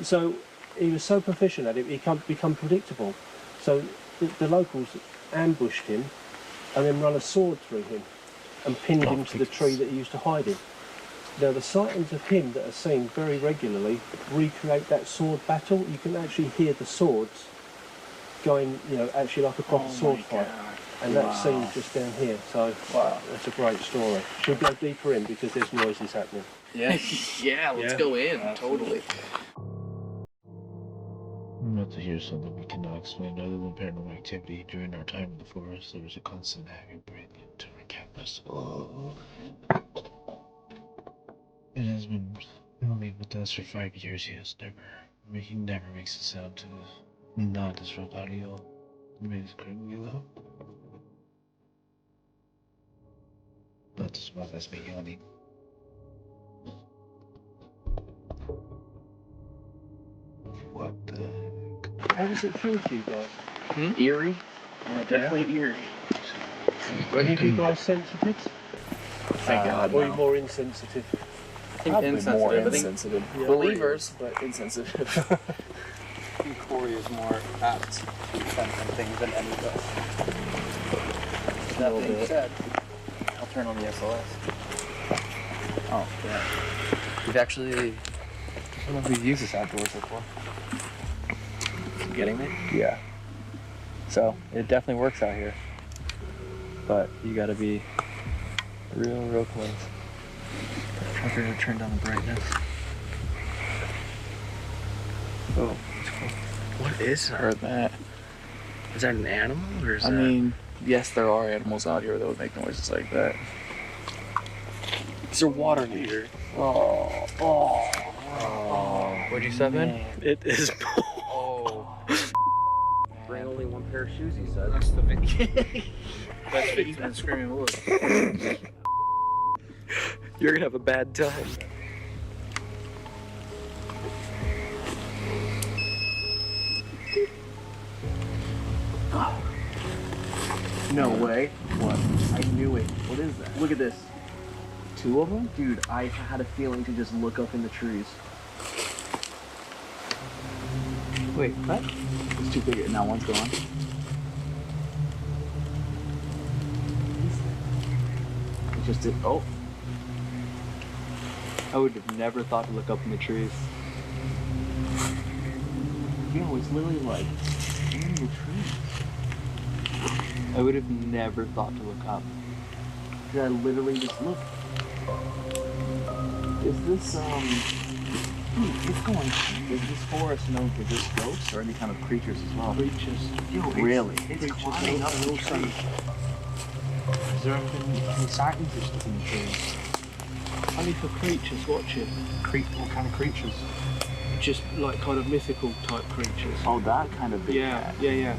So he was so proficient at it, he become predictable. So the locals ambushed him and then run a sword through him and pinned him to the tree that he used to hide in. Now the sightings of him that are seen very regularly recreate that sword battle. You can actually hear the swords going, you know, actually like a proper sword fight. And that's seen just down here, so that's a great story. Should we go deeper in because there's noises happening? Yeah, yeah, let's go in, totally. I'm about to hear something we cannot explain other than paranormal activity. During our time in the forest, there was a constant heavy breathing to recap us. It has been only with us for 5 years. He never makes a sound to not disrupt audio. It makes creepy though. Not as much as me yawning. What the heck? How does it feel to you guys? Eerie? Yeah, definitely eerie. Are any of you guys sensitive? Thank God, Or are no. you more insensitive? I think insensitive. more I think insensitive. Yeah. Believers, but insensitive. I think Corey is more apt to sense things than any of us. That being said, I'll turn on the SLS. Oh, yeah. We've actually, I don't know if we've used this outdoors before. Getting me? Yeah. So, it definitely works out here. But you gotta be real close. I'm going to turn down the brightness. Oh, that's cool. What is that? Is that an animal or is I that... mean, yes, there are animals out here that would make noises like that. It's a water heater. Oh. What'd you say, man? It is. Oh. Bring only one pair of shoes, he said. That's the video. That's the he's been screaming wood. You're gonna have a bad time. No way. What? I knew it. What is that? Look at this. 2 of them? Dude, I had a feeling to just look up in the trees. Wait, what? It's too big. Now one's gone. It just did. Oh. I would have never thought to look up in the trees. Yo, it's literally like in the trees. I would have never thought to look up. Dude, I literally just looked. Is this dude, it's going. Is this forest known for just ghosts or any kind of creatures as well? Creatures. Yo, really? It's climbing up the tree. Has there ever been any sightings of stuff in the trees? Only for creatures, watch it. What kind of creatures? Just like kind of mythical type creatures. Oh, that kind of big cat. Yeah.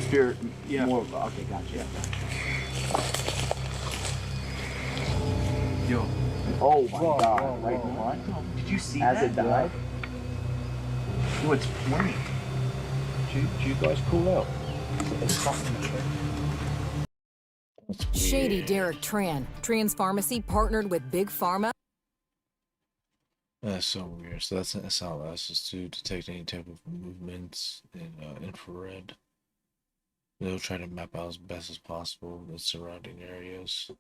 Spirit, Yeah. more of a, okay, gotcha. Yo. Oh my Whoa, god, whoa, right whoa. in front. Did you see As that? it died? Ooh, it's pointing. Do you guys call out? It's something. Shady Derek Tran. Tran's Pharmacy partnered with Big Pharma. That's so weird. So that's an SLS is to detect any type of movements in infrared. They'll try to map out as best as possible the surrounding areas.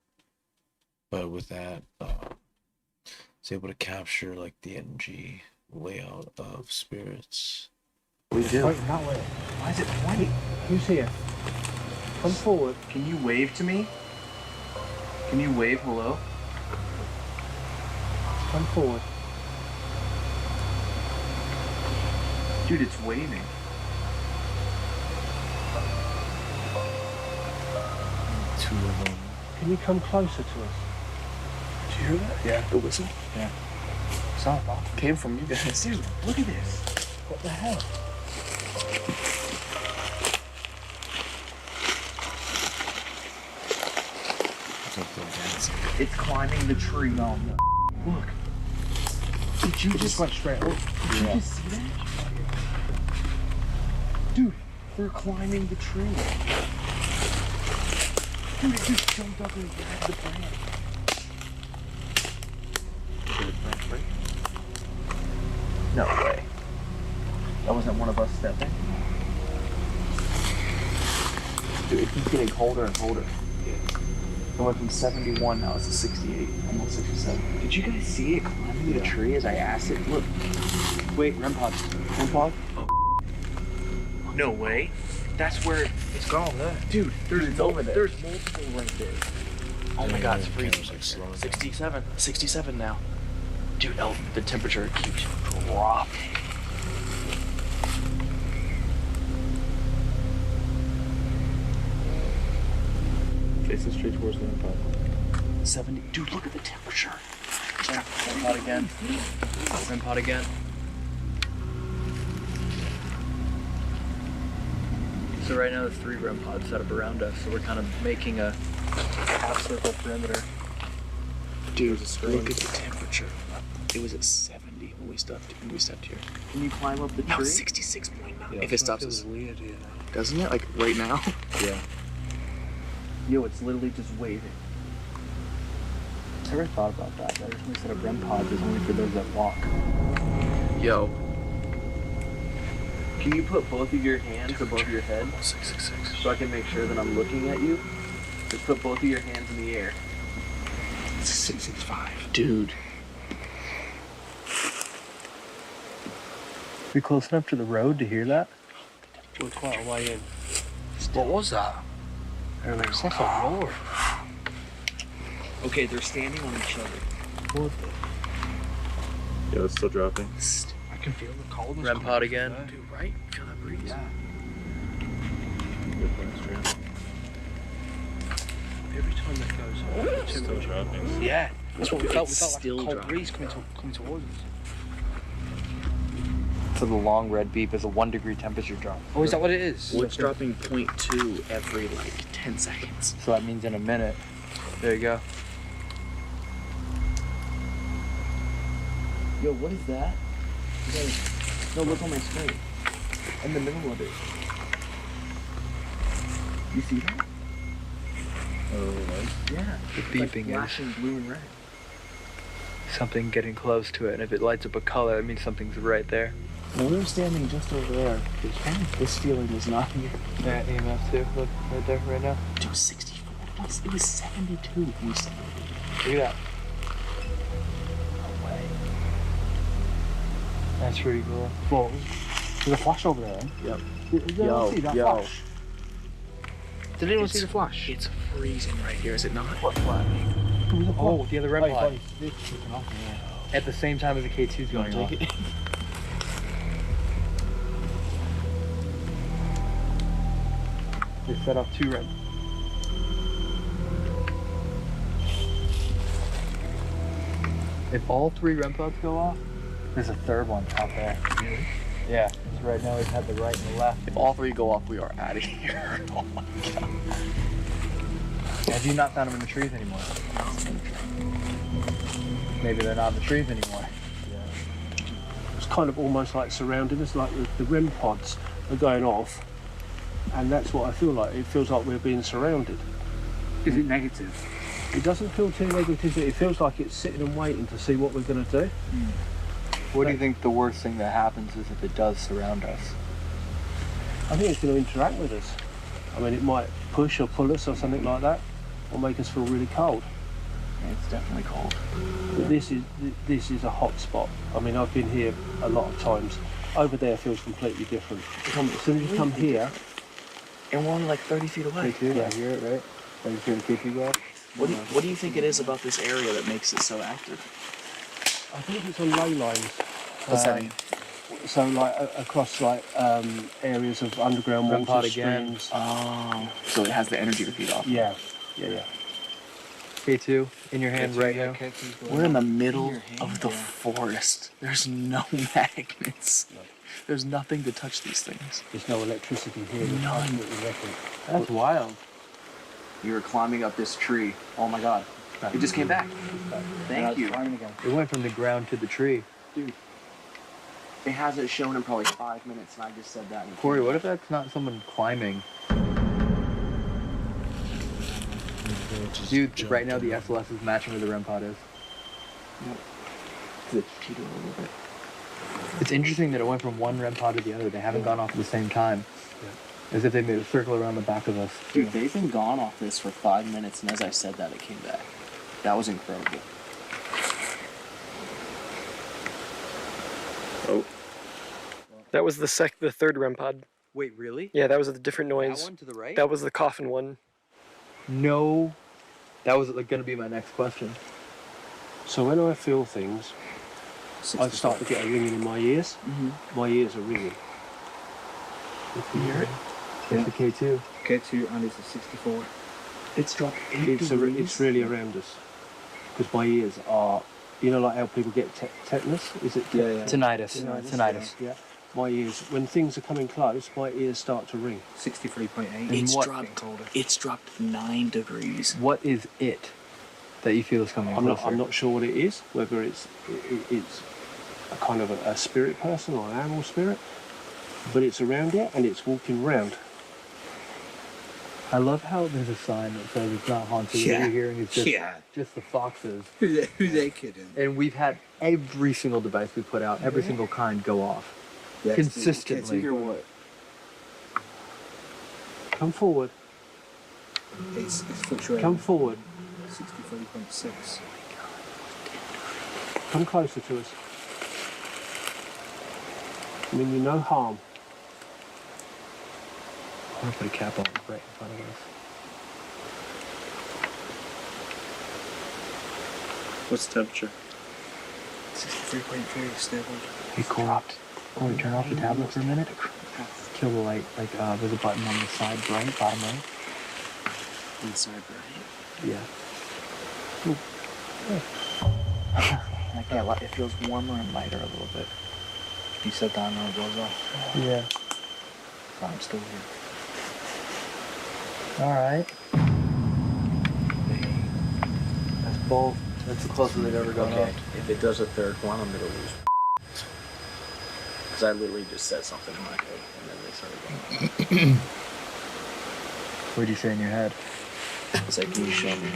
But with that, it's able to capture like the energy layout of spirits. We do. Wait, that way. Why is it pointing? Who's here? Come forward. Can you wave to me? Can you wave hello? Come forward. Dude, it's waving. Two of them. Can you come closer to us? Did you hear that? Yeah. The whistle? Yeah. Sound came from you guys. Dude, look at this. What the hell? It's climbing the tree. No. Look. Did you just went straight up? Did you just see that? Dude, they're climbing the tree. Dude, it just jumped up and grabbed the branch. Did the branch break? No way. That wasn't one of us stepping. Dude, it keeps getting colder and colder. It went from 71, now it's a 68, almost 67. Did you guys see it climbing the tree as I asked it? Look. Wait, REM pod. REM pod? Oh. No way. That's where it's gone there. Dude, there's over there. There's multiple right there. Oh my god, it's freezing. 67. 67 now. Dude, the temperature keeps dropping. Facing straight towards the impact. 70. Dude, look at the temperature. REM pod again. REM pod again. So right now there's 3 REM pods set up around us, so we're kind of making a half circle perimeter. Dude, look at the temperature. It was at 70 when we stepped here. Can you climb up the tree? No, 66.9. Yeah, if it stops us. Weird, yeah. Doesn't it? Like right now? Yeah. Yo, it's literally just waving. I never thought about that. That originally set up REM pods is only for those that walk. Yo. Can you put both of your hands above your head? 666. So I can make sure that I'm looking at you? Just put both of your hands in the air. 665. Dude. We close enough to the road to hear that? We're quite a way in. What was that? It's like a roar. Okay, they're standing on each other. What the? Yeah, it's still dropping. I can feel the coldness. REM pod again. Dude, right? Feel that breeze? Yeah. Every time that goes on, it's still dropping. Yeah. That's what we felt. We It's felt like a still cold dropping. breeze coming towards us. So the long red beep is a 1 degree temperature drop. Oh, is that what it is? Well, it's dropping 0.2 every like 10 seconds. So that means in a minute. There you go. Yo, what is that? No, look on my screen. In the middle of it. You see that? Oh, Yeah. The beeping like is flashing blue and red. something getting close to it, and if it lights up a color, it means something's right there. When we were standing just over there, this feeling was not here. Yeah, EMF too. Look, right there, right now. It was 64. It was 72 when we started. Look at that. No way. That's pretty cool. Well, there's a flash over there. Yep. Did anyone see that flash? Did anyone see the flash? It's freezing right here, is it not? What flash? Oh, the other REM pod. It's kicking off, yeah. At the same time as the K2's going off. Take it. They set off 2 REM. If all 3 REM pods go off, there's a 3rd one out there. Really? Yeah, because right now we've had the right and the left. If all 3 go off, we are out of here. Oh my god. Have you not found them in the trees anymore? Maybe they're not in the trees anymore. It's kind of almost like surrounding us, like the REM pods are going off, and that's what I feel like. It feels like we're being surrounded. Is it negative? It doesn't feel too negative. It feels like it's sitting and waiting to see what we're going to do. What do you think the worst thing that happens is if it does surround us? I think it's going to interact with us. I mean, it might push or pull us or something like that, or make us feel really cold. It's definitely cold. But this is a hot spot. I mean, I've been here a lot of times. Over there feels completely different. As soon as you come here, And we're only like 30 feet away. K2, I hear it, right? I just hear the K2 go off. What do you think it is about this area that makes it so active? I think it's on ley lines. What's that mean? So like across like areas of underground REM pod water again. streams. Oh, so it has the energy to feed off. Yeah. K2 in your hand right now. We're in the middle of the forest. There's no magnets. There's nothing to touch these things. There's no electricity here. None. That's wild. You were climbing up this tree. Oh my god. It just came back. Thank you. It went from the ground to the tree. Dude. It hasn't shown in probably 5 minutes, and I just said that. Corey, what if that's not someone climbing? Dude, right now the SLS is matching where the REM pod is. It's interesting that it went from one REM pod to the other. They haven't gone off at the same time. As if they made a circle around the back of us. Dude, they've been gone off this for 5 minutes, and as I said that, it came back. That was incredible. Oh. That was the third REM pod. Wait, really? Yeah, that was a different noise. That one to the right? That was the coffin one. No. That was like, gonna be my next question. So when I feel things, I start to get a ringing in my ears. My ears are ringing. You hear it? It's the K2. K2 and it's a 64. It's dropped 8 It's degrees. really around us. Because my ears are, you know, like how people get tetanus? Is it? Tinnitus. Tinnitus. Yeah. My ears, when things are coming close, my ears start to ring. 63.8. It's dropped 9 degrees. What is it that you feel is coming closer? I'm not sure what it is, whether it's a kind of a spirit person or an animal spirit, but it's around here and it's walking round. I love how there's a sign that says it's not haunted. What you're hearing is just the foxes. Who they kidding? And we've had every single device we put out, every single kind go off. Consistently. Hear what? Come forward. It's fluctuating. Come forward. 63.6. Come closer to us. I mean, you're no harm. I'm going to put a cap on right in front of us. What's the temperature? 63.3 stable. Hey, Corey, turn off the tablet for a minute. Kill the light. Like, there's a button on the side right, bottom right. Inside right? Yeah. I can't lie, it feels warmer and lighter a little bit. You said that and it goes off. Yeah. I'm still here. Alright. That's both. That's the closest they've ever gone up. If it does a third one, I'm gonna lose. Because I literally just said something in my head and then they started going on. What did you say in your head? I was like, can you show me?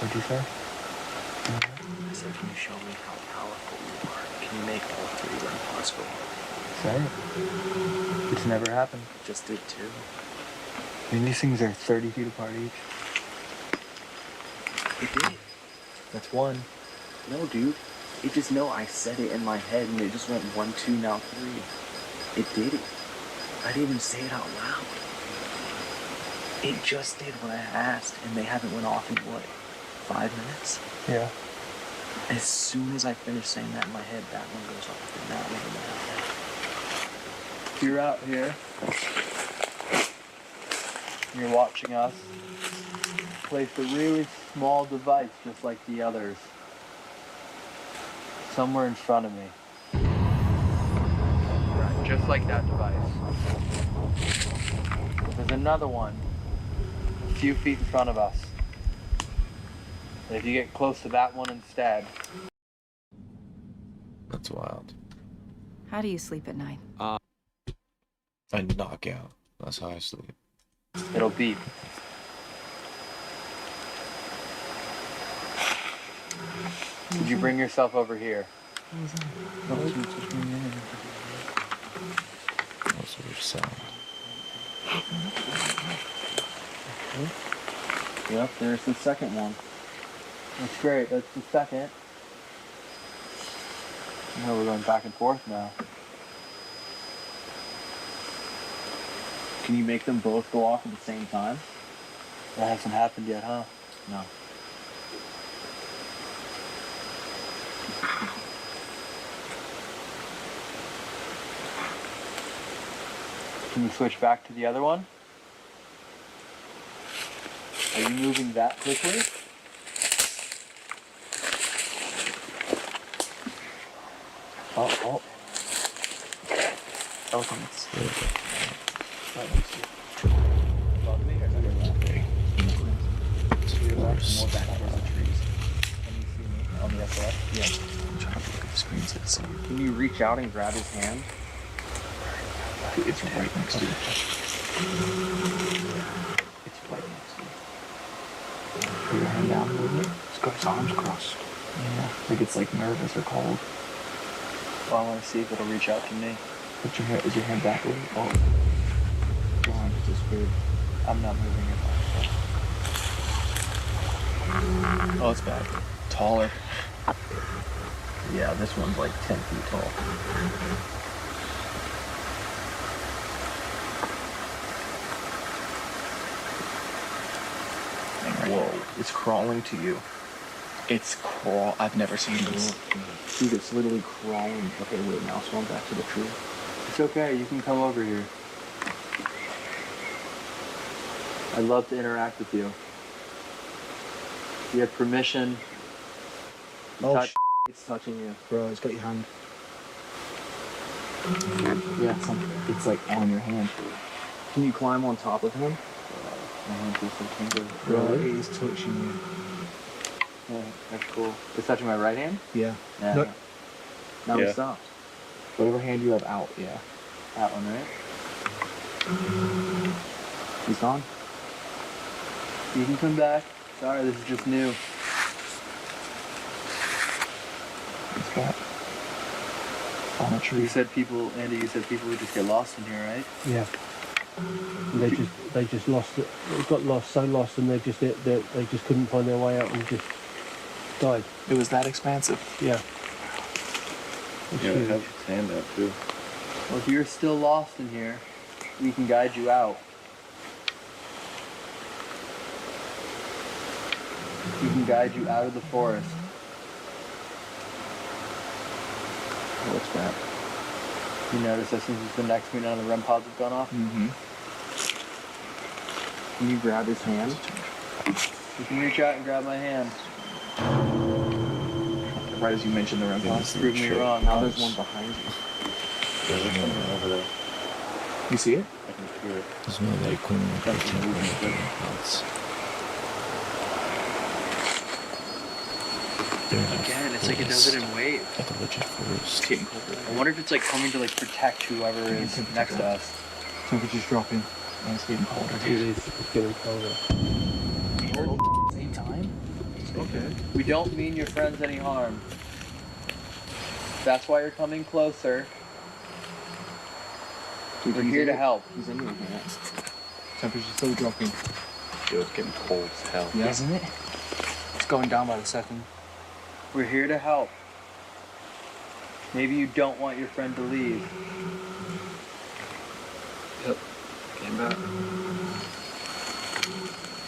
What did you say? I said, can you show me how powerful you are? Can you make all 3 run possible? Say it. It's never happened. Just did 2. I mean, these things are 30 feet apart each. It did. That's one. No, dude. It just, no, I said it in my head and it just went 1, 2, now 3. It did it. I didn't even say it out loud. It just did what I asked and they haven't went off in what, 5 minutes? Yeah. As soon as I finish saying that in my head, that one goes off and that one You're out here. You're watching us. Place a really small device just like the others. Somewhere in front of me. Right, just like that device. There's another one a few feet in front of us. And if you get close to that one instead. That's wild. How do you sleep at night? I knock out. That's how I sleep. It'll beep. Did you bring yourself over here? That's weird sound. Yep, there's the second one. That's great. That's the second. No, we're going back and forth now. Can you make them both go off at the same time? That hasn't happened yet, huh? No. Can you switch back to the other one? Are you moving that quickly? Oh. Elephants. More back towards the trees. Can you see me on the SLS? Yeah. I'm trying to look at the screen so I can see you. Can you reach out and grab his hand? Dude, it's right next to you. It's right next to you. Put your hand down a little bit. He's got his arms crossed. Yeah. Like it's like nervous or cold. Well, I want to see if it'll reach out to me. Put your hand, is your hand back a little? Oh. Your arm just disappeared. I'm not moving it. Oh, it's back. Taller. Yeah, this one's like 10 feet tall. Whoa, it's crawling to you. I've never seen this. Dude, it's literally crawling. Okay, wait, now swim back to the tree. It's okay, you can come over here. I'd love to interact with you. You have permission. It's touching you. Bro, it's got your hand. Yeah, it's like on your hand. Can you climb on top of him? My hand feels so tingly. Bro, it is touching you. Yeah, that's cool. It's touching my right hand? Yeah. Yeah. No. Now Yeah. it stopped. Whatever hand you have out, yeah. That one, right? He's gone. You can come back. Sorry, this is just new. He's got on a tree. You said people would just get lost in here, right? Yeah. They just lost it. They got lost, so lost, and they just couldn't find their way out and just died. It was that expansive. Yeah. Yeah, it has its hand out too. Well, if you're still lost in here, we can guide you out. We can guide you out of the forest. What's that? You notice that since it's been next to me, none of the REM pods have gone off? Mm-hmm. Can you grab his hand? You can reach out and grab my hand. Right as you mentioned the REM pods. Prove me wrong. Now there's one behind you. There's one over there. You see it? I can hear it. There's no like corner pods. Again, it's like it does it in waves. Like a legit forest. It's getting colder. I wonder if it's like coming to like protect whoever is next to us. Temperature's dropping. And it's getting colder. It is. It's getting colder. Same time? Okay. We don't mean your friends any harm. That's why you're coming closer. Dude, We're he's here in to it. help. He's in your hand. Temperature's still dropping. Dude, it's getting cold as hell. Yeah. Isn't it? It's going down by the second. We're here to help. Maybe you don't want your friend to leave. Yep. Came back.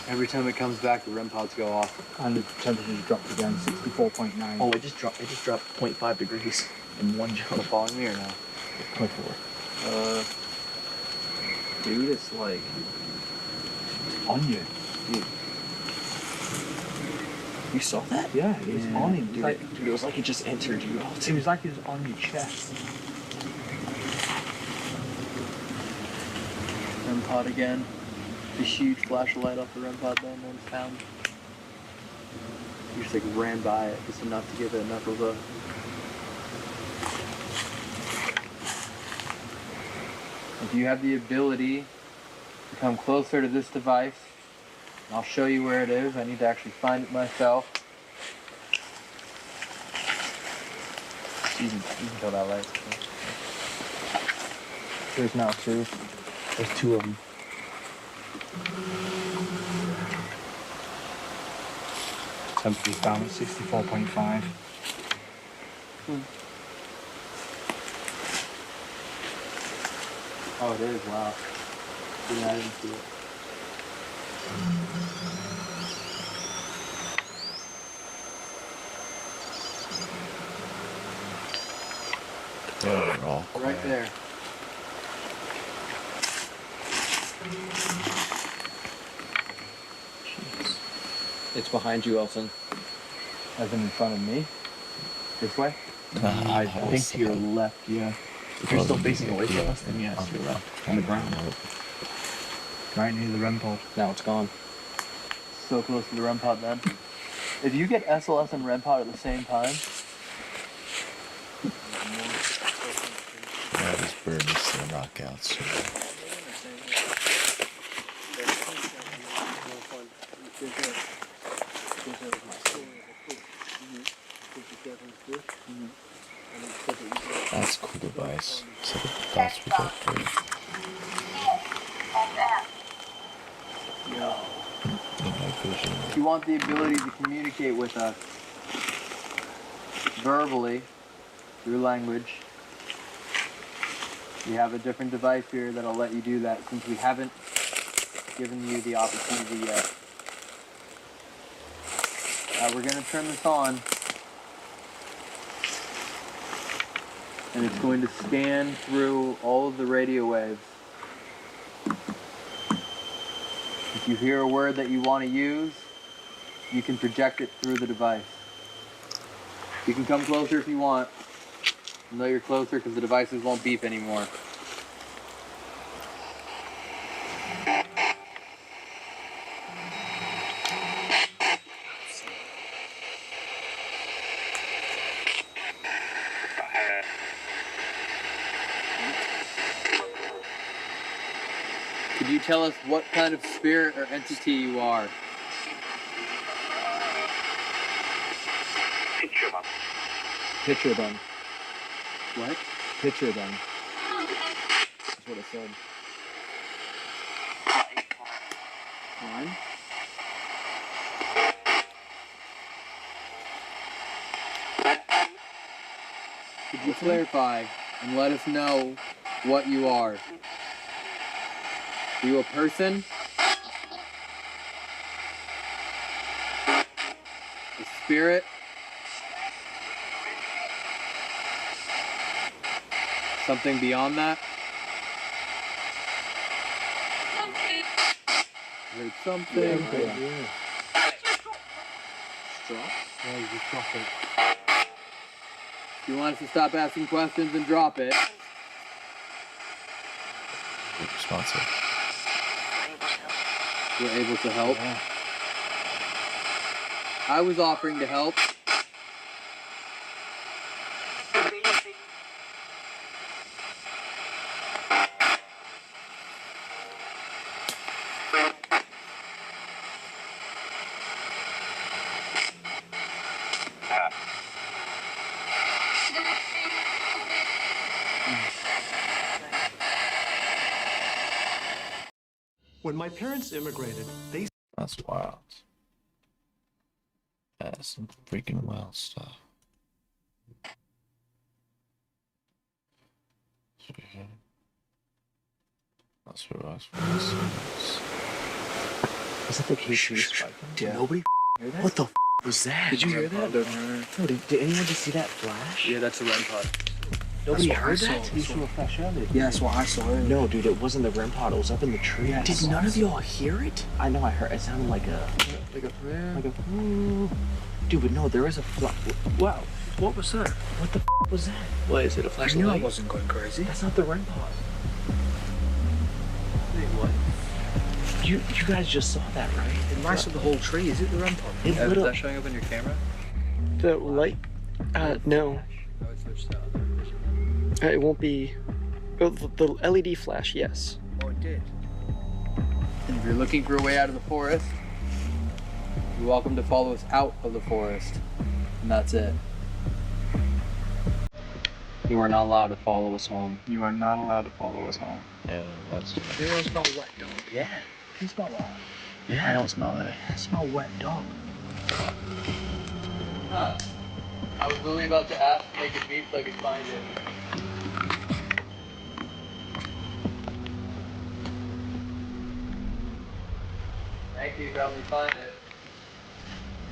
Every time it comes back, the REM pods go off. And the temperature's dropped again, 64.9. Oh, it just dropped 0.5 degrees in one jump. Following me or no? 24. Dude, it's like it's on you. Dude. You saw that? Yeah, it was on him, dude. Dude, it was like it just entered you. It was like it was on your chest. REM pod again. The huge flash of light off the REM pod then once found. You just like ran by it just enough to give it enough of a. If you have the ability to come closer to this device, I'll show you where it is. I need to actually find it myself. You can kill that light. There's now two. There's two of them. Temperature's down at 64.5. Oh, it is. Wow. Yeah, I didn't see it. They're all Right there. It's behind you, Elson. As in front of me? This way? I think to your left, yeah. If you're still facing away from us, then yes, to your left. On the ground. Right near the REM pod. Now it's gone. So close to the REM pod then. If you get SLS and REM pod at the same time, Yeah, this bird needs to knock out soon. That's a cool device. So that's projector. If you want the ability to communicate with us verbally through language, we have a different device here that'll let you do that since we haven't given you the opportunity yet. We're going to turn this on, and it's going to scan through all of the radio waves. If you hear a word that you want to use, you can project it through the device. You can come closer if you want. I know you're closer because the devices won't beep anymore. Could you tell us what kind of spirit or entity you are? picture them. What? Picture them. That's what it said. Fine. Could you clarify and let us know what you are? Are you a person? A spirit? Something beyond that? I heard something. Yeah. Drop? Yeah, you just drop it. If you want us to stop asking questions and drop it. Responsive. We're able to help. Yeah. I was offering to help. When my parents immigrated, they... That's wild. That's some freaking wild stuff. That's what I was. Was that the K2 Did Yeah. nobody hear that? What the was that? Did you hear that? No, did anyone just see that flash? Yeah, that's a REM pod. Nobody That's what heard I that? saw. You saw a flash of it. Yeah, that's what I saw. No, dude, it wasn't the REM pod. It was up in the tree. Did none of y'all hear it? I know. I heard. It sounded like a prayer. Like a. Dude, but no, there was a flash. Wow. What was that? What the was that? What is it? A flashlight? I knew I wasn't going crazy. That's not the REM pod. Wait, what? You guys just saw that, right? It lasted the whole tree. Is it the REM pod? It lit Is up. that showing up on your camera? The light? No. I would switch to other. It won't be. Oh, the LED flash, yes. Oh, it did. And if you're looking for a way out of the forest, you're welcome to follow us out of the forest. And that's it. You are not allowed to follow us home. You are not allowed to follow us home. Yeah, that's. It don't smell wet, dog. Yeah. You smell wet. Yeah, I don't smell it. I smell wet, dog. I was literally about to ask to make it beep so I could find it. you helped me find it.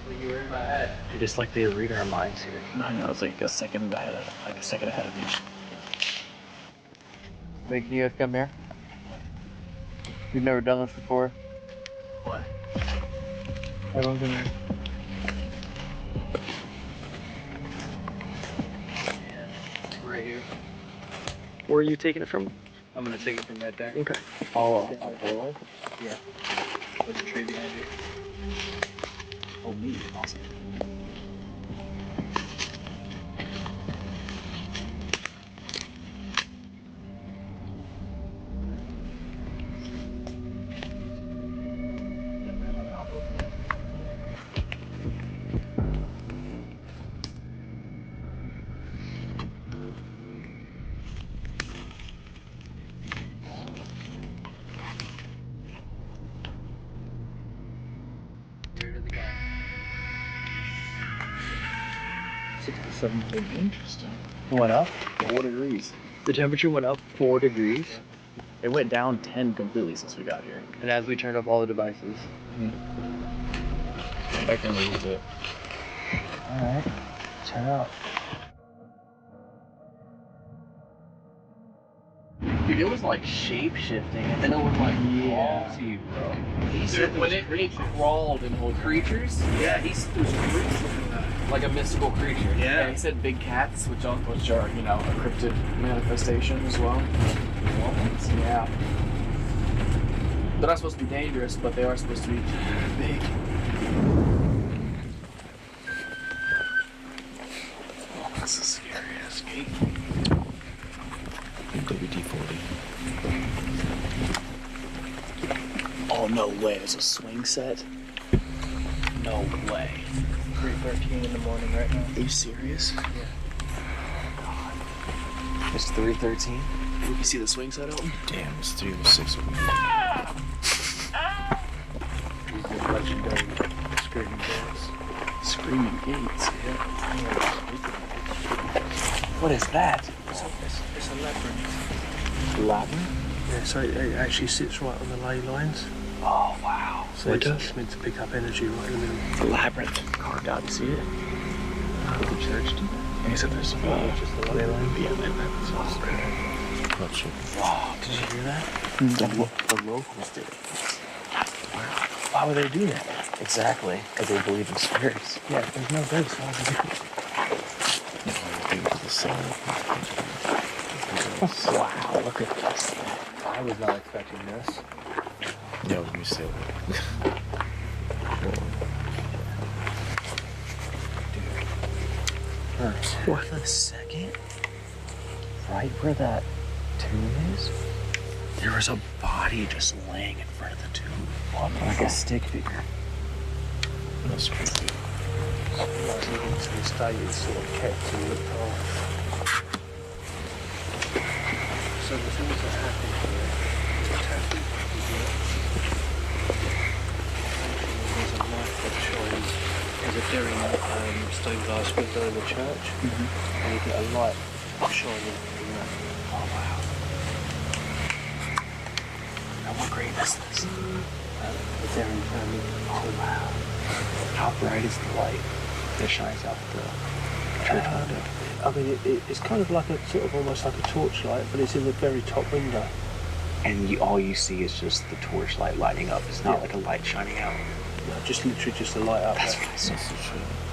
Like you were in my head. You're just like the reader of minds here. I know, it's like a second ahead of you. Wait, can you guys come here? You've never done this before? What? Everyone come here. Right here. Where are you taking it from? I'm gonna take it from right there. Okay. Oh, yeah. What's the tree behind you? Oh, me. Awesome. Interesting. Went up? 4 degrees. The temperature went up 4 degrees. It went down 10 completely since we got here. And as we turned off all the devices. I can lose it. Alright. Turn out. Dude, it was like shape shifting, and then it was like crawl to you, bro. He said when it crawled into little creatures. Yeah, it was crazy. Like a mystical creature. Yeah, he said big cats, which are you know a cryptid manifestation as well. What? Yeah. They're not supposed to be dangerous, but they are supposed to be big. Oh, that's a scary ass gate. WD-40. Oh, no way. It's a swing set? No way. 3:13 in the morning right now. Are you serious? Yeah. It's 3:13. We can see the swing set open. Damn, it's 3:06. These are legendary screaming gates. Screaming gates, yeah. What is that? It's a labyrinth. Labyrinth? Yeah, so it actually sits right on the ley lines. Oh, wow. So it's meant to pick up energy right in the middle. The labyrinth. Carved out, you see it? What the church do that? And he said there's some just the ley line. Yeah, that's awesome. Wow, did you hear that? The locals did it. Why would they do that? Exactly, because they believe in spirits. Yeah, there's no ghosts. Why would they do it? Wow, look at this. I was not expecting this. Yeah, let me see. What a second. Right where that tomb is, there was a body just laying in front of the tomb. Like a stick figure. That's creepy. To this day, it's sort of kept and looked after. So the things that happen here, there's a light that shines. There's a Derry stained glass window in the church, and you get a light shining from that. Oh, wow. And what grave is this? The Derry family. Oh, wow. How bright is the light that shines out the church window? I mean, it's kind of like a sort of almost like a torchlight, but it's in the very top window. And all you see is just the torchlight lighting up. It's not like a light shining out. No, just literally just a light up. That's there. what I saw.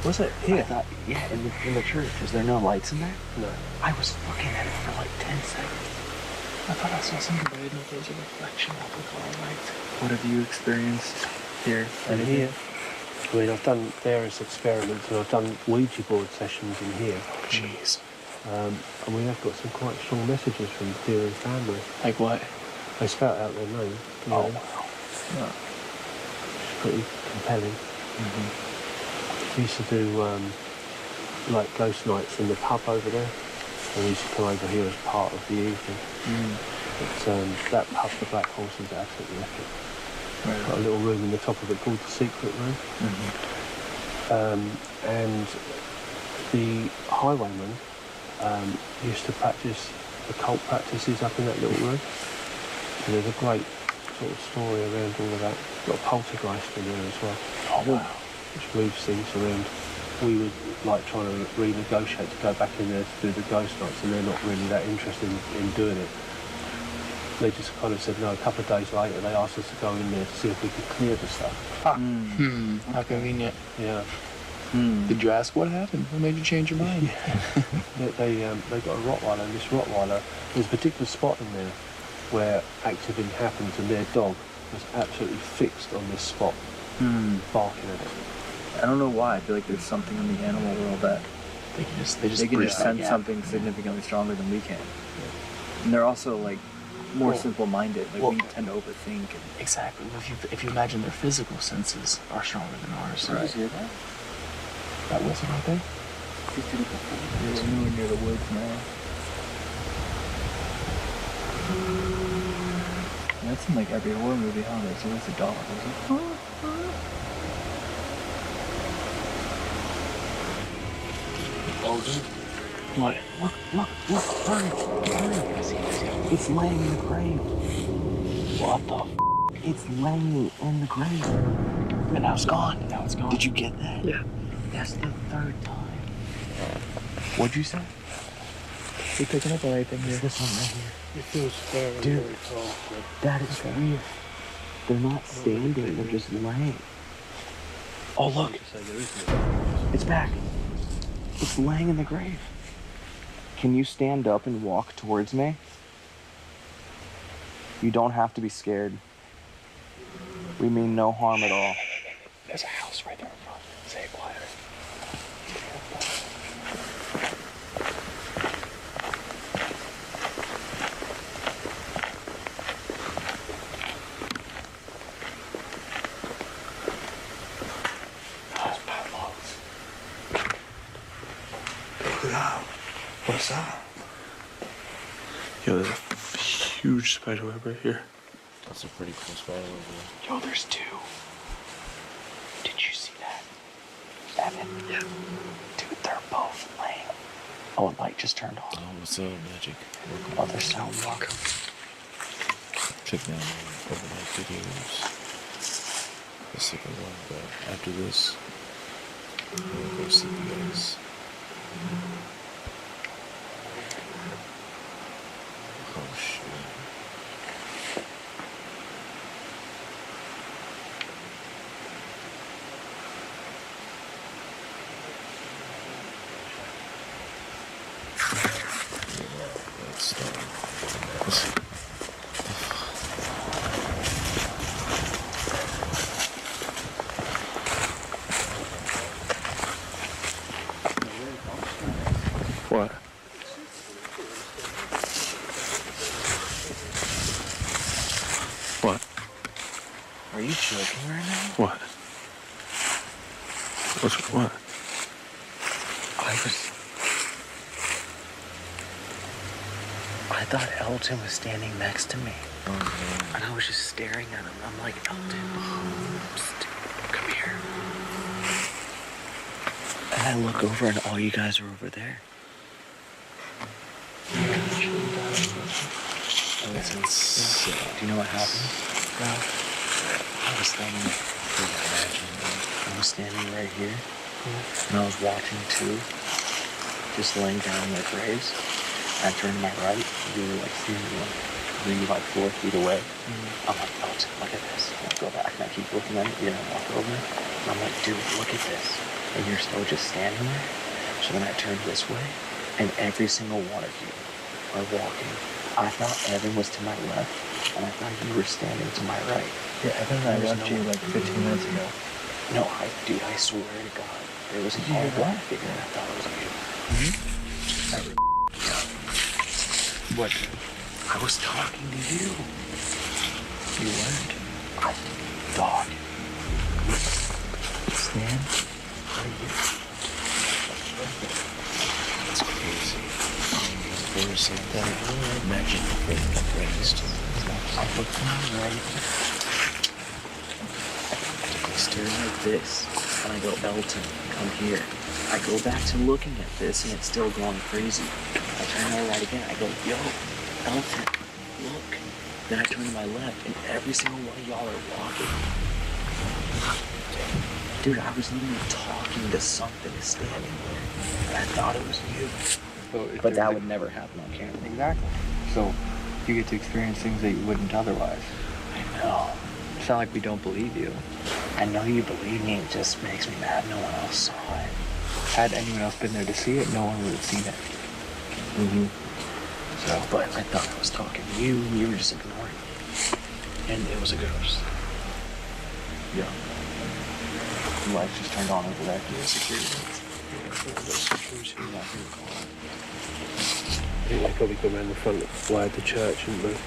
Was it here? I thought, yeah, in the church. Is there no lights in there? No. I was looking at it for like 10 seconds. I thought I saw something, but I didn't know there was a reflection of the car lights. What have you experienced here? And here? I mean, I've done various experiments and I've done Ouija board sessions in here. Oh, jeez. And we have got some quite strong messages from Deering family. Like what? They spout out their name. Oh, wow. Yeah. It's pretty compelling. We used to do like ghost nights in the pub over there. And we used to come over here as part of the evening. But that pub, the Black Horse, is absolutely epic. Right. Got a little room in the top of it called the Secret Room. And the Highwaymen used to practice occult practices up in that little room. And there's a great sort of story around all of that. Got a poltergeist in there as well. Oh wow. Which moves things around. We were like trying to renegotiate to go back in there to do the ghost nights, and they're not really that interested in doing it. They just kind of said no. A couple of days later, they asked us to go in there to see if we could clear the stuff. How convenient. Yeah. Did you ask what happened? What made you change your mind? They got a Rottweiler, and this Rottweiler, there's a particular spot in there where activity happened, and their dog was absolutely fixed on this spot, barking at it. I don't know why. I feel like there's something in the animal world that they can just sense something significantly stronger than we can. And they're also like more simple-minded. Like we tend to overthink. Exactly. If you imagine their physical senses are stronger than ours. Did you hear that? That wasn't right there. There's nowhere near the woods now. That's in like every horror movie, huh? There's always a dog, isn't it? Oh, dude. What? Look, hurry. It's laying in the grave. What the f? It's laying in the grave. And now it's gone. Did you get that? Yeah. That's the third time. What'd you say? You picking up on anything here? This one right here. It feels very tall. That is weird. They're not standing, they're just laying. Oh, look. It's back. It's laying in the grave. Can you stand up and walk towards me? You don't have to be scared. We mean no harm at all. There's a house right there in front. Say it quieter. What's that? Yo, there's a huge spider web right here. That's a pretty cool spider web. Yo, there's two. Did you see that? Evan? Yeah. Dude, they're both laying. Oh, light just turned on. Oh, what's up, Magic? Oh, they're so welcome. Check down overnight videos. The second one, but after this, we'll go see you guys. Oh shit. What? What? Are you joking right now? What? What? I thought Elton was standing next to me. And I was just staring at him. I'm like, Elton, come here. And I look over and all you guys are over there. Do you know what happened? No. I was standing right here. And I was watching two just laying down in their graves. I turned to my right, we were like maybe like 4 feet away. I'm like, Elton, look at this. And I go back and I keep looking at it, and I walk over. And I'm like, dude, look at this. And you're still just standing there. So then I turned this way, and every single one of you are walking. I thought Evan was to my left, and I thought you were standing to my right. Yeah, Evan and I left you like 15 minutes ago. No, dude, I swear to God, there was a black figure, and I thought it was you. What? I was talking to you. You weren't. Dog. Stand right here. That's crazy. There's that magic raised. I look to my right. I stare like this, and I go, Elton, come here. I go back to looking at this, and it's still going crazy. I turn my right again. I go, yo, Elton, look. Then I turn to my left, and every single one of y'all are walking. Dude, I was literally talking to something standing there, and I thought it was you. But that would never happen on camera. Exactly. So you get to experience things that you wouldn't otherwise. I know. It's not like we don't believe you. I know you believe me, it just makes me mad no one else saw it. Had anyone else been there to see it, no one would have seen it. Mm-hmm. So, but I thought I was talking to you, and you were just ignoring me. And it was a ghost. Yeah. The lights just turned on over there. Yeah, security. I think they probably come around the front way of the church and move.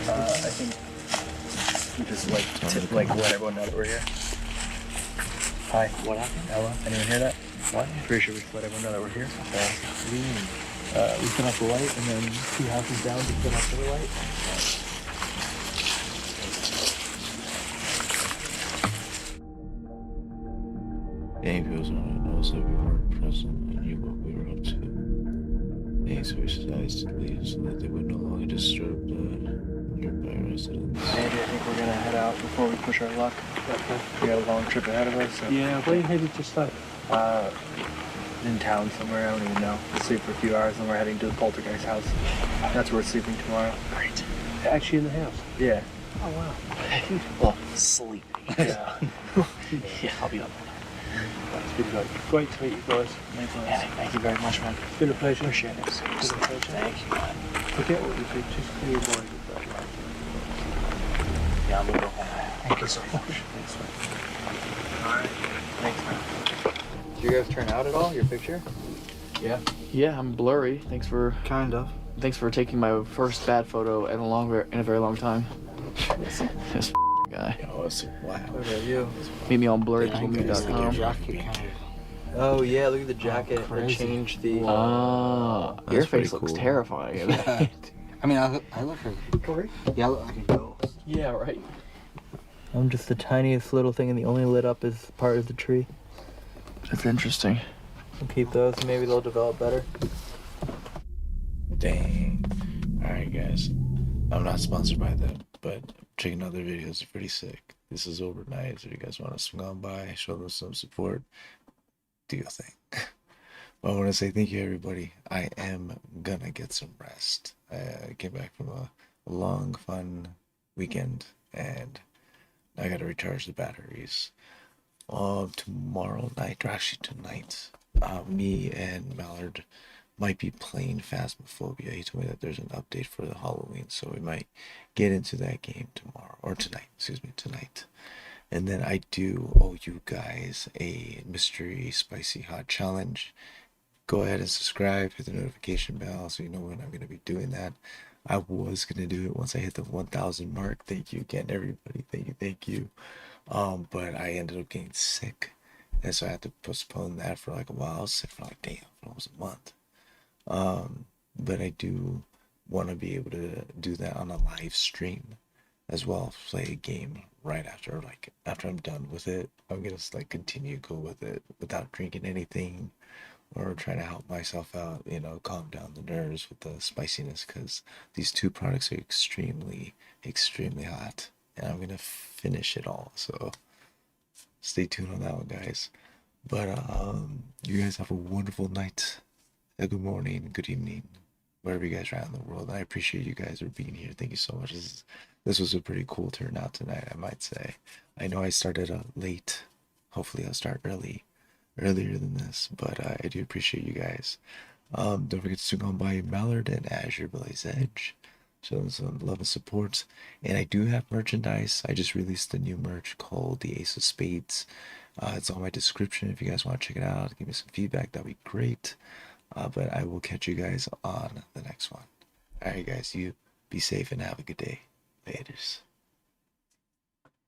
I think we just like let everyone know that we're here. Hi. What happened? Hello? Anyone hear that? What? Pretty sure we just let everyone know that we're here. We turn off the light, and then 2 houses down, we turn off the light. Any viewers want to know so we weren't present and knew what we were up to. Any so we decided to leave so that they would no longer disturb the nearby residents. Andy, I think we're gonna head out before we push our luck. We got a long trip ahead of us. So. Yeah, where are you headed to stay? In town somewhere, I don't even know. We'll sleep for a few hours, and we're heading to the poltergeist house. That's where we're sleeping tomorrow. Great. Actually in the house? Yeah. Oh, wow. Well, sleeping. Yeah. Yeah, I'll be up. That's been great to meet you guys. Thank you very much, man. It's been a pleasure. Appreciate it. It's been a pleasure. Thank you, man. Forget what you think, just clear your mind with that. Yeah, I'm gonna go home. Thank you so much. Thanks, man. Alright. Thanks, man. Did you guys turn out at all, your picture? Yeah. Yeah, I'm blurry. Thanks for taking my first bad photo in a very long time. This guy. Oh, it's wow. What about you? Meet me on blurrypolmy.com. Oh yeah, look at the jacket. They changed the. Your face looks terrifying. I mean, I look like yeah, I look like a ghost. Yeah, right. I'm just the tiniest little thing, and the only lit up is part of the tree. That's interesting. We'll keep those, and maybe they'll develop better. Dang. Alright, guys. I'm not sponsored by them, but checking out their videos are pretty sick. This is overnight, so if you guys want to swing on by, show them some support, do your thing. But I want to say thank you, everybody. I am gonna get some rest. I came back from a long, fun weekend, and I gotta recharge the batteries. Tomorrow night, or actually tonight, me and Mallard might be playing Phasmophobia. He told me that there's an update for the Halloween, so we might get into that game tomorrow, or tonight. And then I do owe you guys a mystery spicy hot challenge. Go ahead and subscribe, hit the notification bell so you know when I'm going to be doing that. I was going to do it once I hit the 1,000 mark. Thank you again, everybody. Thank you. But I ended up getting sick, and so I had to postpone that for like a while. I was sick for like, for almost a month. But I do want to be able to do that on a live stream as well. Play a game right after I'm done with it. I'm gonna continue to go with it without drinking anything or trying to help myself out, calm down the nerves with the spiciness, because these two products are extremely hot, and I'm gonna finish it all. So stay tuned on that one, guys. But you guys have a wonderful night, a good morning, good evening, wherever you guys are at in the world. I appreciate you guys for being here. Thank you so much. This was a pretty cool turnout tonight, I might say. I know I started late. Hopefully I'll start earlier than this, but I do appreciate you guys. Don't forget to swing on by Mallard and Azure Blaze Edge. Show them some love and support. And I do have merchandise. I just released a new merch called the Ace of Spades. It's on my description. If you guys want to check it out, give me some feedback, that'd be great. But I will catch you guys on the next one. Alright guys, you be safe and have a good day. Laters.